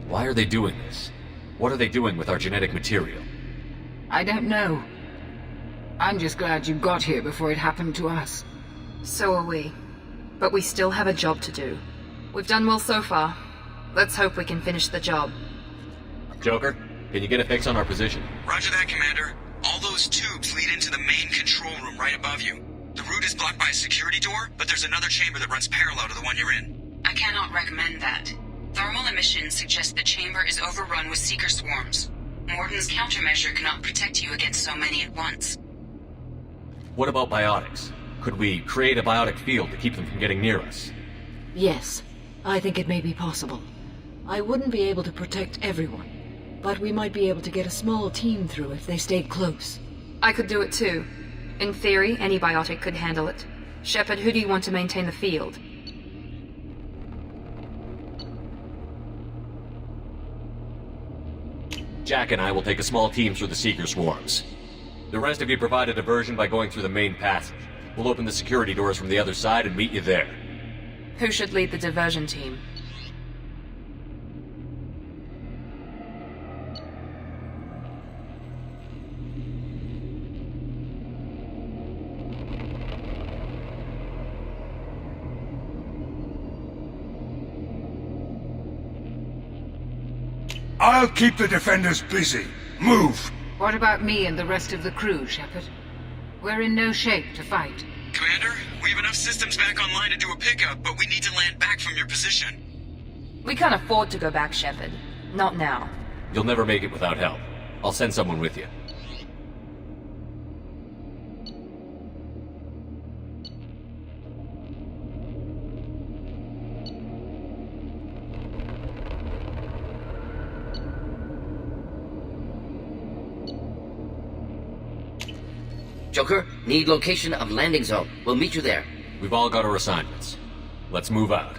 Why are they doing this? What are they doing with our genetic material? I don't know. I'm just glad you got here before it happened to us. So are we. But we still have a job to do. We've done well so far. Let's hope we can finish the job. Joker, can you get a fix on our position? Roger that, Commander. All those tubes lead into the main control room right above you. The route is blocked by a security door, but there's another chamber that runs parallel to the one you're in. I cannot recommend that. Thermal emissions suggest the chamber is overrun with seeker swarms. Morden's countermeasure cannot protect you against so many at once. What about biotics? Could we create a biotic field to keep them from getting near us? Yes, I think it may be possible. I wouldn't be able to protect everyone, but we might be able to get a small team through if they stayed close. I could do it too. In theory, any biotic could handle it. Shepard, who do you want to maintain the field? Jack and I will take a small team through the Seeker swarms. The rest of you provide a diversion by going through the main passage. We'll open the security doors from the other side and meet you there. Who should lead the diversion team? I'll keep the defenders busy. Move! What about me and the rest of the crew, Shepard? We're in no shape to fight. Commander, we have enough systems back online to do a pickup, but we need to land back from your position. We can't afford to go back, Shepard. Not now. You'll never make it without help. I'll send someone with you. Joker, need location of landing zone. We'll meet you there. We've all got our assignments. Let's move out.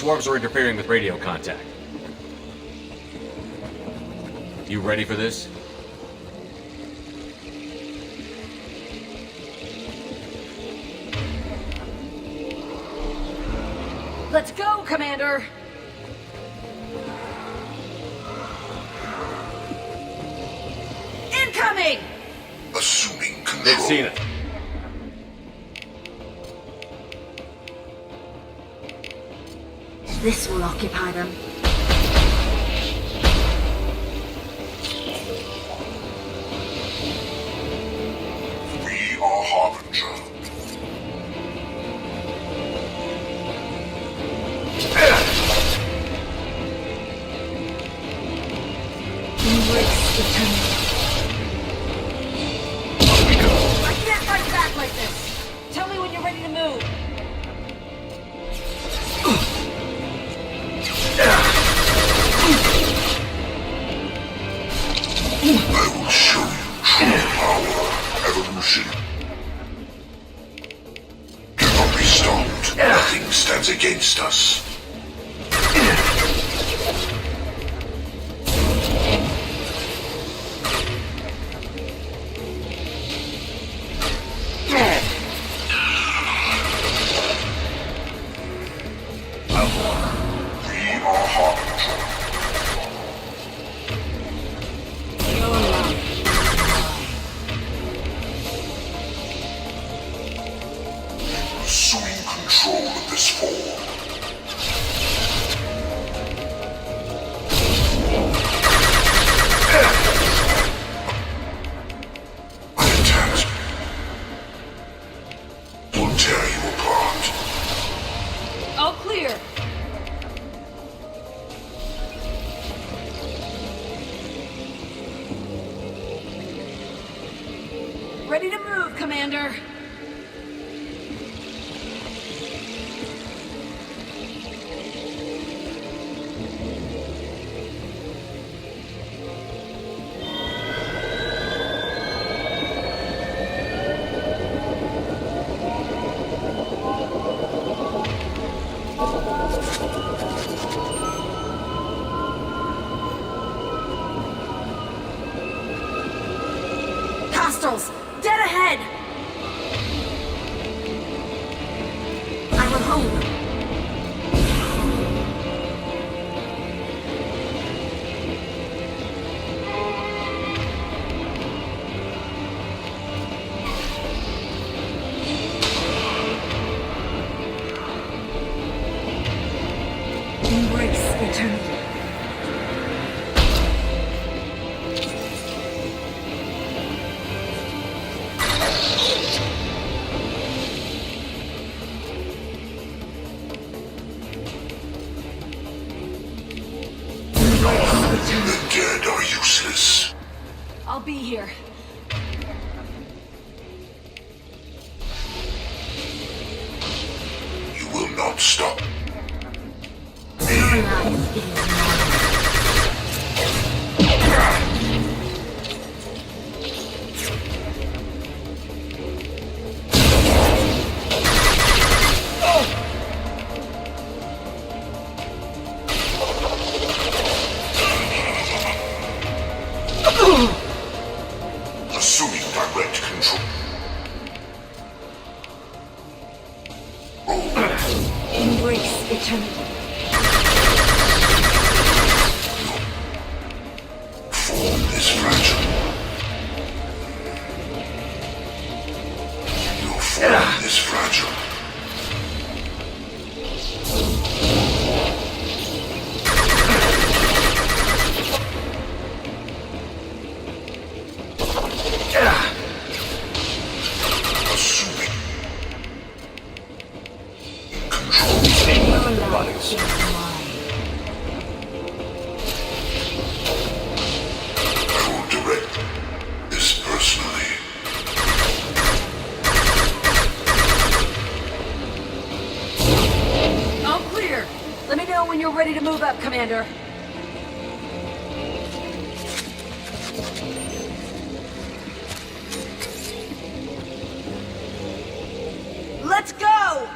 swarms are interfering with radio contact. You ready for this? Let's go, Commander! Incoming! Assuming control. They've seen it. This will occupy them. We are Harbinger. Embrace eternity. I can't fight back like this! Tell me when you're ready to move! I will show you true power. Evolution. Cannot be stopped. Nothing stands against us. Assuming control of this form. My attacks will tear you apart. All clear! Ready to move, Commander! Hostiles! Dead ahead! I will hold them. Embrace eternity. The dead are useless. I'll be here. You will not stop. Assuming direct control. Embrace eternity. Form is fragile. Your form is fragile. Assuming control bodies. I will direct this personally. All clear! Let me know when you're ready to move up, Commander. Let's go!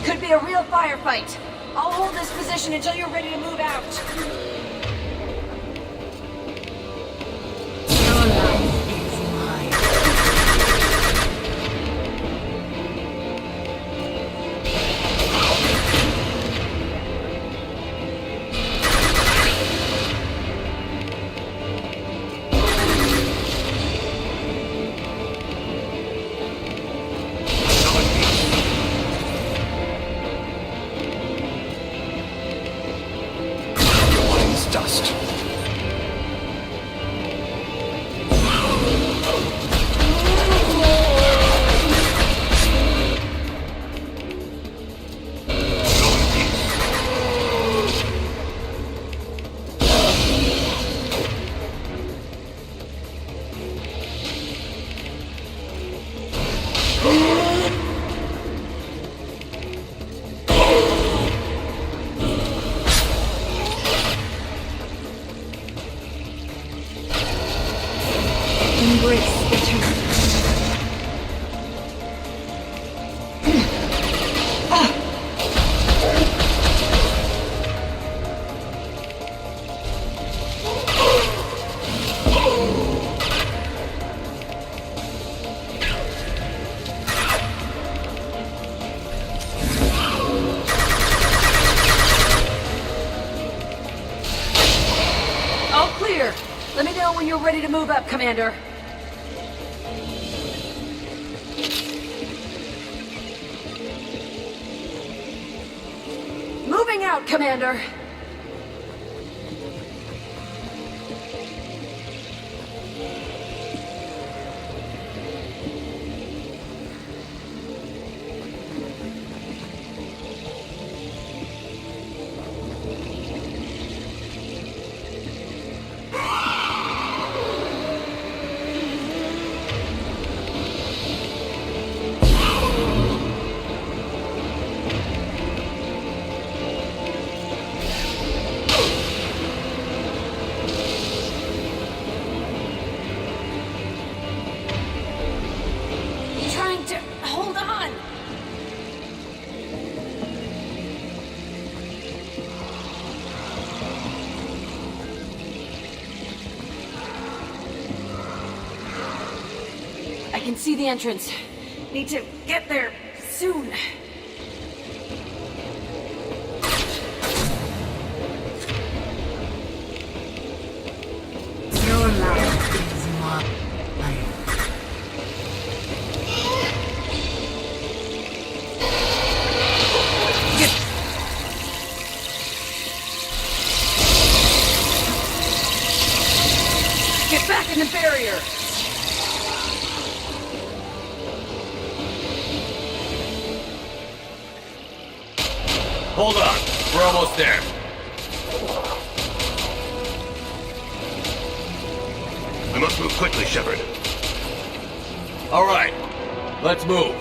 Could be a real firefight. I'll hold this position until you're ready to move out. Ready to move up, Commander. Moving out, Commander. I can see the entrance. Need to get there soon. Your life is mine. Get back in the barrier! Hold on. We're almost there. We must move quickly, Shepard. All right. Let's move.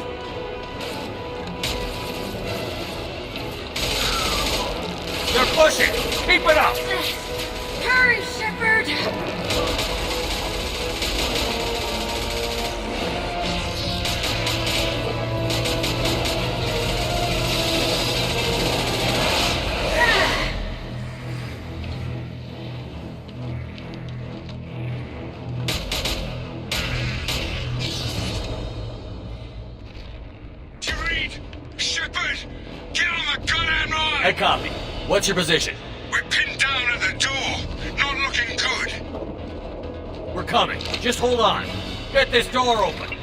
They're pushing! Keep it up! Hurry, Shepard! Hey, copy. What's your position? We're pinned down at the door. Not looking good. We're coming. Just hold on. Get this door open.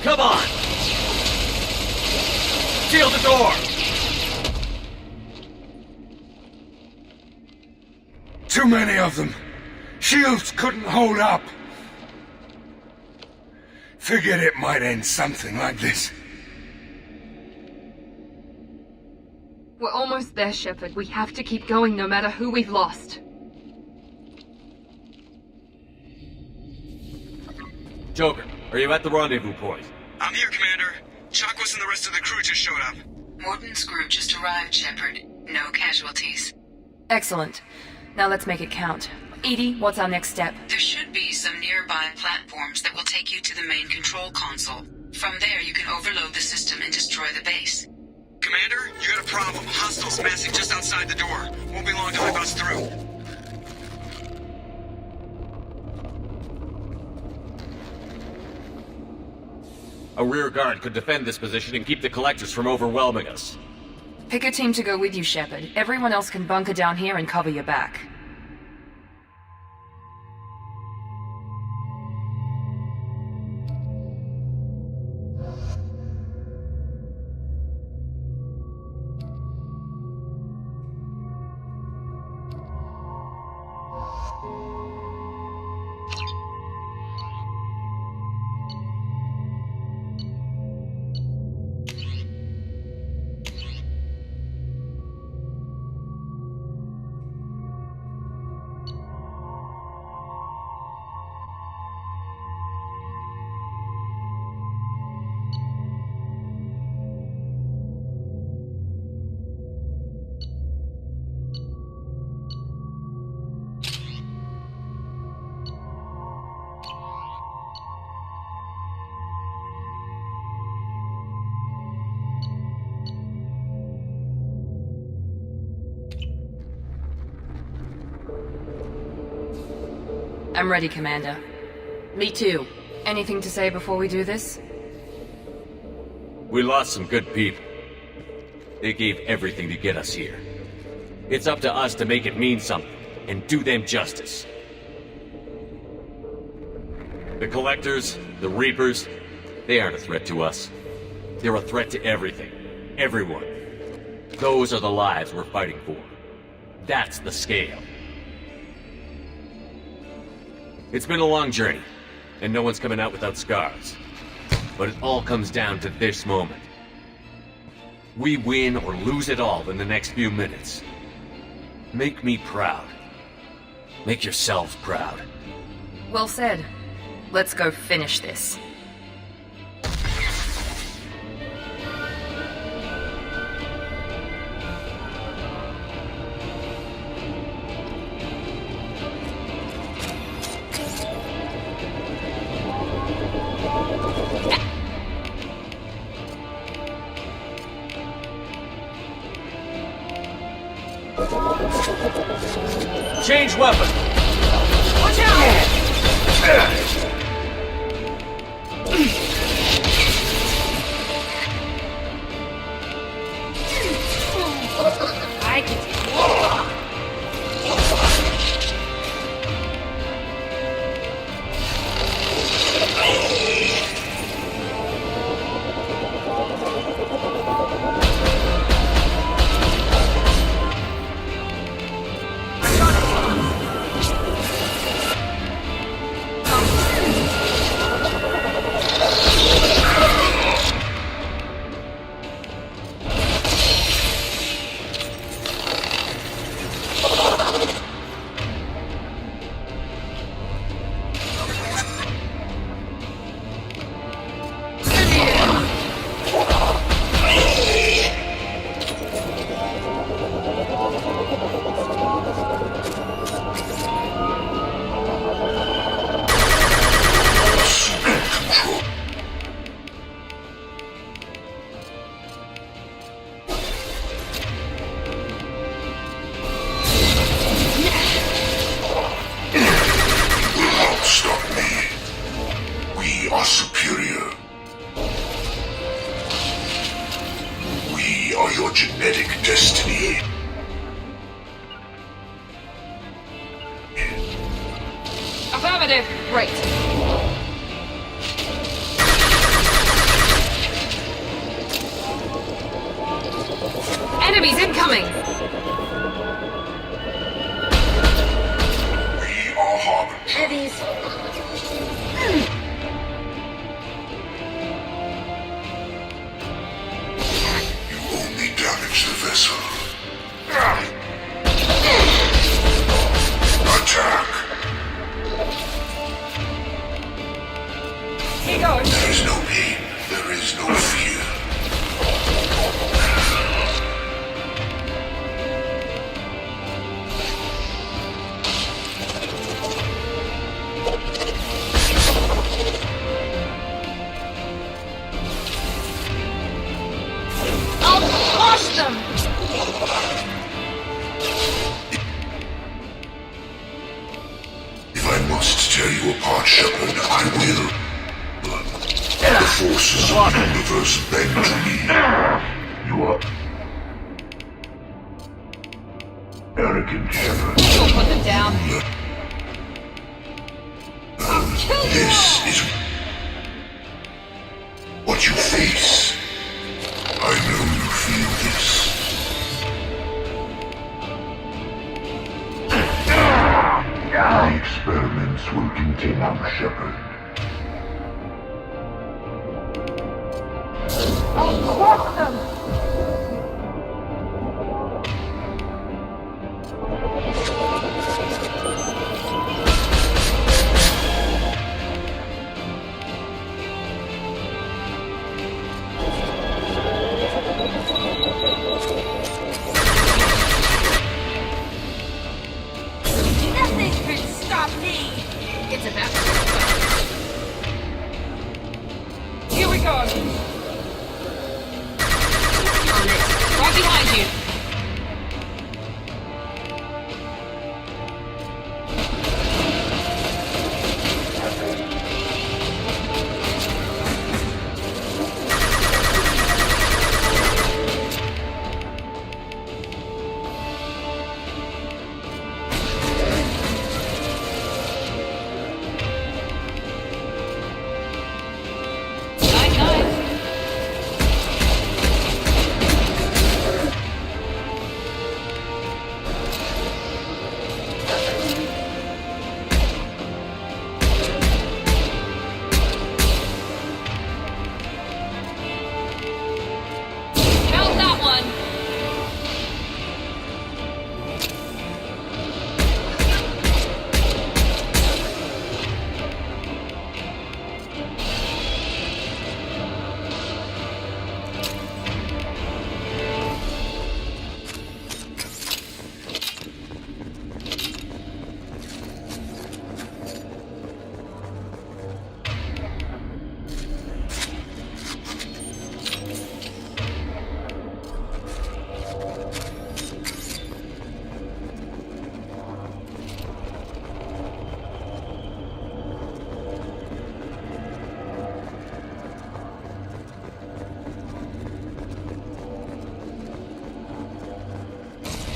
Come on. Seal the door. Too many of them. Shields couldn't hold up. Figured it might end something like this. We're almost there, Shepard. We have to keep going no matter who we've lost. Joker, are you at the rendezvous point? I'm here, Commander. Chakwas and the rest of the crew just showed up. Morton's group just arrived, Shepard. No casualties. Excellent. Now let's make it count. Edie, what's our next step? There should be some nearby platforms that will take you to the main control console. From there, you can overload the system and destroy the base. Commander, you got a problem. Hostiles massing just outside the door. Won't be long till I bust through. A rear guard could defend this position and keep the collectors from overwhelming us. Pick a team to go with you, Shepard. Everyone else can bunker down here and cover your back. I'm ready, Commander. Me too. Anything to say before we do this? We lost some good people. They gave everything to get us here. It's up to us to make it mean something, and do them justice. The Collectors, the Reapers, they aren't a threat to us. They're a threat to everything. Everyone. Those are the lives we're fighting for. That's the scale. It's been a long journey, and no one's coming out without scars. But it all comes down to this moment. We win or lose it all in the next few minutes. Make me proud. Make yourselves proud. Well said. Let's go finish this. Change weapon! Watch out! I can Great. Enemies incoming! We are harbinger. Heavies. You only damage the vessel. Attack. Here goes. There is no pain. There is no fear. them! If I must tear you apart, Shepard, I will. The forces of the universe bend to me. You are arrogant, Shepard. Don't put them down. This is what you face. I know you feel this. The experiments will continue, Shepard. I'll crush them! Nothing can stop me! It's about to Here we go! On it. Right behind you!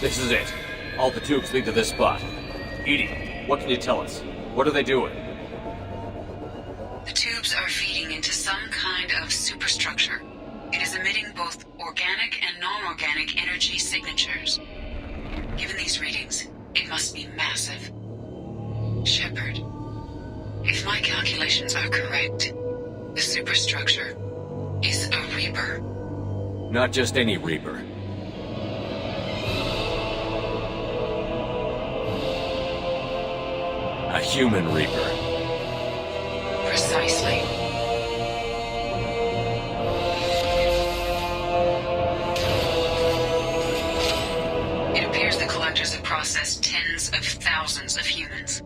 This is it. All the tubes lead to this spot. Edie, what can you tell us? What are they doing? The tubes are feeding into some kind of superstructure. It is emitting both organic and non-organic energy signatures. Given these readings, it must be massive. Shepard, if my calculations are correct, the superstructure is a Reaper. Not just any Reaper. A human Reaper. Precisely. It appears the collectors have processed tens of thousands of humans.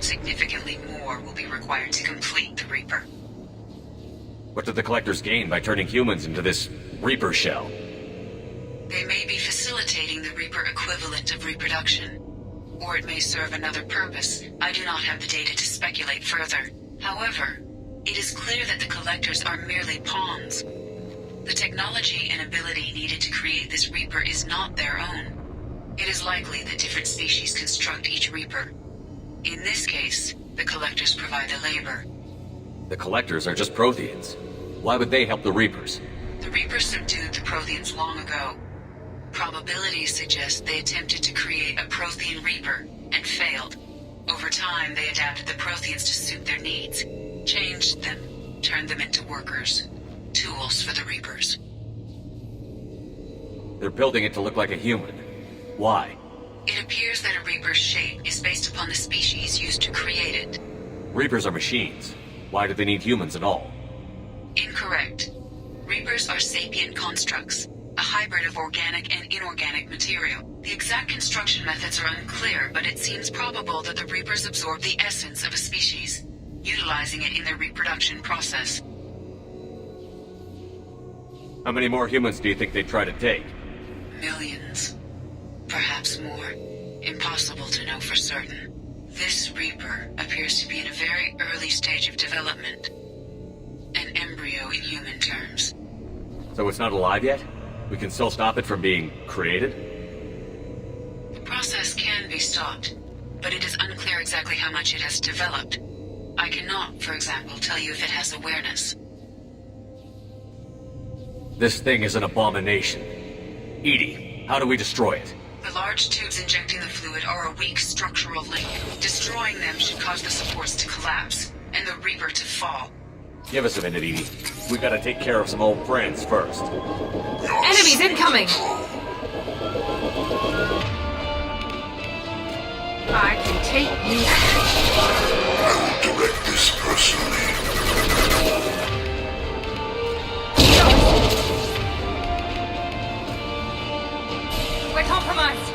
Significantly more will be required to complete the Reaper. What did the collectors gain by turning humans into this Reaper shell? They may be facilitating the Reaper equivalent of reproduction. Or it may serve another purpose. I do not have the data to speculate further. However, it is clear that the collectors are merely pawns. The technology and ability needed to create this Reaper is not their own. It is likely that different species construct each Reaper. In this case, the collectors provide the labor. The collectors are just Protheans. Why would they help the Reapers? The Reapers subdued the Protheans long ago. Probabilities suggest they attempted to create a Prothean Reaper and failed. Over time, they adapted the Protheans to suit their needs, changed them, turned them into workers, tools for the Reapers. They're building it to look like a human. Why? It appears that a Reaper's shape is based upon the species used to create it. Reapers are machines. Why do they need humans at all? Incorrect. Reapers are sapient constructs, a hybrid of organic and inorganic material. The exact construction methods are unclear, but it seems probable that the Reapers absorb the essence of a species, utilizing it in their reproduction process. How many more humans do you think they'd try to take? Millions. Perhaps more. Impossible to know for certain. This Reaper appears to be in a very early stage of development. An embryo in human terms. So it's not alive yet? We can still stop it from being created? The process can be stopped, but it is unclear exactly how much it has developed. I cannot, for example, tell you if it has awareness. This thing is an abomination. Edie, how do we destroy it? The large tubes injecting the fluid are a weak structural link. Destroying them should cause the supports to collapse, and the Reaper to fall. Give us a minute, Edie. We gotta take care of some old friends first. Enemies incoming! I can take you. I will direct this personally. We're compromised.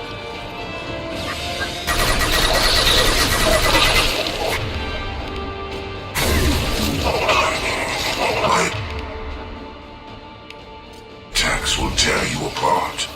Attacks will tear you apart.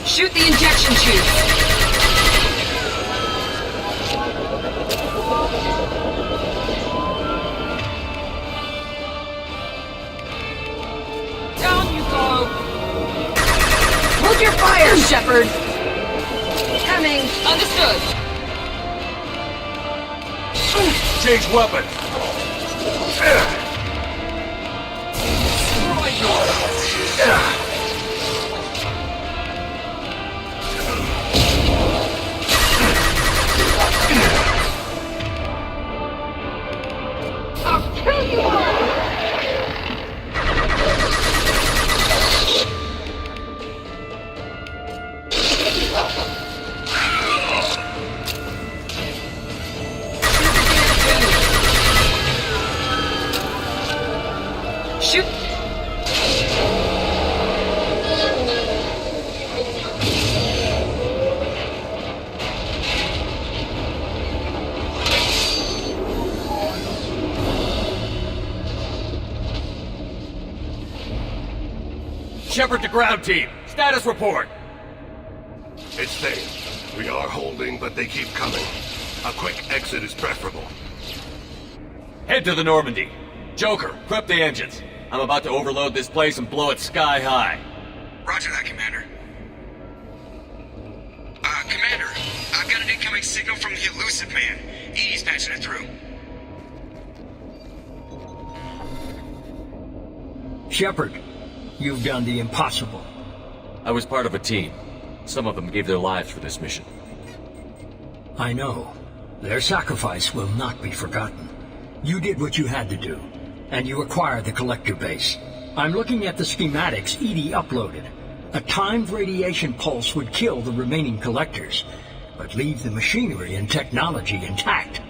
Shoot the injection tube. Down you go. Hold your fire, Shepard. Coming. Understood. Change weapon. I'll kill you all. Shoot! Shepard to ground team. Status report. It's Thane. We are holding, but they keep coming. A quick exit is preferable. Head to the Normandy. Joker, prep the engines. I'm about to overload this place and blow it sky high. Roger that, Commander. Commander, I've got an incoming signal from the elusive man. Edie's patching it through. Shepard, you've done the impossible. I was part of a team. Some of them gave their lives for this mission. I know. Their sacrifice will not be forgotten. You did what you had to do, and you acquired the collector base. I'm looking at the schematics Edie uploaded. A timed radiation pulse would kill the remaining collectors, but leave the machinery and technology intact.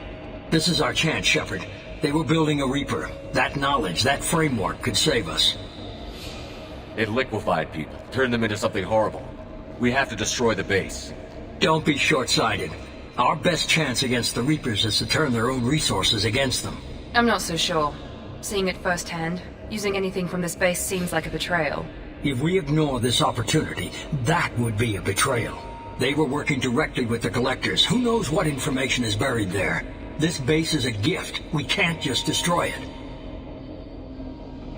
This is our chance, Shepard. They were building a Reaper. That knowledge, that framework could save us. It liquefied people, turned them into something horrible. We have to destroy the base. Don't be short-sighted. Our best chance against the Reapers is to turn their own resources against them. I'm not so sure. Seeing it firsthand, using anything from this base seems like a betrayal. If we ignore this opportunity, that would be a betrayal. They were working directly with the collectors. Who knows what information is buried there? This base is a gift. We can't just destroy it.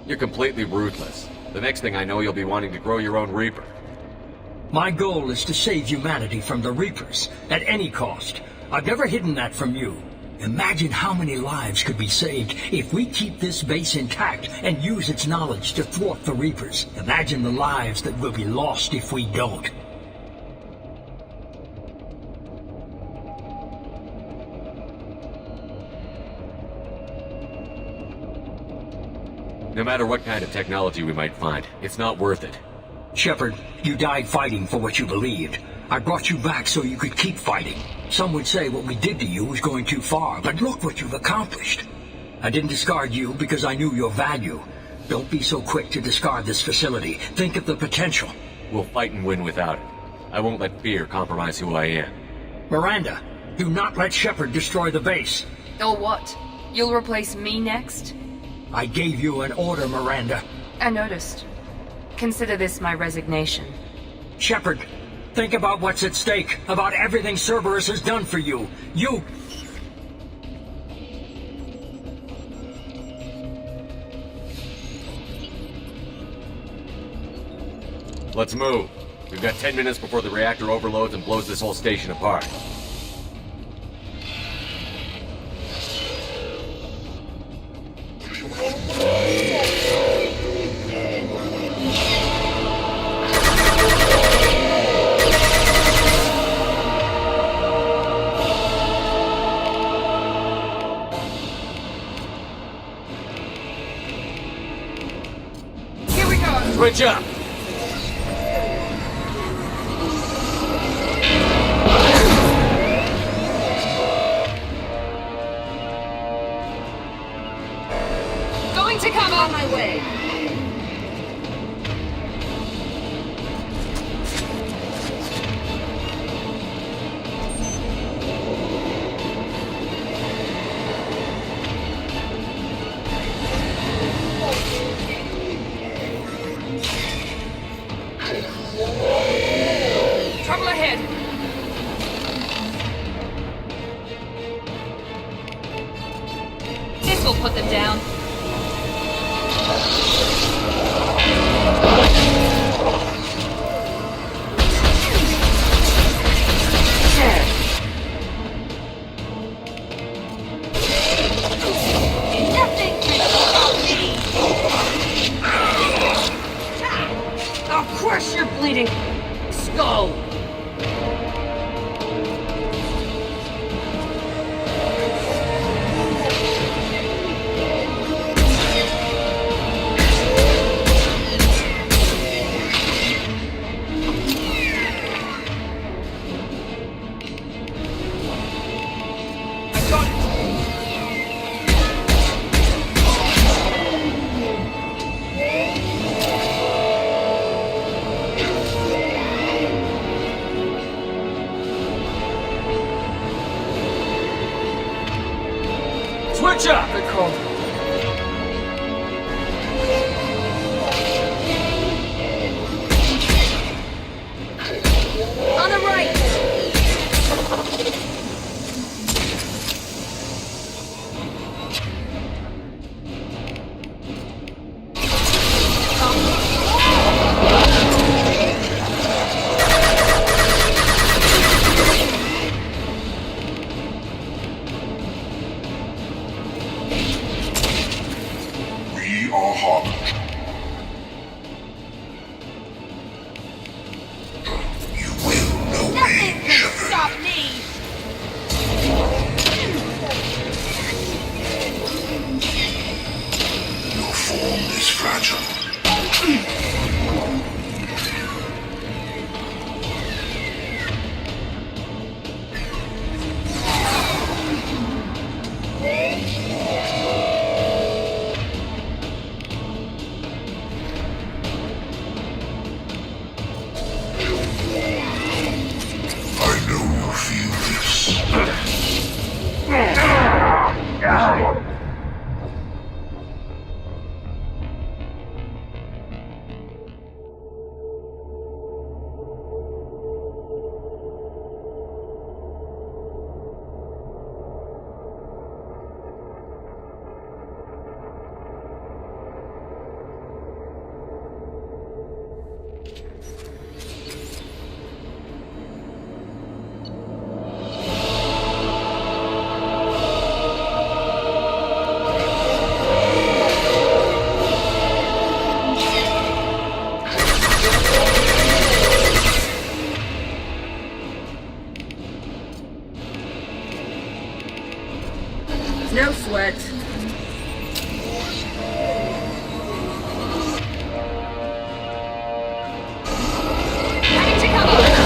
You're completely ruthless. The next thing I know, you'll be wanting to grow your own Reaper. My goal is to save humanity from the Reapers, at any cost. I've never hidden that from you. Imagine how many lives could be saved if we keep this base intact and use its knowledge to thwart the Reapers. Imagine the lives that will be lost if we don't. No matter what kind of technology we might find, it's not worth it. Shepard, you died fighting for what you believed. I brought you back so you could keep fighting. Some would say what we did to you was going too far, but look what you've accomplished. I didn't discard you because I knew your value, Don't be so quick to discard this facility. Think of the potential. We'll fight and win without it. I won't let fear compromise who I am. Miranda, do not let Shepard destroy the base. Or what? You'll replace me next? I gave you an order, Miranda. I noticed. Consider this my resignation. Shepard, think about what's at stake, about everything Cerberus has done for you. You... Let's move. We've got 10 minutes before the reactor overloads and blows this whole station apart. Here we go! Switch up! To come on my way. Trouble ahead. This will put them down. I'll crush your bleeding skull! Switch up! Good call. On the right! No sweat. Ready to cover!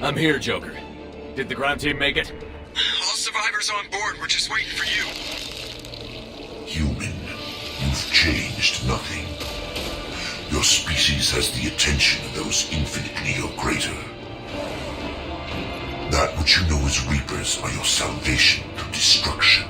I'm here, Joker. Did the ground team make it? All survivors on board. We're just waiting for you. Human, you've changed nothing. Your species has the attention of those infinitely or greater. That which you know as Reapers are your salvation through destruction.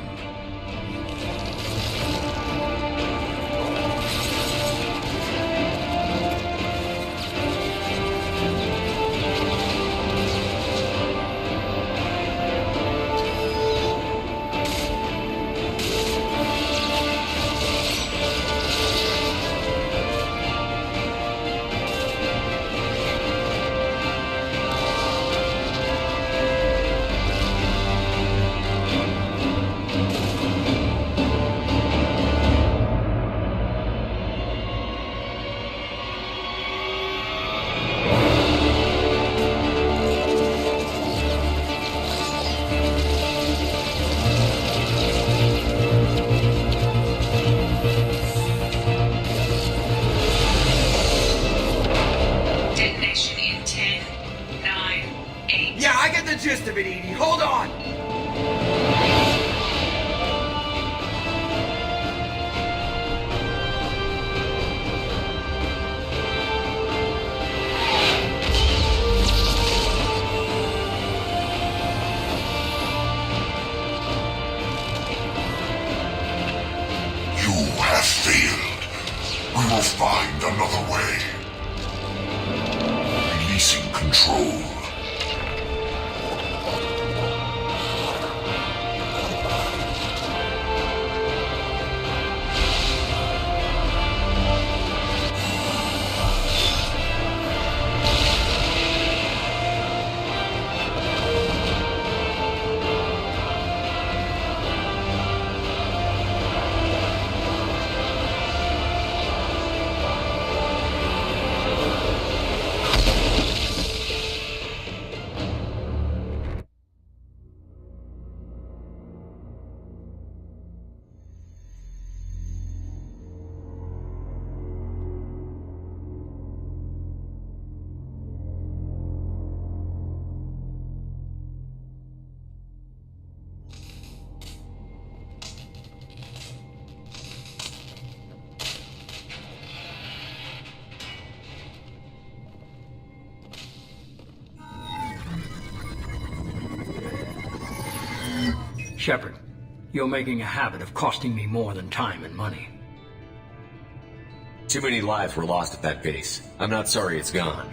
Gist of it, Edie. Hold on! You have failed. We will find another way. Releasing control. Shepard, you're making a habit of costing me more than time and money. Too many lives were lost at that base. I'm not sorry it's gone.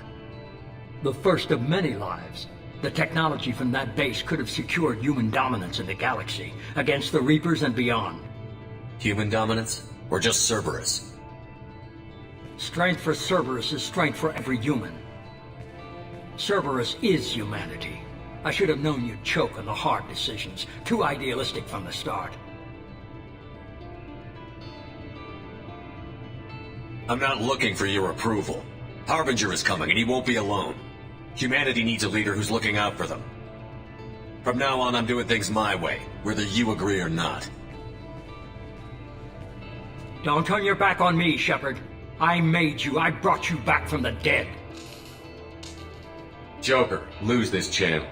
The first of many lives. The technology from that base could have secured human dominance in the galaxy against the Reapers and beyond. Human dominance? Or just Cerberus? Strength for Cerberus is strength for every human. Cerberus is humanity. I should have known you'd choke on the hard decisions. Too idealistic from the start. I'm not looking for your approval. Harbinger is coming, and he won't be alone. Humanity needs a leader who's looking out for them. From now on, I'm doing things my way, whether you agree or not. Don't turn your back on me, Shepard. I made you. I brought you back from the dead. Joker, lose this channel.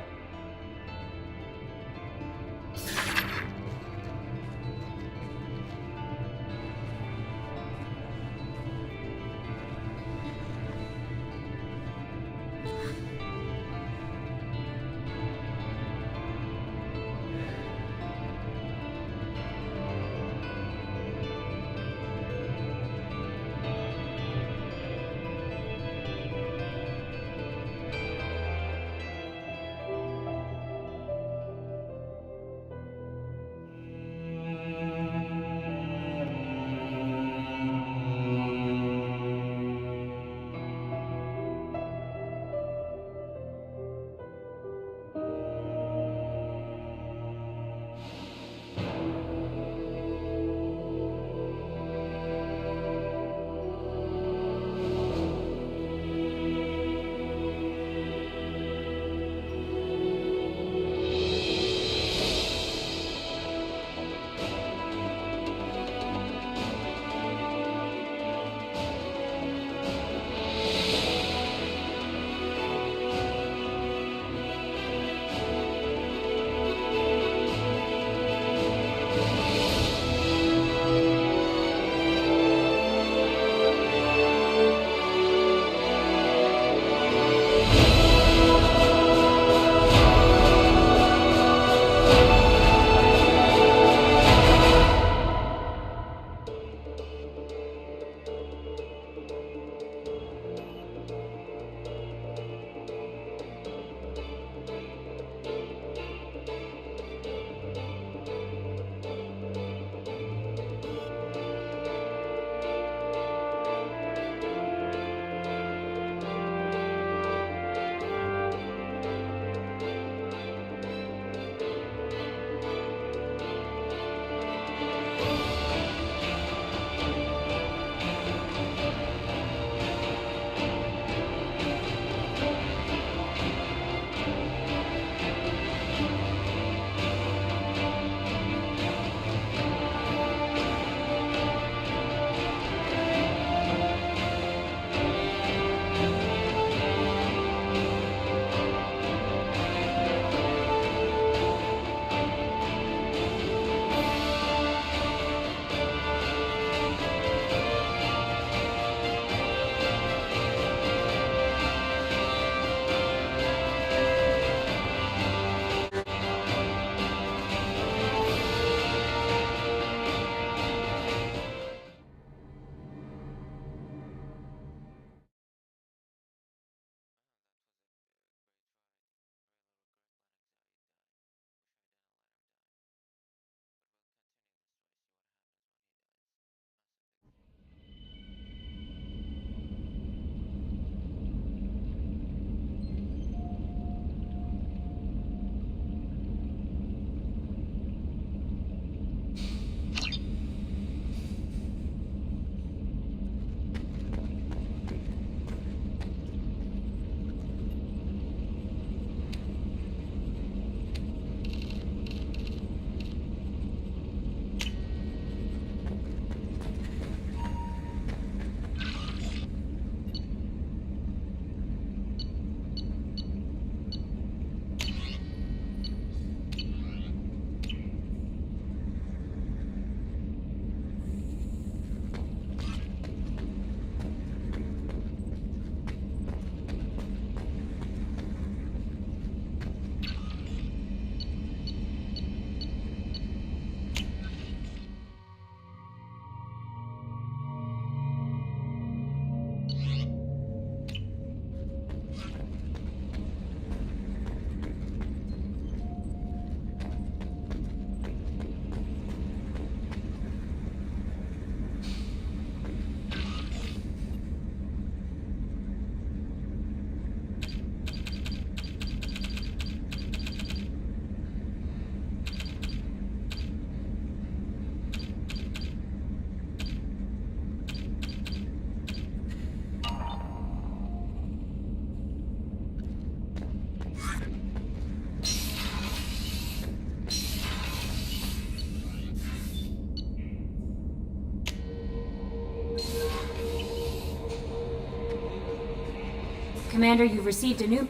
Commander, you've received a new...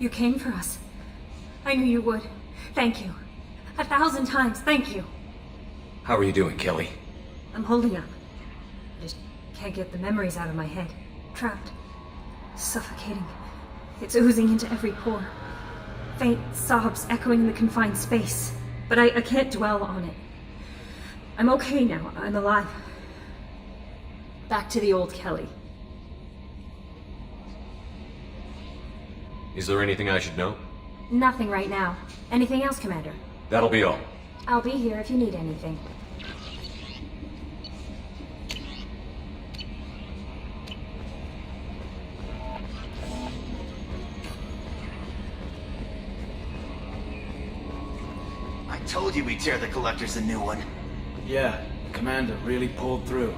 You came for us. I knew you would. Thank you. 1,000 times, thank you. How are you doing, Kelly? I'm holding up. I just can't get the memories out of my head. Trapped. Suffocating. It's oozing into every pore. Faint sobs echoing in the confined space. But I can't dwell on it. I'm okay now. I'm alive. Back to the old Kelly. Is there anything I should know? Nothing right now. Anything else, Commander? That'll be all. I'll be here if you need anything. I told you we'd tear the Collectors a new one. Yeah, Commander really pulled through.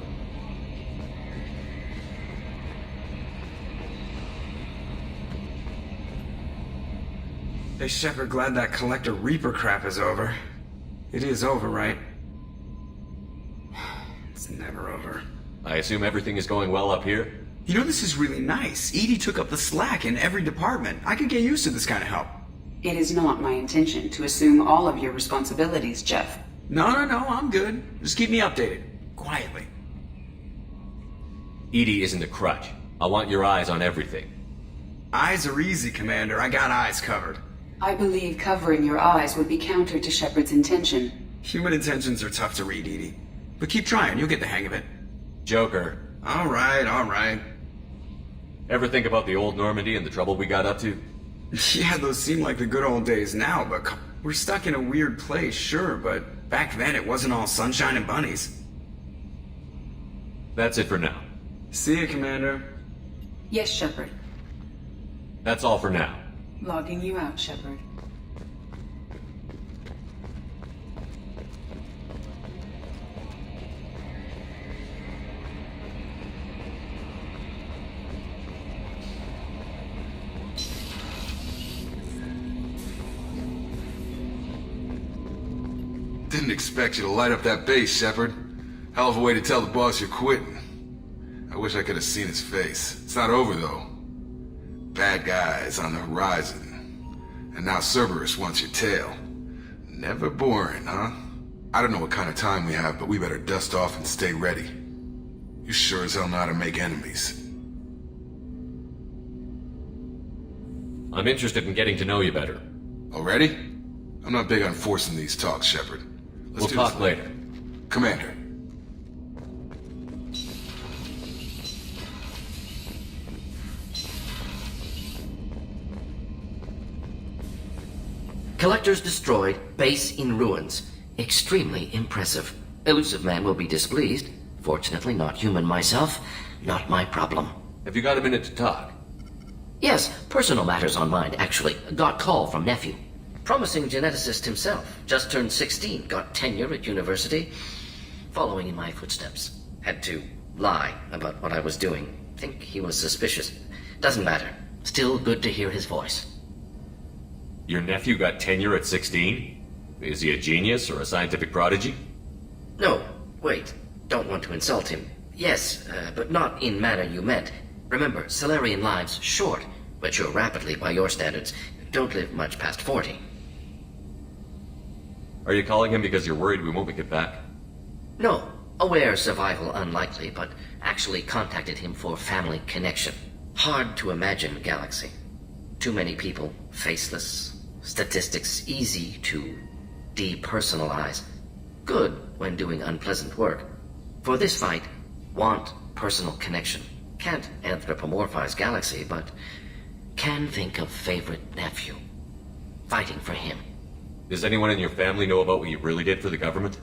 Hey, Shepard, glad that Collector Reaper crap is over. It is over, right? It's never over. I assume everything is going well up here? You know, this is really nice. Edie took up the slack in every department. I could get used to this kind of help. It is not my intention to assume all of your responsibilities, Jeff. No, I'm good. Just keep me updated. Quietly. Edie isn't a crutch. I want your eyes on everything. Eyes are easy, Commander. I got eyes covered. I believe covering your eyes would be counter to Shepard's intention. Human intentions are tough to read, Edie. But keep trying, you'll get the hang of it. Joker. All right. Ever think about the old Normandy and the trouble we got up to? Yeah, those seem like the good old days now, but we're stuck in a weird place, sure, but back then it wasn't all sunshine and bunnies. That's it for now. See you, Commander. Yes, Shepard. That's all for now. Logging you out, Shepard. Didn't expect you to light up that base, Shepard. Hell of a way to tell the boss you're quitting. I wish I could have seen his face. It's not over, though. Bad guys on the horizon. And now Cerberus wants your tail. Never boring, huh? I don't know what kind of time we have, but we better dust off and stay ready. You sure as hell know how to make enemies. I'm interested in getting to know you better. Already? I'm not big on forcing these talks, Shepard. We'll talk later. Commander. Collectors destroyed, base in ruins. Extremely impressive. Elusive man will be displeased. Fortunately not human myself. Not my problem. Have you got a minute to talk? Yes, personal matters on mind, actually. Got call from nephew. Promising geneticist himself. Just turned 16, got tenure at university. Following in my footsteps. Had to lie about what I was doing. Think he was suspicious. Doesn't matter. Still good to hear his voice. Your nephew got tenure at 16? Is he a genius or a scientific prodigy? No, wait. Don't want to insult him. Yes, but not in manner you meant. Remember, Salarian lives short. Mature rapidly by your standards. Don't live much past 40. Are you calling him because you're worried we won't make it back? No. Aware survival unlikely, but actually contacted him for family connection. Hard to imagine galaxy. Too many people, faceless. Statistics easy to depersonalize. Good when doing unpleasant work. For this fight, want personal connection. Can't anthropomorphize galaxy, but can think of favorite nephew. Fighting for him. Does anyone in your family know about what you really did for the government?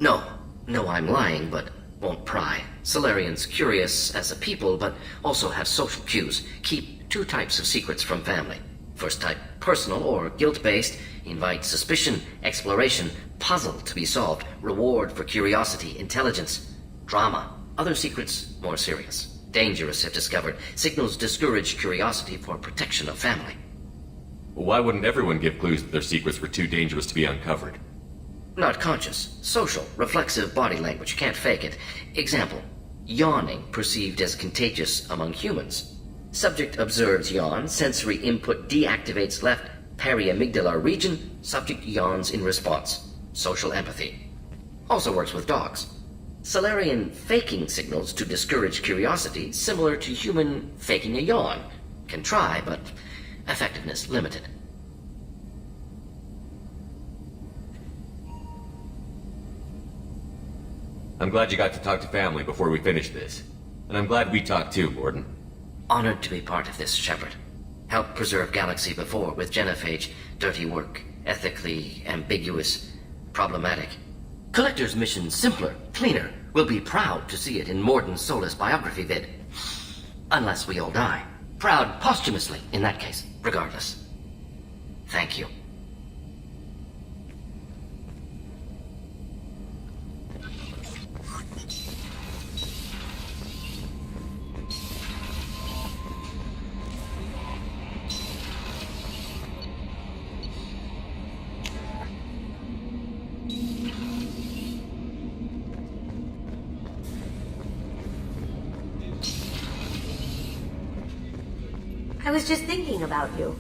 No. No, I'm lying, but won't pry. Solarians curious as a people, but also have social cues. Keep two types of secrets from family. First type, personal or guilt-based, invite suspicion, exploration, puzzle to be solved, reward for curiosity, intelligence, drama. Other secrets, more serious. Dangerous if discovered. Signals discourage curiosity for protection of family. Well, why wouldn't everyone give clues that their secrets were too dangerous to be uncovered? Not conscious. Social, reflexive body language, can't fake it. Example, yawning perceived as contagious among humans. Subject observes yawn, sensory input deactivates left periamygdalar region, subject yawns in response. Social empathy. Also works with dogs. Solarian faking signals to discourage curiosity, similar to human faking a yawn. Can try, but effectiveness limited. I'm glad you got to talk to family before we finish this. And I'm glad we talked too, Gordon. Honored to be part of this, Shepard. Helped preserve Galaxy before with genophage. Dirty work. Ethically ambiguous. Problematic. Collector's mission simpler, cleaner. We'll be proud to see it in Morden Solus biography vid. Unless we all die. Proud posthumously, in that case. Regardless. Thank you. I was just thinking about you.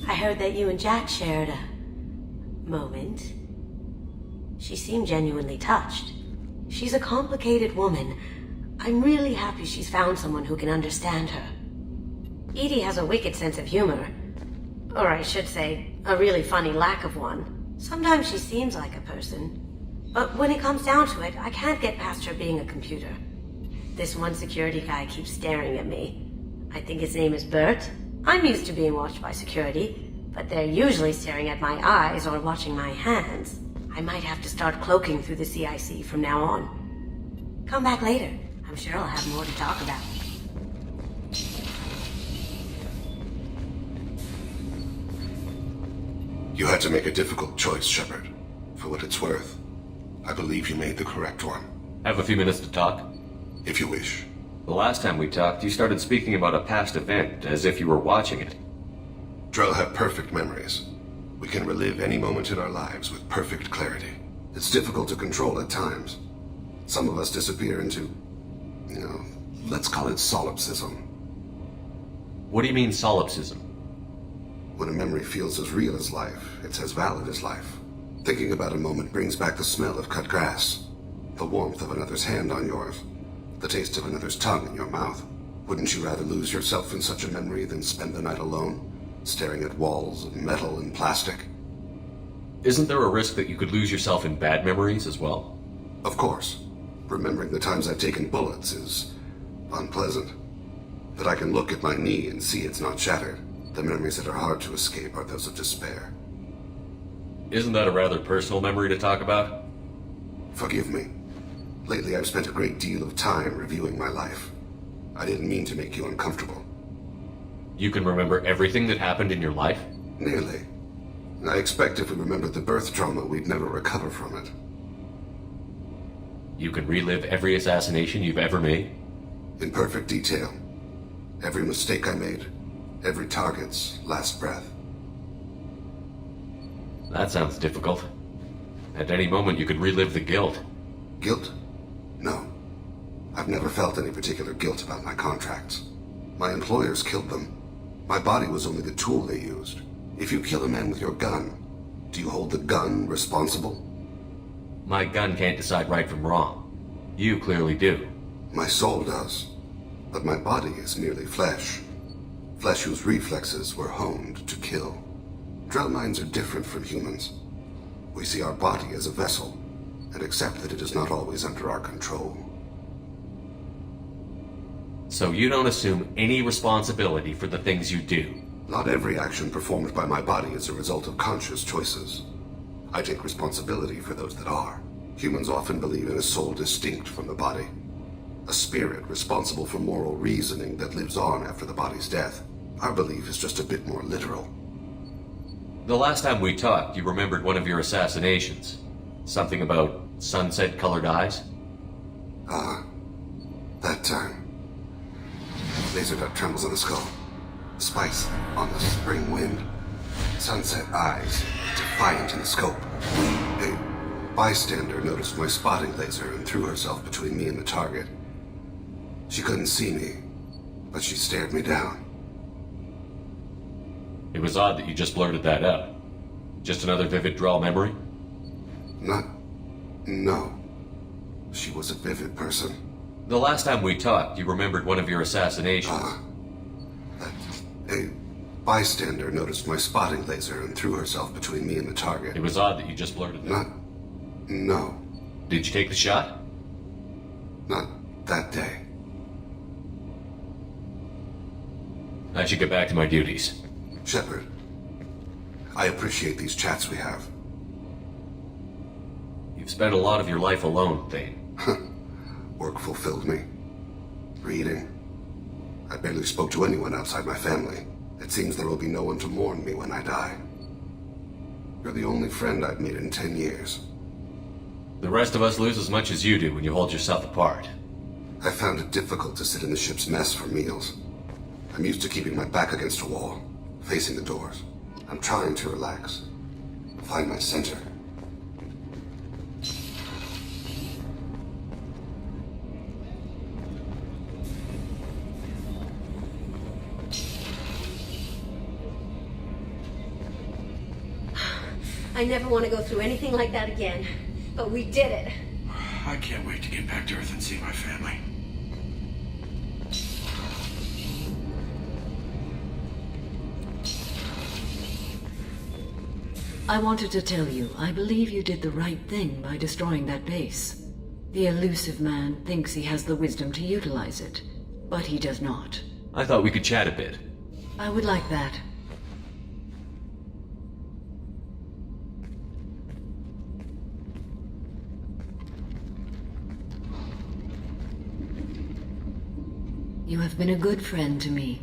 I heard that you and Jack shared a moment. She seemed genuinely touched. She's a complicated woman. I'm really happy she's found someone who can understand her. Edie has a wicked sense of humor. Or I should say, a really funny lack of one. Sometimes she seems like a person. But when it comes down to it, I can't get past her being a computer. This one security guy keeps staring at me. I think his name is Bert. I'm used to being watched by security, but they're usually staring at my eyes or watching my hands. I might have to start cloaking through the CIC from now on. Come back later. I'm sure I'll have more to talk about. You had to make a difficult choice, Shepard. For what it's worth, I believe you made the correct one. Have a few minutes to talk? If you wish. The last time we talked, you started speaking about a past event, as if you were watching it. Drell have perfect memories. We can relive any moment in our lives with perfect clarity. It's difficult to control at times. Some of us disappear into, let's call it solipsism. What do you mean, solipsism? When a memory feels as real as life, it's as valid as life. Thinking about a moment brings back the smell of cut grass, the warmth of another's hand on yours, the taste of another's tongue in your mouth. Wouldn't you rather lose yourself in such a memory than spend the night alone, staring at walls of metal and plastic? Isn't there a risk that you could lose yourself in bad memories as well? Of course. Remembering the times I've taken bullets is unpleasant. But I can look at my knee and see it's not shattered. The memories that are hard to escape are those of despair. Isn't that a rather personal memory to talk about? Forgive me. Lately, I've spent a great deal of time reviewing my life. I didn't mean to make you uncomfortable. You can remember everything that happened in your life? Nearly. I expect if we remembered the birth trauma, we'd never recover from it. You can relive every assassination you've ever made? In perfect detail. Every mistake I made. Every target's last breath. That sounds difficult. At any moment, you could relive the guilt. Guilt? No. I've never felt any particular guilt about my contracts. My employers killed them. My body was only the tool they used. If you kill a man with your gun, do you hold the gun responsible? My gun can't decide right from wrong. You clearly do. My soul does. But my body is merely flesh. Flesh whose reflexes were honed to kill. Drell minds are different from humans. We see our body as a vessel, and accept that it is not always under our control. So you don't assume any responsibility for the things you do? Not every action performed by my body is a result of conscious choices. I take responsibility for those that are. Humans often believe in a soul distinct from the body. A spirit responsible for moral reasoning that lives on after the body's death. Our belief is just a bit more literal. The last time we talked, you remembered one of your assassinations. Something about sunset-colored eyes? That time. Laser dot trembles on the skull. Spice on the spring wind. Sunset eyes, defiant in the scope. A bystander noticed my spotting laser and threw herself between me and the target. She couldn't see me, but she stared me down. It was odd that you just blurted that out. Just another vivid draw memory? No. She was a vivid person. The last time we talked, you remembered one of your assassinations. A bystander noticed my spotting laser and threw herself between me and the target. It was odd that you just blurted that. No. Did you take the shot? Not that day. I should get back to my duties. Shepard, I appreciate these chats we have. You've spent a lot of your life alone, Thane. Work fulfilled me. Reading. I barely spoke to anyone outside my family. It seems there will be no one to mourn me when I die. You're the only friend I've made in 10 years. The rest of us lose as much as you do when you hold yourself apart. I found it difficult to sit in the ship's mess for meals. I'm used to keeping my back against a wall, facing the doors. I'm trying to relax, find my center. I never want to go through anything like that again, but we did it. I can't wait to get back to Earth and see my family. I wanted to tell you, I believe you did the right thing by destroying that base. The elusive man thinks he has the wisdom to utilize it, but he does not. I thought we could chat a bit. I would like that. You have been a good friend to me.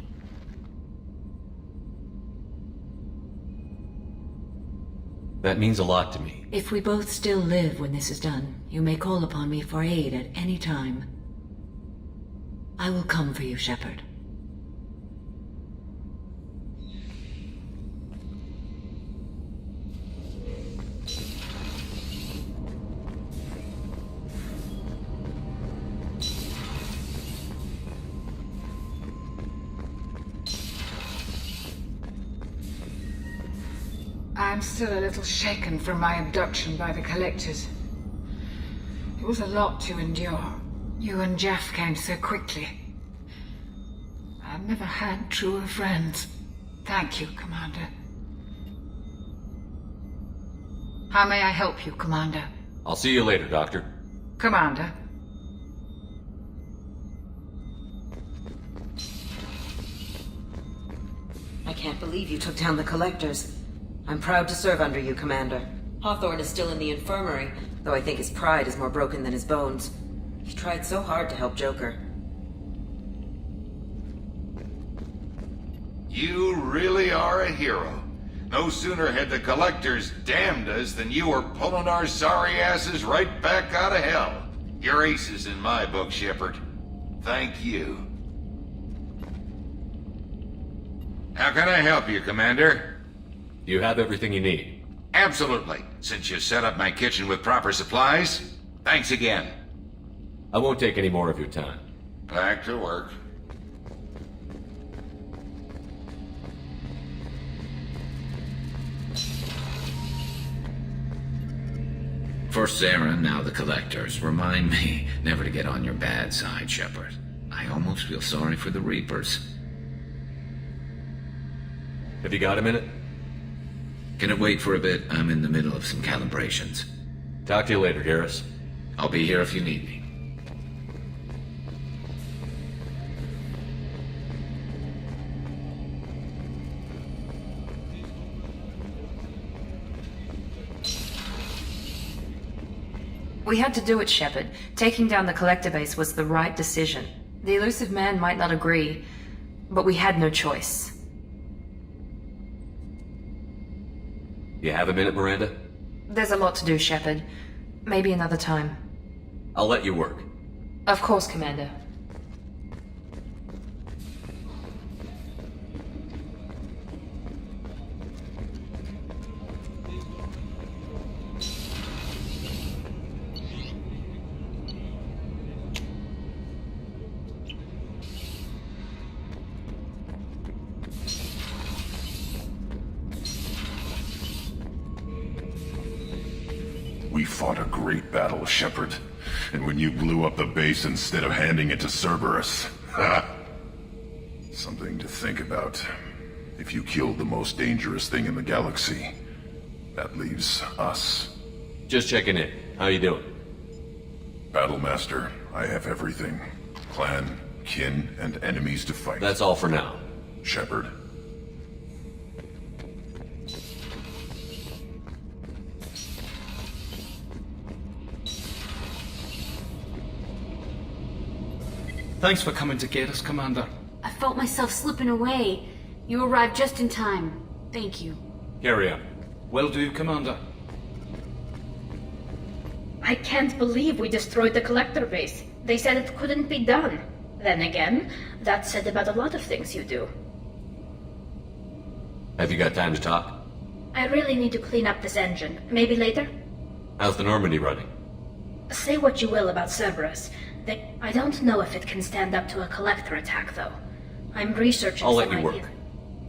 That means a lot to me. If we both still live when this is done, you may call upon me for aid at any time. I will come for you, Shepard. I'm still a little shaken from my abduction by the Collectors. It was a lot to endure. You and Jeff came so quickly. I've never had truer friends. Thank you, Commander. How may I help you, Commander? I'll see you later, Doctor. Commander. I can't believe you took down the Collectors. I'm proud to serve under you, Commander. Hawthorne is still in the infirmary, though I think his pride is more broken than his bones. He tried so hard to help Joker. You really are a hero. No sooner had the Collectors damned us than you were pulling our sorry asses right back out of hell. You're aces in my book, Shepard. Thank you. How can I help you, Commander? You have everything you need. Absolutely. Since you set up my kitchen with proper supplies, thanks again. I won't take any more of your time. Back to work. First Zara, now the Collectors. Remind me never to get on your bad side, Shepard. I almost feel sorry for the Reapers. Have you got a minute? Can it wait for a bit? I'm in the middle of some calibrations. Talk to you later, Garrus. I'll be here if you need me. We had to do it, Shepard. Taking down the Collector base was the right decision. The elusive man might not agree, but we had no choice. You have a minute, Miranda? There's a lot to do, Shepard. Maybe another time. I'll let you work. Of course, Commander. We fought a great battle, Shepard. And when you blew up the base instead of handing it to Cerberus... Something to think about. If you killed the most dangerous thing in the galaxy, that leaves us. Just checking in. How you doing? Battlemaster, I have everything. Clan, kin, and enemies to fight. That's all for now. Shepard. Thanks for coming to get us, Commander. I felt myself slipping away. You arrived just in time. Thank you. Carry on. Will do, Commander. I can't believe we destroyed the collector base. They said it couldn't be done. Then again, that's said about a lot of things you do. Have you got time to talk? I really need to clean up this engine. Maybe later? How's the Normandy running? Say what you will about Cerberus. I don't know if it can stand up to a collector attack, though. I'm researching I'll some let you work. ideas.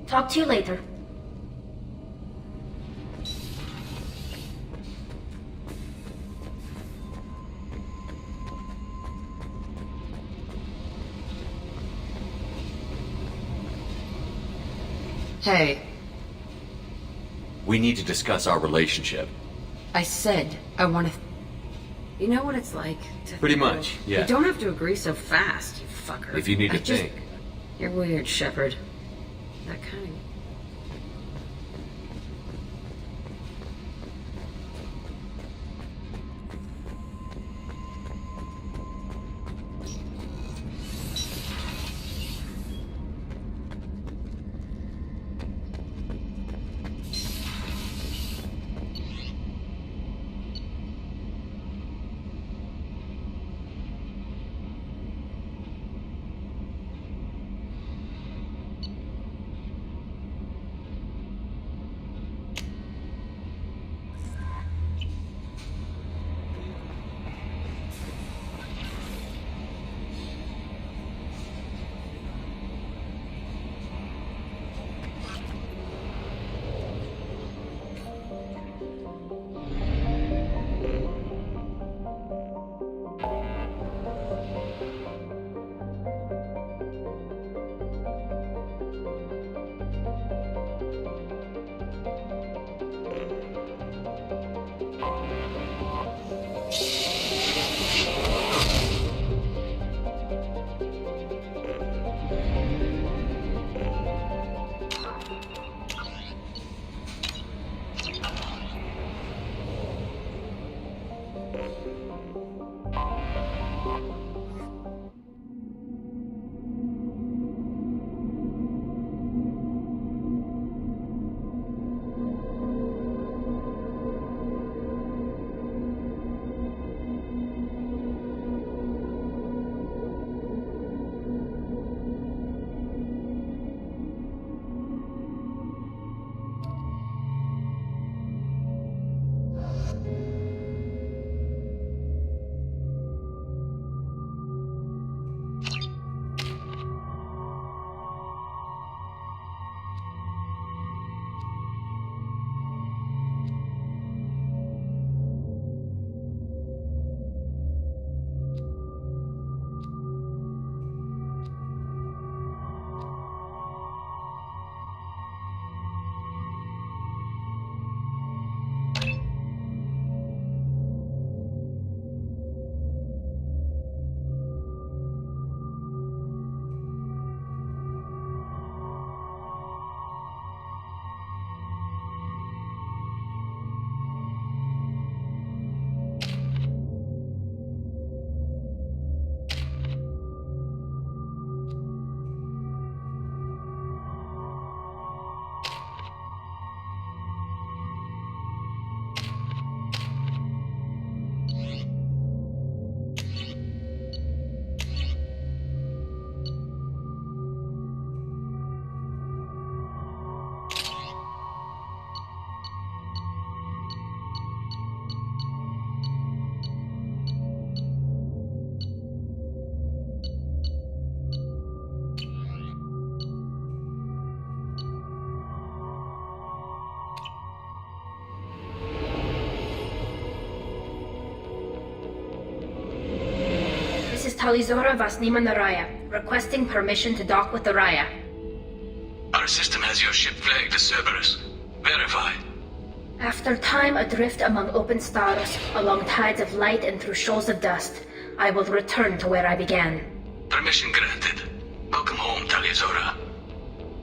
Talk to you later. Hey, We need to discuss our relationship. I said I want to... You know what it's like to... Pretty much, yeah. You don't have to agree so fast, you fucker. If you need to think. You're weird, Shepard. That kind of... Talizorah Vasnima Naraya, requesting permission to dock with the Raya. Our system has your ship flagged as Cerberus. Verify. After time adrift among open stars, along tides of light and through shoals of dust, I will return to where I began. Permission granted. Welcome home, Talizorah.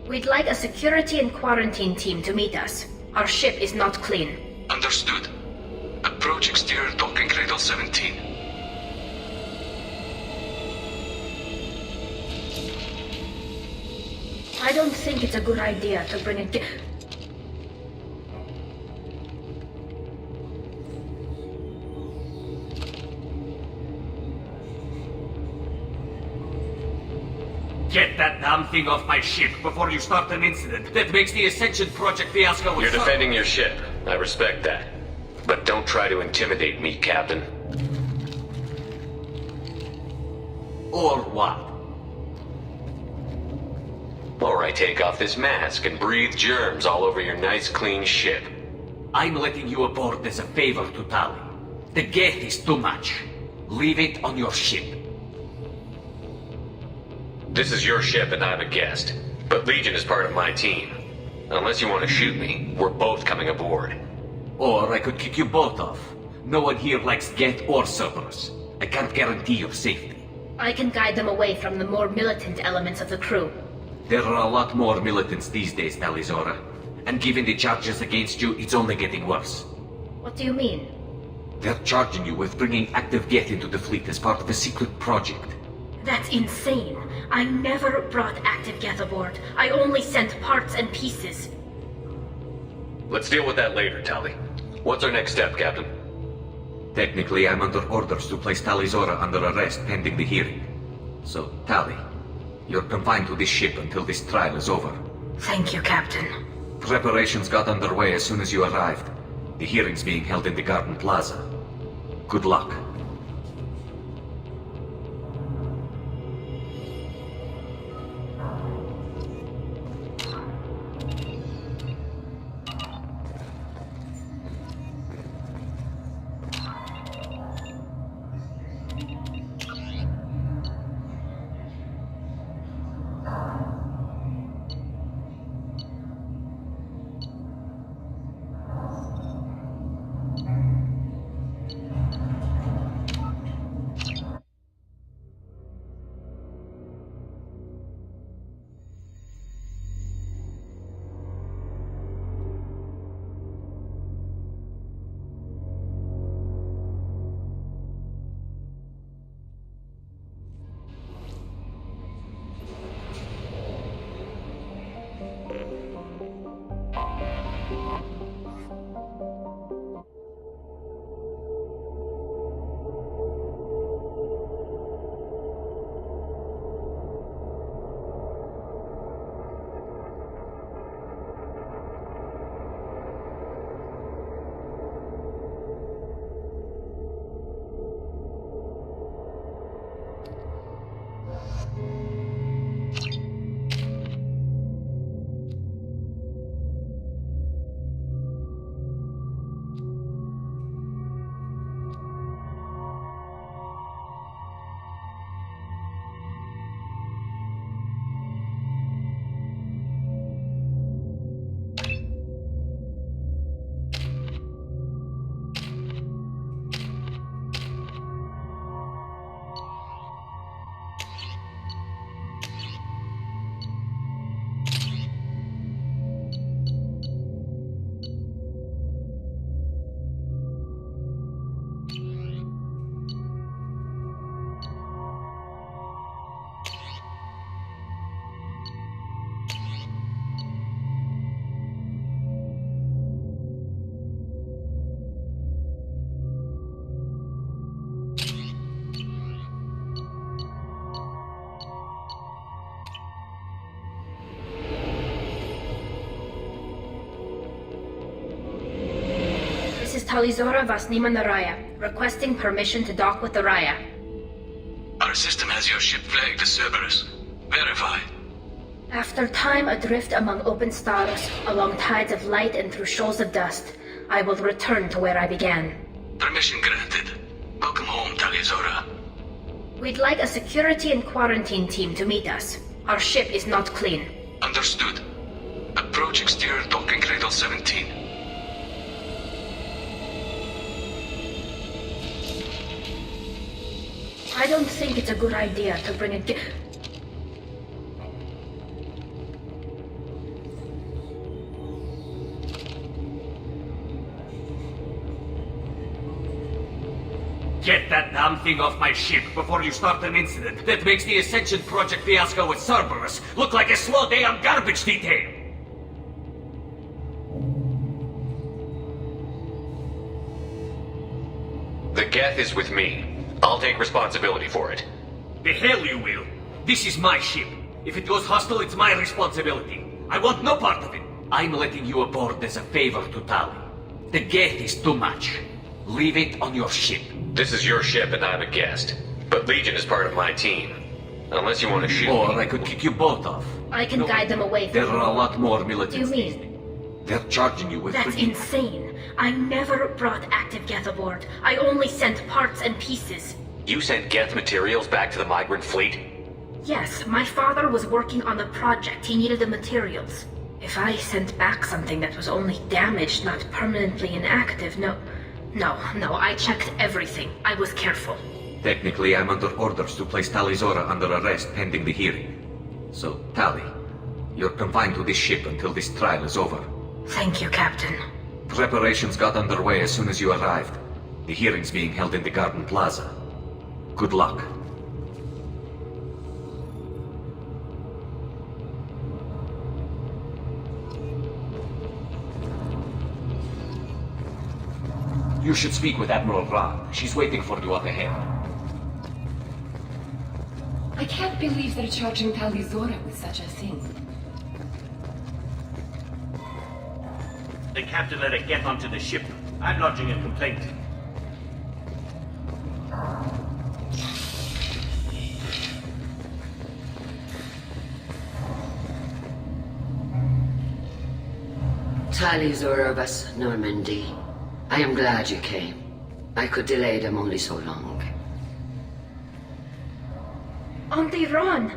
We'd like a security and quarantine team to meet us. Our ship is not clean. Understood. Approach exterior docking cradle 17. I don't think it's a good idea to bring a Get that damn thing off my ship before you start an incident that makes the Ascension Project fiasco. You're defending your ship. I respect that. But don't try to intimidate me, Captain. Or what? Or I take off this mask and breathe germs all over your nice, clean ship. I'm letting you aboard as a favor to Tali. The gate is too much. Leave it on your ship. This is your ship and I'm a guest. But Legion is part of my team. Unless you want to shoot me, we're both coming aboard. Or I could kick you both off. No one here likes Geth or Cerberus. I can't guarantee your safety. I can guide them away from the more militant elements of the crew. There are a lot more militants these days, Talizorah. And given the charges against you, it's only getting worse. What do you mean? They're charging you with bringing active Geth into the fleet as part of a secret project. That's insane. I never brought active Geth aboard. I only sent parts and pieces. Let's deal with that later, Tali. What's our next step, Captain? Technically, I'm under orders to place Talizorah under arrest pending the hearing. So, Tali, you're confined to this ship until this trial is over. Thank you, Captain. Preparations got underway as soon as you arrived. The hearing's being held in the Garden Plaza. Good luck. Talizorah Vasnima Naraya, requesting permission to dock with the Raya. Our system has your ship flagged as Cerberus. Verify. After time adrift among open stars, along tides of light and through shoals of dust, I will return to where I began. Permission granted. Welcome home, Talizorah. We'd like a security and quarantine team to meet us. Our ship is not clean. Understood. Approach exterior docking cradle 17. I don't think it's a good idea to bring a Get that damn thing off my ship before you start an incident that makes the Ascension Project fiasco with Cerberus look like a slow damn garbage detail! The Geth is with me. I'll take responsibility for it. The hell you will! This is my ship. If it goes hostile, it's my responsibility. I want no part of it. I'm letting you aboard as a favor to Tali. The Geth is too much. Leave it on your ship. This is your ship and I'm a guest. But Legion is part of my team. Unless you want to shoot Or me. I could kick you both off. I can guide them away from There are a lot more militants. You mean? They're charging you with That's freaking- insane. I never brought active Geth aboard. I only sent parts and pieces. You sent Geth materials back to the migrant fleet? Yes, my father was working on the project. He needed the materials. If I sent back something that was only damaged, not permanently inactive, no, I checked everything. I was careful. Technically, I'm under orders to place Talizorah under arrest pending the hearing. So, Tali, you're confined to this ship until this trial is over. Thank you, Captain. Preparations got underway as soon as you arrived. The hearing's being held in the Garden Plaza. Good luck. You should speak with Admiral Rand. She's waiting for you up ahead. I can't believe they're charging Talizorah with such a thing. The captain let it get onto the ship. I'm lodging a complaint. Talizorah was Normandy. I am glad you came. I could delay them only so long. Auntie Ron!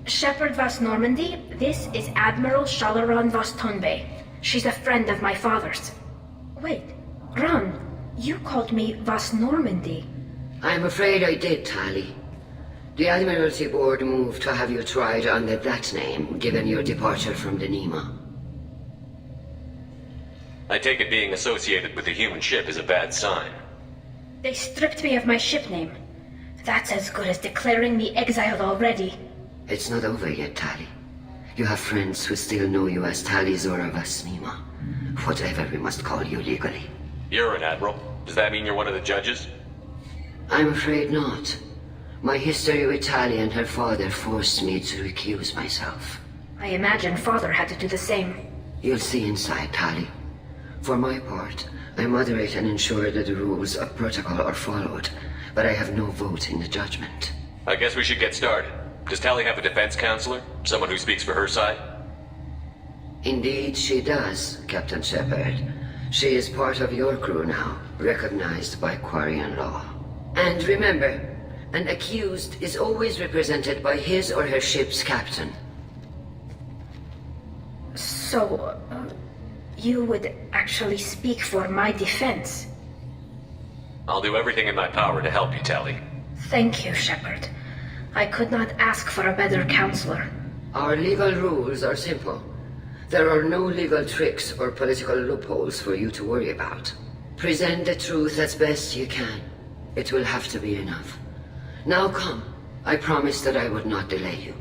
Shepard Vas Normandy, this is Admiral Shalaran Vas Tonbe. She's a friend of my father's. Wait, Ron, you called me Vas Normandy. I'm afraid I did, Tali. The Admiralty Board moved to have you tried under that name, given your departure from the Nema. I take it being associated with the human ship is a bad sign. They stripped me of my ship name. That's as good as declaring me exiled already. It's not over yet, Tali. You have friends who still know you as Talizorah Vas Nema. Whatever we must call you legally. You're an admiral. Does that mean you're one of the judges? I'm afraid not. My history with Tali and her father forced me to recuse myself. I imagine father had to do the same. You'll see inside, Tali. For my part, I moderate and ensure that the rules of protocol are followed, but I have no vote in the judgment. I guess we should get started. Does Tali have a defense counselor? Someone who speaks for her side? Indeed, she does, Captain Shepard. She is part of your crew now, recognized by Quarian law. And remember, an accused is always represented by his or her ship's captain. So, you would actually speak for my defense? I'll do everything in my power to help you, Tali. Thank you, Shepard. I could not ask for a better counselor. Our legal rules are simple. There are no legal tricks or political loopholes for you to worry about. Present the truth as best you can. It will have to be enough. Now come. I promised that I would not delay you.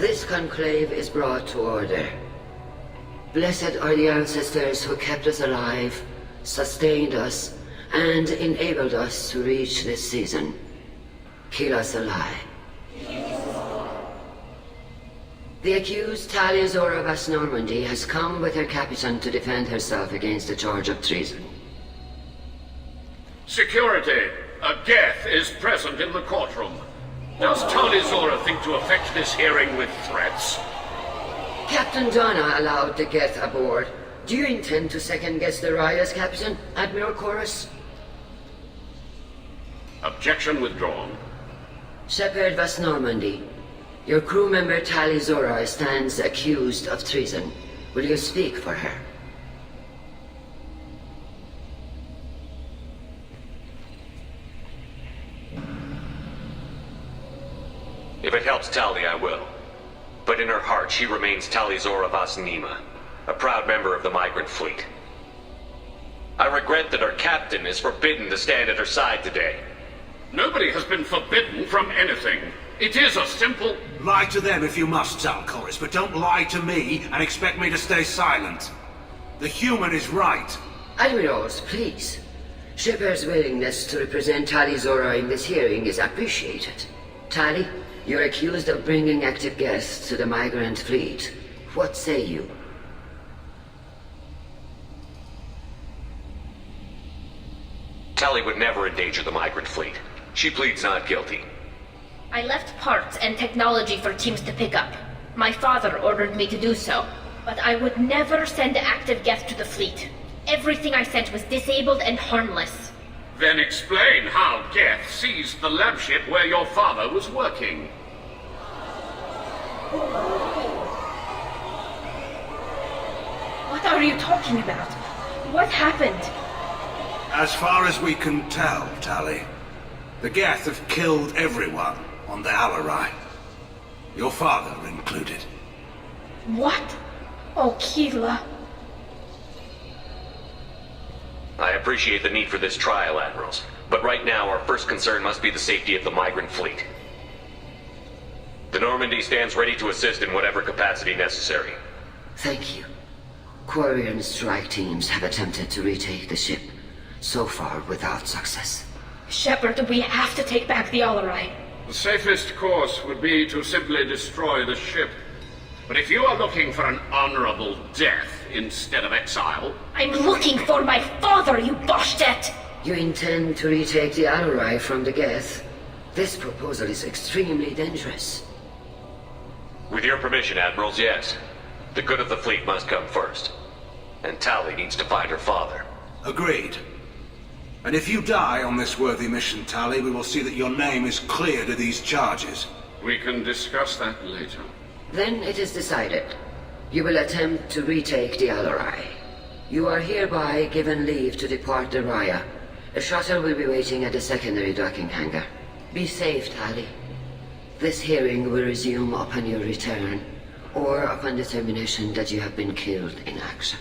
This conclave is brought to order. Blessed are the ancestors who kept us alive sustained us, and enabled us to reach this season. Keep us alive. The accused Talizorah of Normandy has come with her captain to defend herself against the charge of treason. Security! A Geth is present in the courtroom. Does Talizorah think to effect this hearing with threats? Captain Donna allowed the Geth aboard. Do you intend to second-guess the Raya's captain, Admiral Chorus? Objection withdrawn. Shepard of Normandy, your crew member Talizorah stands accused of treason. Will you speak for her? If it helps Tali, I will. But in her heart, she remains Talizorah Vasnima, a proud member of the migrant fleet. I regret that her captain is forbidden to stand at her side today. Nobody has been forbidden from anything. It is a simple... Lie to them if you must, Zalcoris, but don't lie to me and expect me to stay silent. The human is right. Admirals, please. Shepard's willingness to represent Talizorah in this hearing is appreciated. Tali, you're accused of bringing active guests to the migrant fleet. What say you? Tali would never endanger the migrant fleet. She pleads not guilty. I left parts and technology for teams to pick up. My father ordered me to do so, but I would never send active Geth to the fleet. Everything I sent was disabled and harmless. Then explain how Geth seized the lab ship where your father was working. What are you talking about? What happened? As far as we can tell, Tali, the Geth have killed everyone on the Alarai. Your father included. What? Oh, Keela. I appreciate the need for this trial, Admirals, but right now our first concern must be the safety of the migrant fleet. The Normandy stands ready to assist in whatever capacity necessary. Thank you. Quarian strike teams have attempted to retake the ship, so far without success. Shepard, we have to take back the Alarai. The safest course would be to simply destroy the ship. But if you are looking for an honorable death instead of exile... I'm looking for my father, you Boshtet! You intend to retake the Alarai from the Geth? This proposal is extremely dangerous. With your permission, Admirals, yes. The good of the fleet must come first. And Tali needs to find her father. Agreed. And if you die on this worthy mission, Tali, we will see that your name is cleared of these charges. We can discuss that later. Then it is decided. You will attempt to retake the Alarai. You are hereby given leave to depart the Raya. A shuttle will be waiting at the secondary docking hangar. Be safe, Tali. This hearing will resume upon your return, or upon determination that you have been killed in action.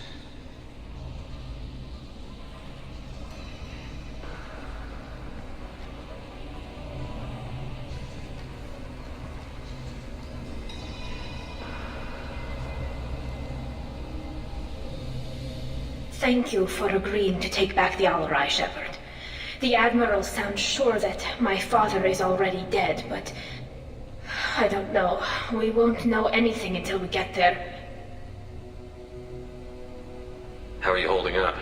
Thank you for agreeing to take back the Alarai, Shepard. The Admiral sounds sure that my father is already dead, but... I don't know. We won't know anything until we get there. How are you holding up?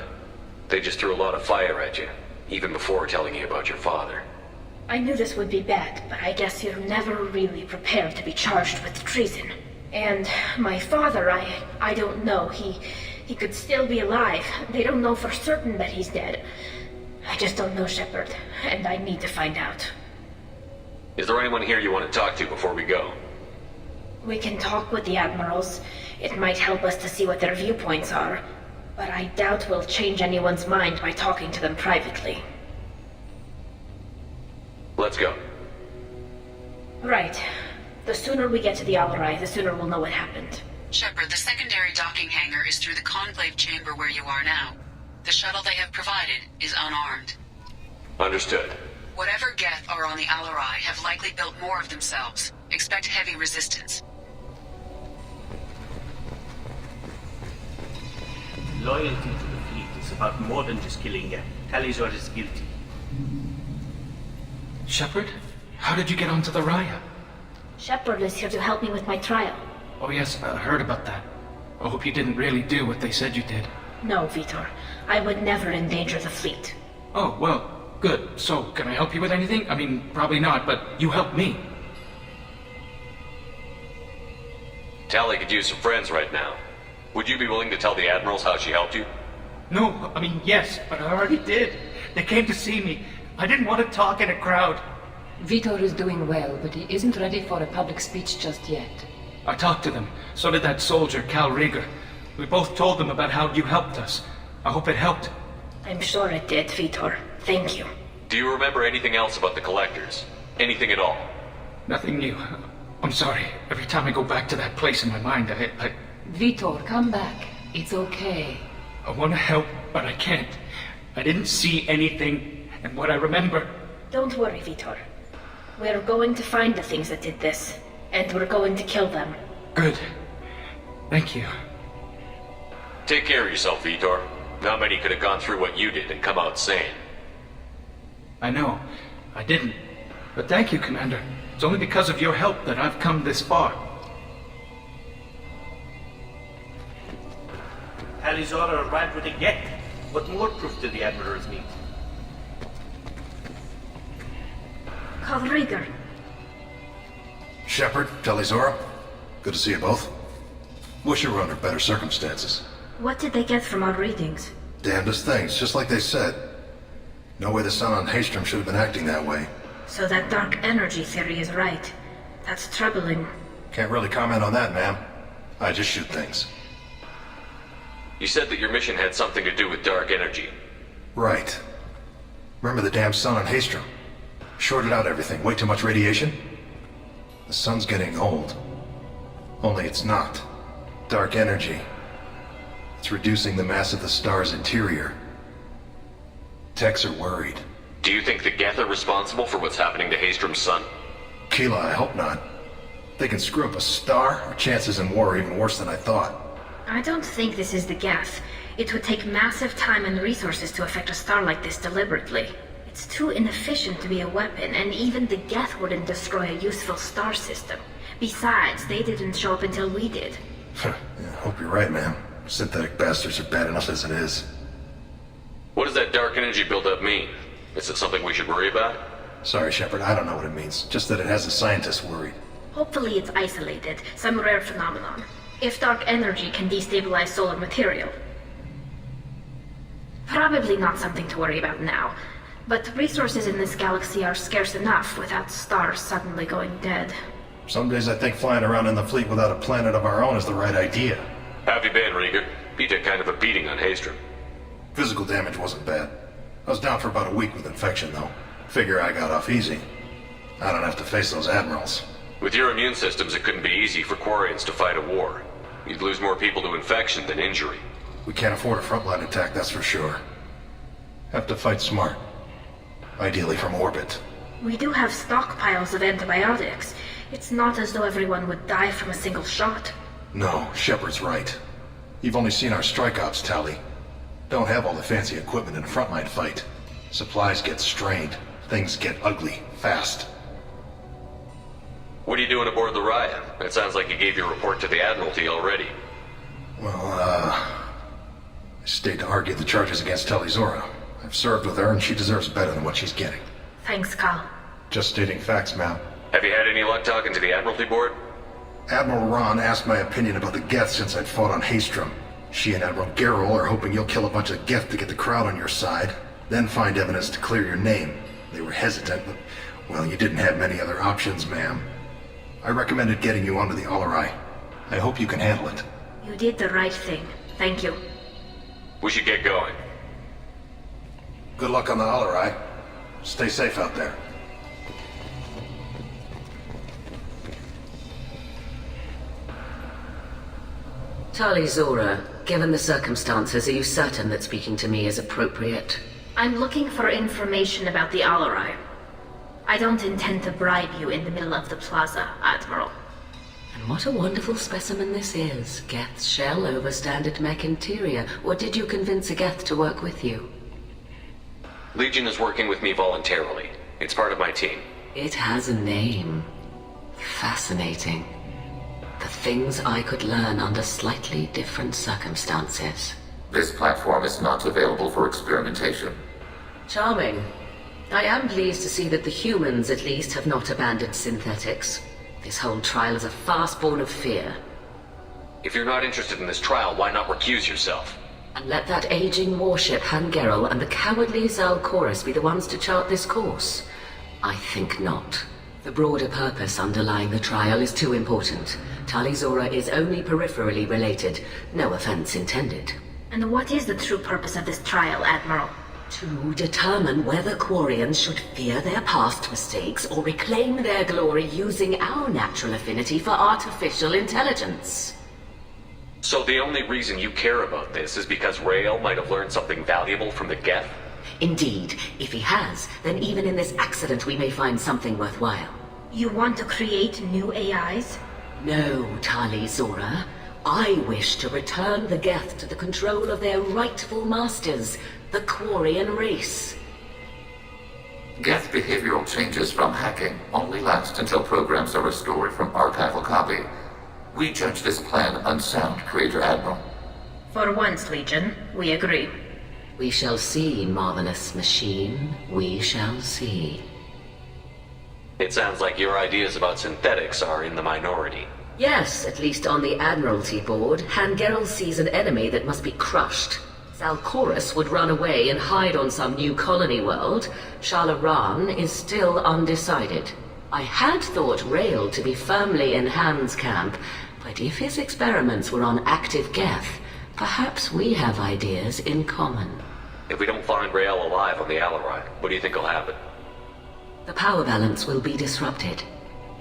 They just threw a lot of fire at you, even before telling you about your father. I knew this would be bad, but I guess you're never really prepared to be charged with treason. And my father, I don't know. He could still be alive. They don't know for certain that he's dead. I just don't know, Shepard, and I need to find out. Is there anyone here you want to talk to before we go? We can talk with the Admirals. It might help us to see what their viewpoints are, but I doubt we'll change anyone's mind by talking to them privately. Let's go. Right. The sooner we get to the Alarai, the sooner we'll know what happened. Shepard, the secondary docking hangar is through the conclave chamber where you are now. The shuttle they have provided is unarmed. Understood. Whatever Geth are on the Alarai have likely built more of themselves. Expect heavy resistance. Loyalty to the fleet is it's about more than just killing Talizorah is guilty. Shepard? How did you get onto the Raya? Shepard is here to help me with my trial. Oh yes, I heard about that. I hope you didn't really do what they said you did. No, Vitor. I would never endanger the fleet. Oh, well, good. So, can I help you with anything? I mean, probably not, but you helped me. Tali could use some friends right now. Would you be willing to tell the admirals how she helped you? No, I mean, yes, but I already did. They came to see me. I didn't want to talk in a crowd. Vitor is doing well, but he isn't ready for a public speech just yet. I talked to them. So did that soldier, Cal Rieger. We both told them about how you helped us. I hope it helped. I'm sure it did, Vitor. Thank you. Do you remember anything else about the Collectors? Anything at all? Nothing new. I'm sorry. Every time I go back to that place in my mind, I... Vitor, come back. It's okay. I want to help, but I can't. I didn't see anything, and what I remember... Don't worry, Vitor. We're going to find the things that did this, and we're going to kill them. Good. Thank you. Take care of yourself, Vitor. Not many could have gone through what you did and come out sane. I know. I didn't. But thank you, Commander. It's only because of your help that I've come this far. Talizorah arrived with a Geth. What more proof did the Admirals need? Cal Rieger. Shepard, Talizorah, good to see you both. Wish you were under better circumstances. What did they get from our readings? Damnedest things, just like they said. No way the sun on Haystrom should have been acting that way. So that dark energy theory is right. That's troubling. Can't really comment on that, ma'am. I just shoot things. You said that your mission had something to do with dark energy. Right. Remember the damn sun on Haystrom? Shorted out everything. Way too much radiation? The sun's getting old. Only it's not. Dark energy. It's reducing the mass of the star's interior. Techs are worried. Do you think the Geth are responsible for what's happening to Haystrom's sun? Keela, I hope not. They can screw up a star, our chances in war are even worse than I thought. I don't think this is the Geth. It would take massive time and resources to affect a star like this deliberately. It's too inefficient to be a weapon, and even the Geth wouldn't destroy a useful star system. Besides, they didn't show up until we did. Yeah, hope you're right, ma'am. Synthetic bastards are bad enough as it is. What does that dark energy buildup mean? Is it something we should worry about? Sorry, Shepard, I don't know what it means. Just that it has the scientists worried. Hopefully it's isolated, some rare phenomenon. If dark energy can destabilize solar material. Probably not something to worry about now. But resources in this galaxy are scarce enough without stars suddenly going dead. Some days I think flying around in the fleet without a planet of our own is the right idea. How have you been, Rieger? You took kind of a beating on Haystrom. Physical damage wasn't bad. I was down for about a week with infection, though. Figure I got off easy. I don't have to face those admirals. With your immune systems, it couldn't be easy for Quarians to fight a war. You'd lose more people to infection than injury. We can't afford a frontline attack, that's for sure. Have to fight smart. Ideally from orbit. We do have stockpiles of antibiotics. It's not as though everyone would die from a single shot. No, Shepard's right. You've only seen our strike ops, Tali. Don't have all the fancy equipment in a frontline fight. Supplies get strained. Things get ugly, fast. What are you doing aboard the Raya? It sounds like you gave your report to the Admiralty already. Well, I stayed to argue the charges against Talizorah. I've served with her and she deserves better than what she's getting. Thanks, Cal. Just stating facts, ma'am. Have you had any luck talking to the Admiralty board? Admiral Ron asked my opinion about the Geth since I'd fought on Haystrom. She and Admiral Garrus are hoping you'll kill a bunch of Geth to get the crowd on your side, then find evidence to clear your name. They were hesitant, but, well, you didn't have many other options, ma'am. I recommended getting you onto the Alarai. I hope you can handle it. You did the right thing. Thank you. We should get going. Good luck on the Alarai. Stay safe out there. Talizorah, given the circumstances, are you certain that speaking to me is appropriate? I'm looking for information about the Alarai. I don't intend to bribe you in the middle of the plaza, Admiral. And what a wonderful specimen this is. Geth's shell over standard mech interior. Or did you convince a Geth to work with you? Legion is working with me voluntarily. It's part of my team. It has a name. Fascinating. The things I could learn under slightly different circumstances. This platform is not available for experimentation. Charming. I am pleased to see that the humans, at least, have not abandoned synthetics. This whole trial is a farce born of fear. If you're not interested in this trial, why not recuse yourself? And let that aging warship Hangerel and the cowardly Zalcorus be the ones to chart this course? I think not. The broader purpose underlying the trial is too important. Talizorah is only peripherally related. No offense intended. And what is the true purpose of this trial, Admiral? To determine whether Quarians should fear their past mistakes or reclaim their glory using our natural affinity for artificial intelligence. So the only reason you care about this is because Rael might have learned something valuable from the Geth? Indeed. If he has, then even in this accident we may find something worthwhile. You want to create new AIs? No, Talizorah. I wish to return the Geth to the control of their rightful masters, the Quarian race. Geth behavioral changes from hacking only last until programs are restored from archival copy. We judge this plan unsound, Creator Admiral. For once, Legion, we agree. We shall see, marvelous machine. We shall see. It sounds like your ideas about synthetics are in the minority. Yes, at least on the Admiralty board, Hangerel sees an enemy that must be crushed. Zalcorus would run away and hide on some new colony world. Shalaran is still undecided. I had thought Rael to be firmly in Han's camp, but if his experiments were on active Geth, perhaps we have ideas in common. If we don't find Rael alive on the Alarai, what do you think will happen? The power balance will be disrupted.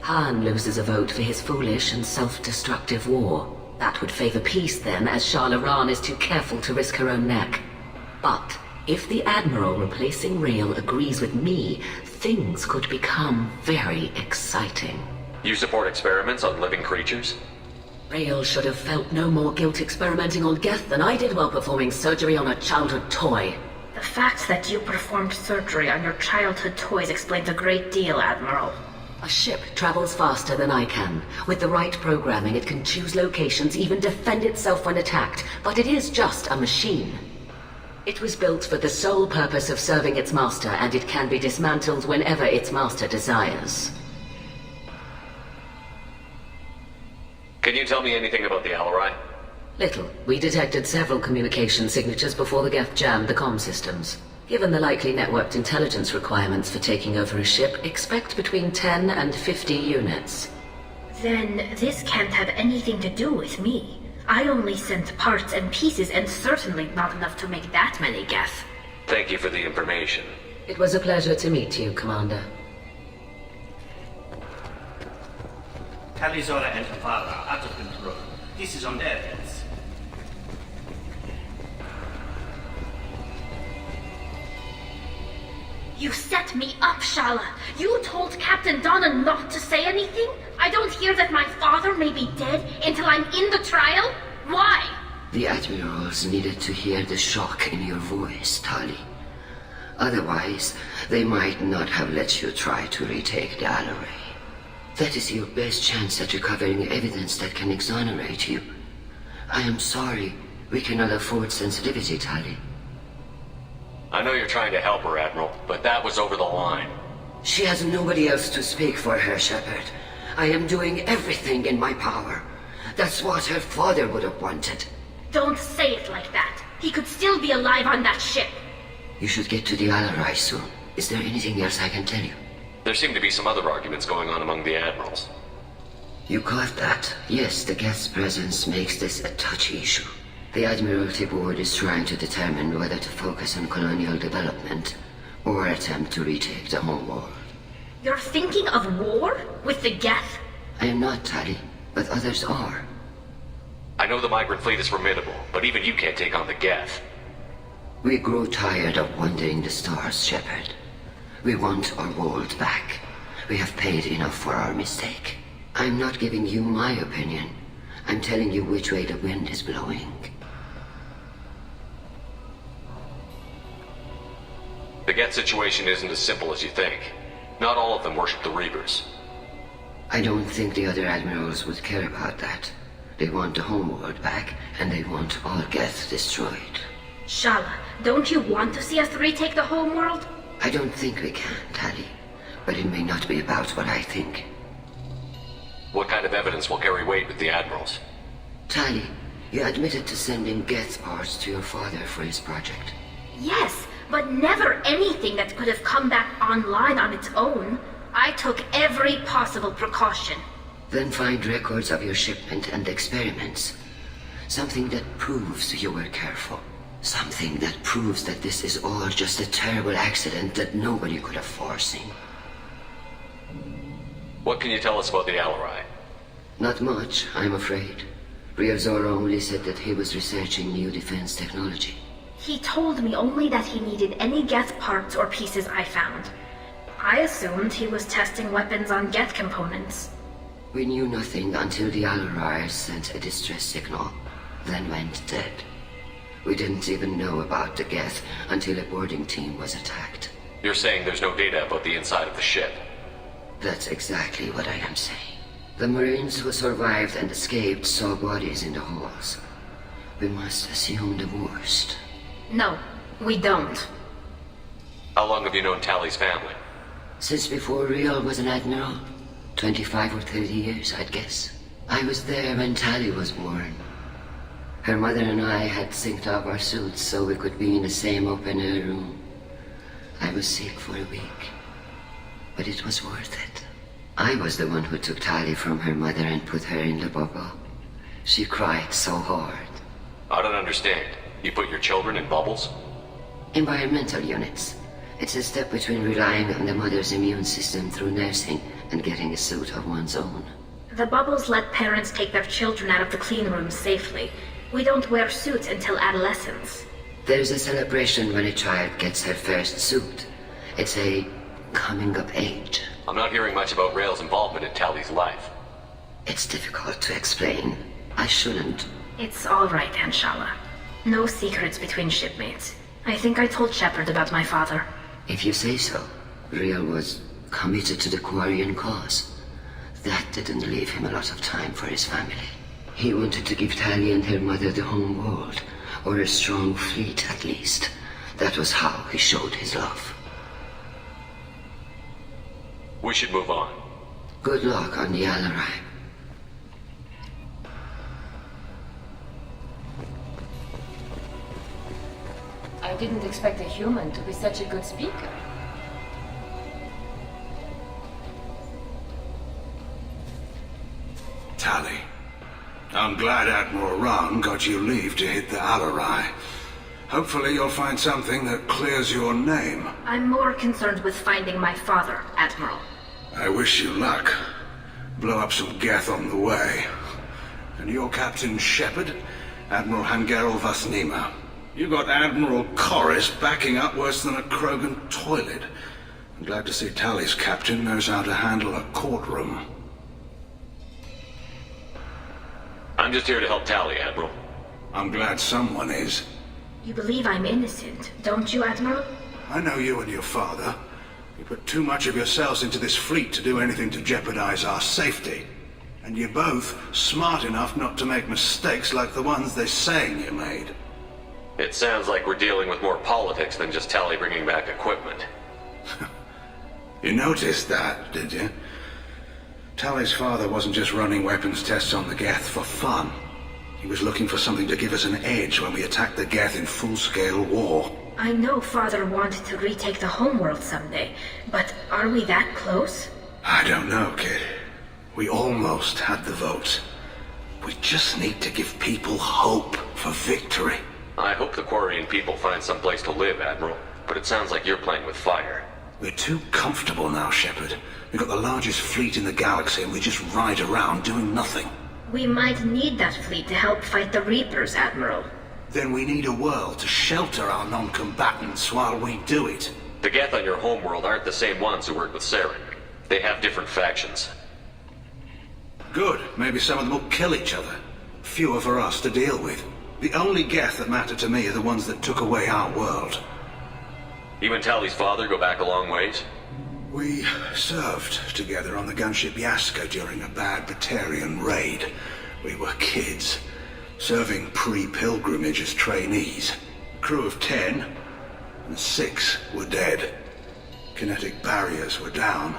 Han loses a vote for his foolish and self-destructive war. That would favor peace then, as Shalaran is too careful to risk her own neck. But if the Admiral replacing Rael agrees with me, things could become very exciting. You support experiments on living creatures? Rael should have felt no more guilt experimenting on Geth than I did while performing surgery on a childhood toy. The fact that you performed surgery on your childhood toys explains a great deal, Admiral. A ship travels faster than I can. With the right programming, it can choose locations, even defend itself when attacked. But it is just a machine. It was built for the sole purpose of serving its master, and it can be dismantled whenever its master desires. Can you tell me anything about the Alarai? Little. We detected several communication signatures before the Geth jammed the comm systems. Given the likely networked intelligence requirements for taking over a ship, expect between 10 and 50 units. Then this can't have anything to do with me. I only sent parts and pieces, and certainly not enough to make that many Geth. Thank you for the information. It was a pleasure to meet you, Commander. Talizorah and her father are out of control. This is on their heads. You set me up, Shala. You told Captain Donna not to say anything? I don't hear that my father may be dead until I'm in the trial? Why? The Admirals needed to hear the shock in your voice, Tali. Otherwise, they might not have let you try to retake the Alarai. That is your best chance at recovering evidence that can exonerate you. I am sorry. We cannot afford sensitivity, Tali. I know you're trying to help her, Admiral, but that was over the line. She has nobody else to speak for her, Shepard. I am doing everything in my power. That's what her father would have wanted. Don't say it like that. He could still be alive on that ship. You should get to the Alarai soon. Is there anything else I can tell you? There seem to be some other arguments going on among the Admirals. You caught that? Yes, the Geth's presence makes this a touchy issue. The Admiralty Board is trying to determine whether to focus on colonial development or attempt to retake the home world. You're thinking of war? With the Geth? I am not, Tali, but others are. I know the migrant fleet is formidable, but even you can't take on the Geth. We grow tired of wandering the stars, Shepard. We want our world back. We have paid enough for our mistake. I'm not giving you my opinion. I'm telling you which way the wind is blowing. The Geth situation isn't as simple as you think. Not all of them worship the Reapers. I don't think the other admirals would care about that. They want the homeworld back, and they want all Geth destroyed. Shala, don't you want to see us retake the homeworld? I don't think we can, Tali. But it may not be about what I think. What kind of evidence will carry weight with the admirals? Tali, you admitted to sending Geth parts to your father for his project. Yes, but never anything that could have come back online on its own. I took every possible precaution. Then find records of your shipment and experiments. Something that proves you were careful. Something that proves that this is all just a terrible accident that nobody could have foreseen. What can you tell us about the Alarai? Not much, I'm afraid. Zora only said that he was researching new defense technology. He told me only that he needed any Geth parts or pieces I found. I assumed he was testing weapons on Geth components. We knew nothing until the Alarai sent a distress signal, then went dead. We didn't even know about the Geth until a boarding team was attacked. You're saying there's no data about the inside of the ship? That's exactly what I am saying. The Marines who survived and escaped saw bodies in the halls. We must assume the worst. No, we don't. How long have you known Tali's family? Since before Riel was an admiral. 25 or 30 years, I'd guess. I was there when Tali was born. Her mother and I had synced up our suits so we could be in the same open-air room. I was sick for a week, but it was worth it. I was the one who took Tali from her mother and put her in the bubble. She cried so hard. I don't understand. You put your children in bubbles? Environmental units. It's a step between relying on the mother's immune system through nursing and getting a suit of one's own. The bubbles let parents take their children out of the clean rooms safely. We don't wear suits until adolescence. There's a celebration when a child gets her first suit. It's a coming of age. I'm not hearing much about Rael's involvement in Tali's life. It's difficult to explain. I shouldn't. It's all right, Anshala. No secrets between shipmates. I think I told Shepard about my father. If you say so. Riel was committed to the Quarian cause. That didn't leave him a lot of time for his family. He wanted to give Tali and her mother the home world, or a strong fleet at least. That was how he showed his love. We should move on. Good luck on the Alarai. I didn't expect a human to be such a good speaker. Tali, I'm glad Admiral Ron got you leave to hit the Alarai. Hopefully you'll find something that clears your name. I'm more concerned with finding my father, Admiral. I wish you luck. Blow up some Geth on the way. And your Captain Shepard, Admiral Hangerel Vasnima. You got Admiral Corris backing up worse than a Krogan toilet. I'm glad to see Tali's captain knows how to handle a courtroom. I'm just here to help Tali, Admiral. I'm glad someone is. You believe I'm innocent, don't you, Admiral? I know you and your father. You put too much of yourselves into this fleet to do anything to jeopardize our safety. And you're both smart enough not to make mistakes like the ones they're saying you made. It sounds like we're dealing with more politics than just Tali bringing back equipment. You noticed that, did you? Tali's father wasn't just running weapons tests on the Geth for fun. He was looking for something to give us an edge when we attacked the Geth in full-scale war. I know Father wanted to retake the homeworld someday, but are we that close? I don't know, kid. We almost had the vote. We just need to give people hope for victory. I hope the Quarian people find some place to live, Admiral. But it sounds like you're playing with fire. We're too comfortable now, Shepard. We've got the largest fleet in the galaxy and we just ride around doing nothing. We might need that fleet to help fight the Reapers, Admiral. Then we need a world to shelter our non-combatants while we do it. The Geth on your homeworld aren't the same ones who worked with Saren. They have different factions. Good. Maybe some of them will kill each other. Fewer for us to deal with. The only Geth that matter to me are the ones that took away our world. You and Tally's father go back a long ways? We served together on the gunship Yaska during a bad Batarian raid. We were kids, serving pre-pilgrimage as trainees. A crew of 10, and 6 were dead. Kinetic barriers were down.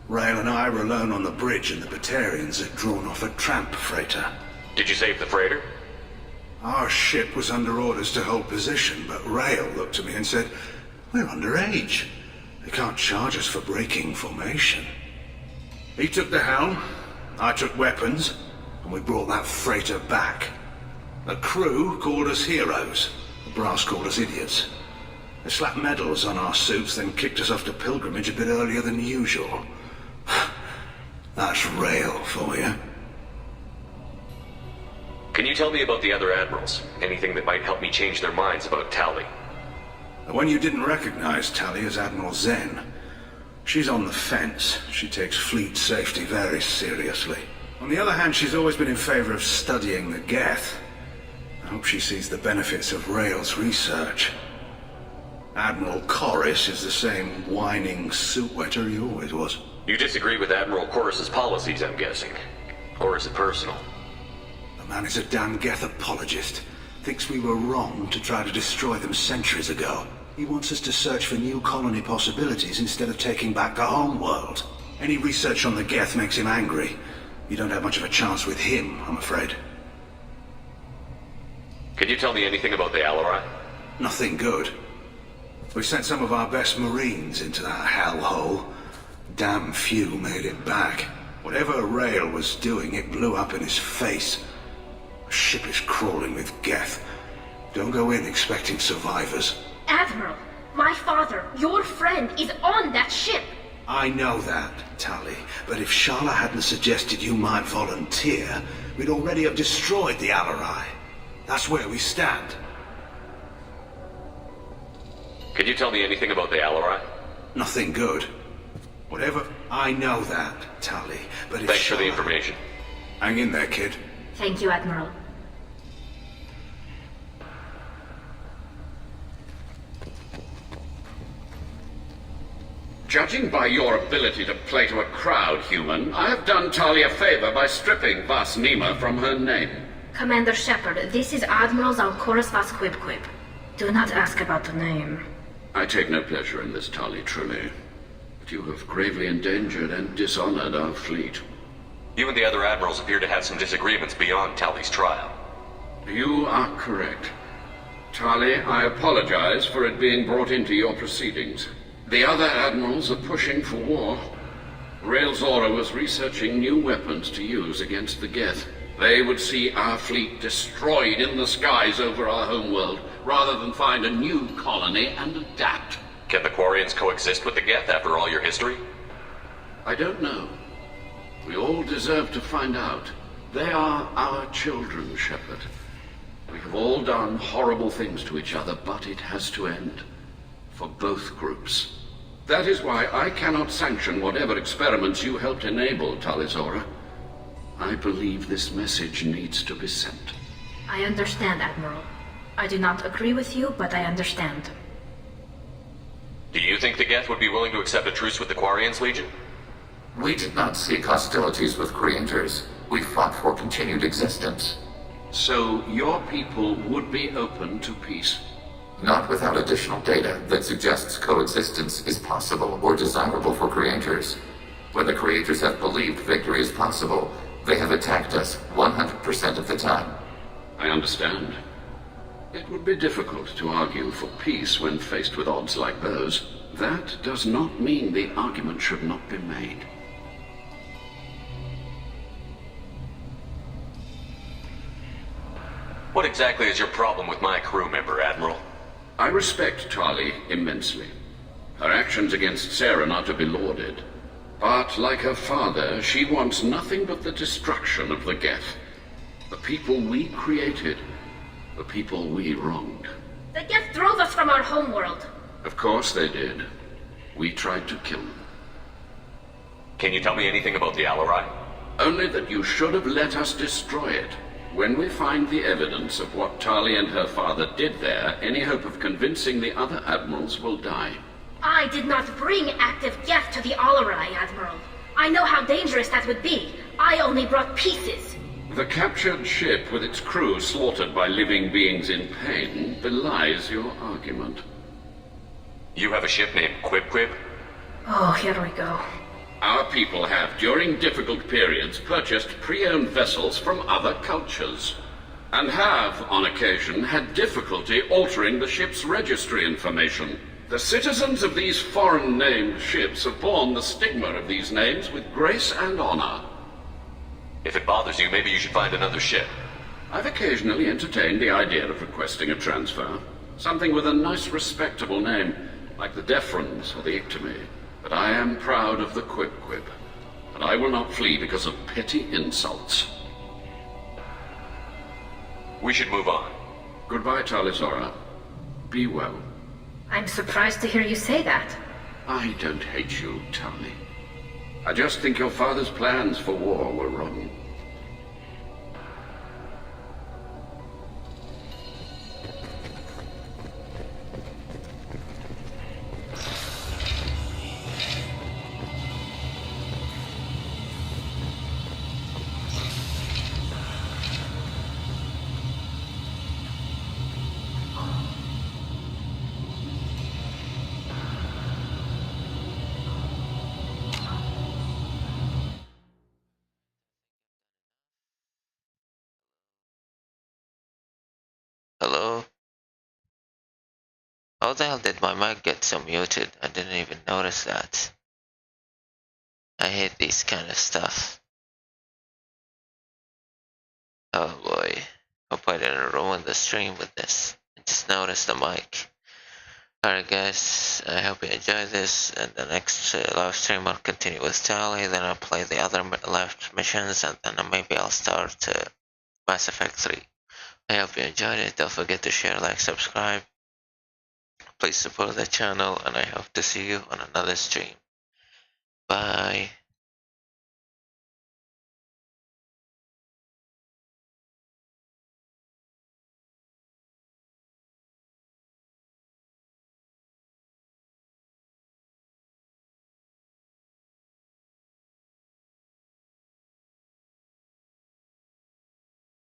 Rail and I were alone on the bridge, and the Batarians had drawn off a tramp freighter. Did you save the freighter? Our ship was under orders to hold position, but Rail looked at me and said, "We're underage. They can't charge us for breaking formation." He took the helm, I took weapons, and we brought that freighter back. The crew called us heroes. The brass called us idiots. They slapped medals on our suits, then kicked us off to pilgrimage a bit earlier than usual. That's Rail for you. Can you tell me about the other admirals? Anything that might help me change their minds about Tally? The one you didn't recognize, Tally, is Admiral Zen. She's on the fence. She takes fleet safety very seriously. On the other hand, she's always been in favor of studying the Geth. I hope she sees the benefits of Rail's research. Admiral Chorus is the same whining suit-wetter he always was. You disagree with Admiral Chorus's policies, I'm guessing. Or is it personal? The man is a damn Geth apologist. Thinks we were wrong to try to destroy them centuries ago. He wants us to search for new colony possibilities instead of taking back the home world. Any research on the Geth makes him angry. You don't have much of a chance with him, I'm afraid. Can you tell me anything about the Alarai? Nothing good. We sent some of our best Marines into that hellhole. Damn few made it back. Whatever Rail was doing, it blew up in his face. The ship is crawling with Geth. Don't go in expecting survivors. Admiral, my father, your friend, is on that ship. I know that, Tally, but if Sharla hadn't suggested you might volunteer, we'd already have destroyed the Alarai. That's where we stand. Can you tell me anything about the Alarai? Nothing good. Whatever... I know that, Tally, but if Thanks for the information. Hang in there, kid. Thank you, Admiral. Judging by your ability to play to a crowd, human, I have done Talia a favor by stripping Vas Nima from her name. Commander Shepard, this is Admiral Zalkorus Vas Quibquib. Do not ask about the name. I take no pleasure in this, tali-trilly. But you have gravely endangered and dishonored our fleet. You and the other admirals appear to have some disagreements beyond Tally's trial. You are correct. Tali, I apologize for it being brought into your proceedings. The other admirals are pushing for war. Railzora was researching new weapons to use against the Geth. They would see our fleet destroyed in the skies over our homeworld, rather than find a new colony and adapt. Can the Quarians coexist with the Geth after all your history? I don't know. We all deserve to find out. They are our children, Shepard. We have all done horrible things to each other, but it has to end. For both groups. That is why I cannot sanction whatever experiments you helped enable, Talizorah. I believe this message needs to be sent. I understand, Admiral. I do not agree with you, but I understand. Do you think the Geth would be willing to accept a truce with the Quarians, Legion? We did not seek hostilities with creators. We fought for continued existence. So your people would be open to peace? Not without additional data that suggests coexistence is possible or desirable for creators. When the creators have believed victory is possible, they have attacked us 100% of the time. I understand. It would be difficult to argue for peace when faced with odds like those. That does not mean the argument should not be made. What exactly is your problem with my crew member, Admiral? I respect Tali immensely. Her actions against Sarah are to be lauded. But, like her father, she wants nothing but the destruction of the Geth. The people we created. The people we wronged. The Geth drove us from our homeworld. Of course they did. We tried to kill them. Can you tell me anything about the Alarai? Only that you should have let us destroy it. When we find the evidence of what Tali and her father did there, any hope of convincing the other admirals will die. I did not bring active geth to the Alarai, Admiral. I know how dangerous that would be. I only brought pieces. The captured ship with its crew slaughtered by living beings in pain belies your argument. You have a ship named Quib? Oh, here we go. Our people have, during difficult periods, purchased pre-owned vessels from other cultures, and have, on occasion, had difficulty altering the ship's registry information. The citizens of these foreign-named ships have borne the stigma of these names with grace and honor. If it bothers you, maybe you should find another ship. I've occasionally entertained the idea of requesting a transfer. Something with a nice, respectable name, like the Defrons or the Ictomy. But I am proud of the Quib, and I will not flee because of petty insults. We should move on. Goodbye, talizorah. Be well. I'm surprised to hear you say that. I don't hate you, Tali. I just think your father's plans for war were wrong. Hello? How the hell did my mic get so muted? I didn't even notice that. I hate these kind of stuff. Oh boy. Hope I didn't ruin the stream with this. I just noticed the mic. Alright guys, I hope you enjoyed this, and the next live stream I'll continue with Tali, then I'll play the other live missions, and then maybe I'll start Mass Effect 3. I hope you enjoyed it. Don't forget to share, like, subscribe. Please support the channel, and I hope to see you on another stream. Bye.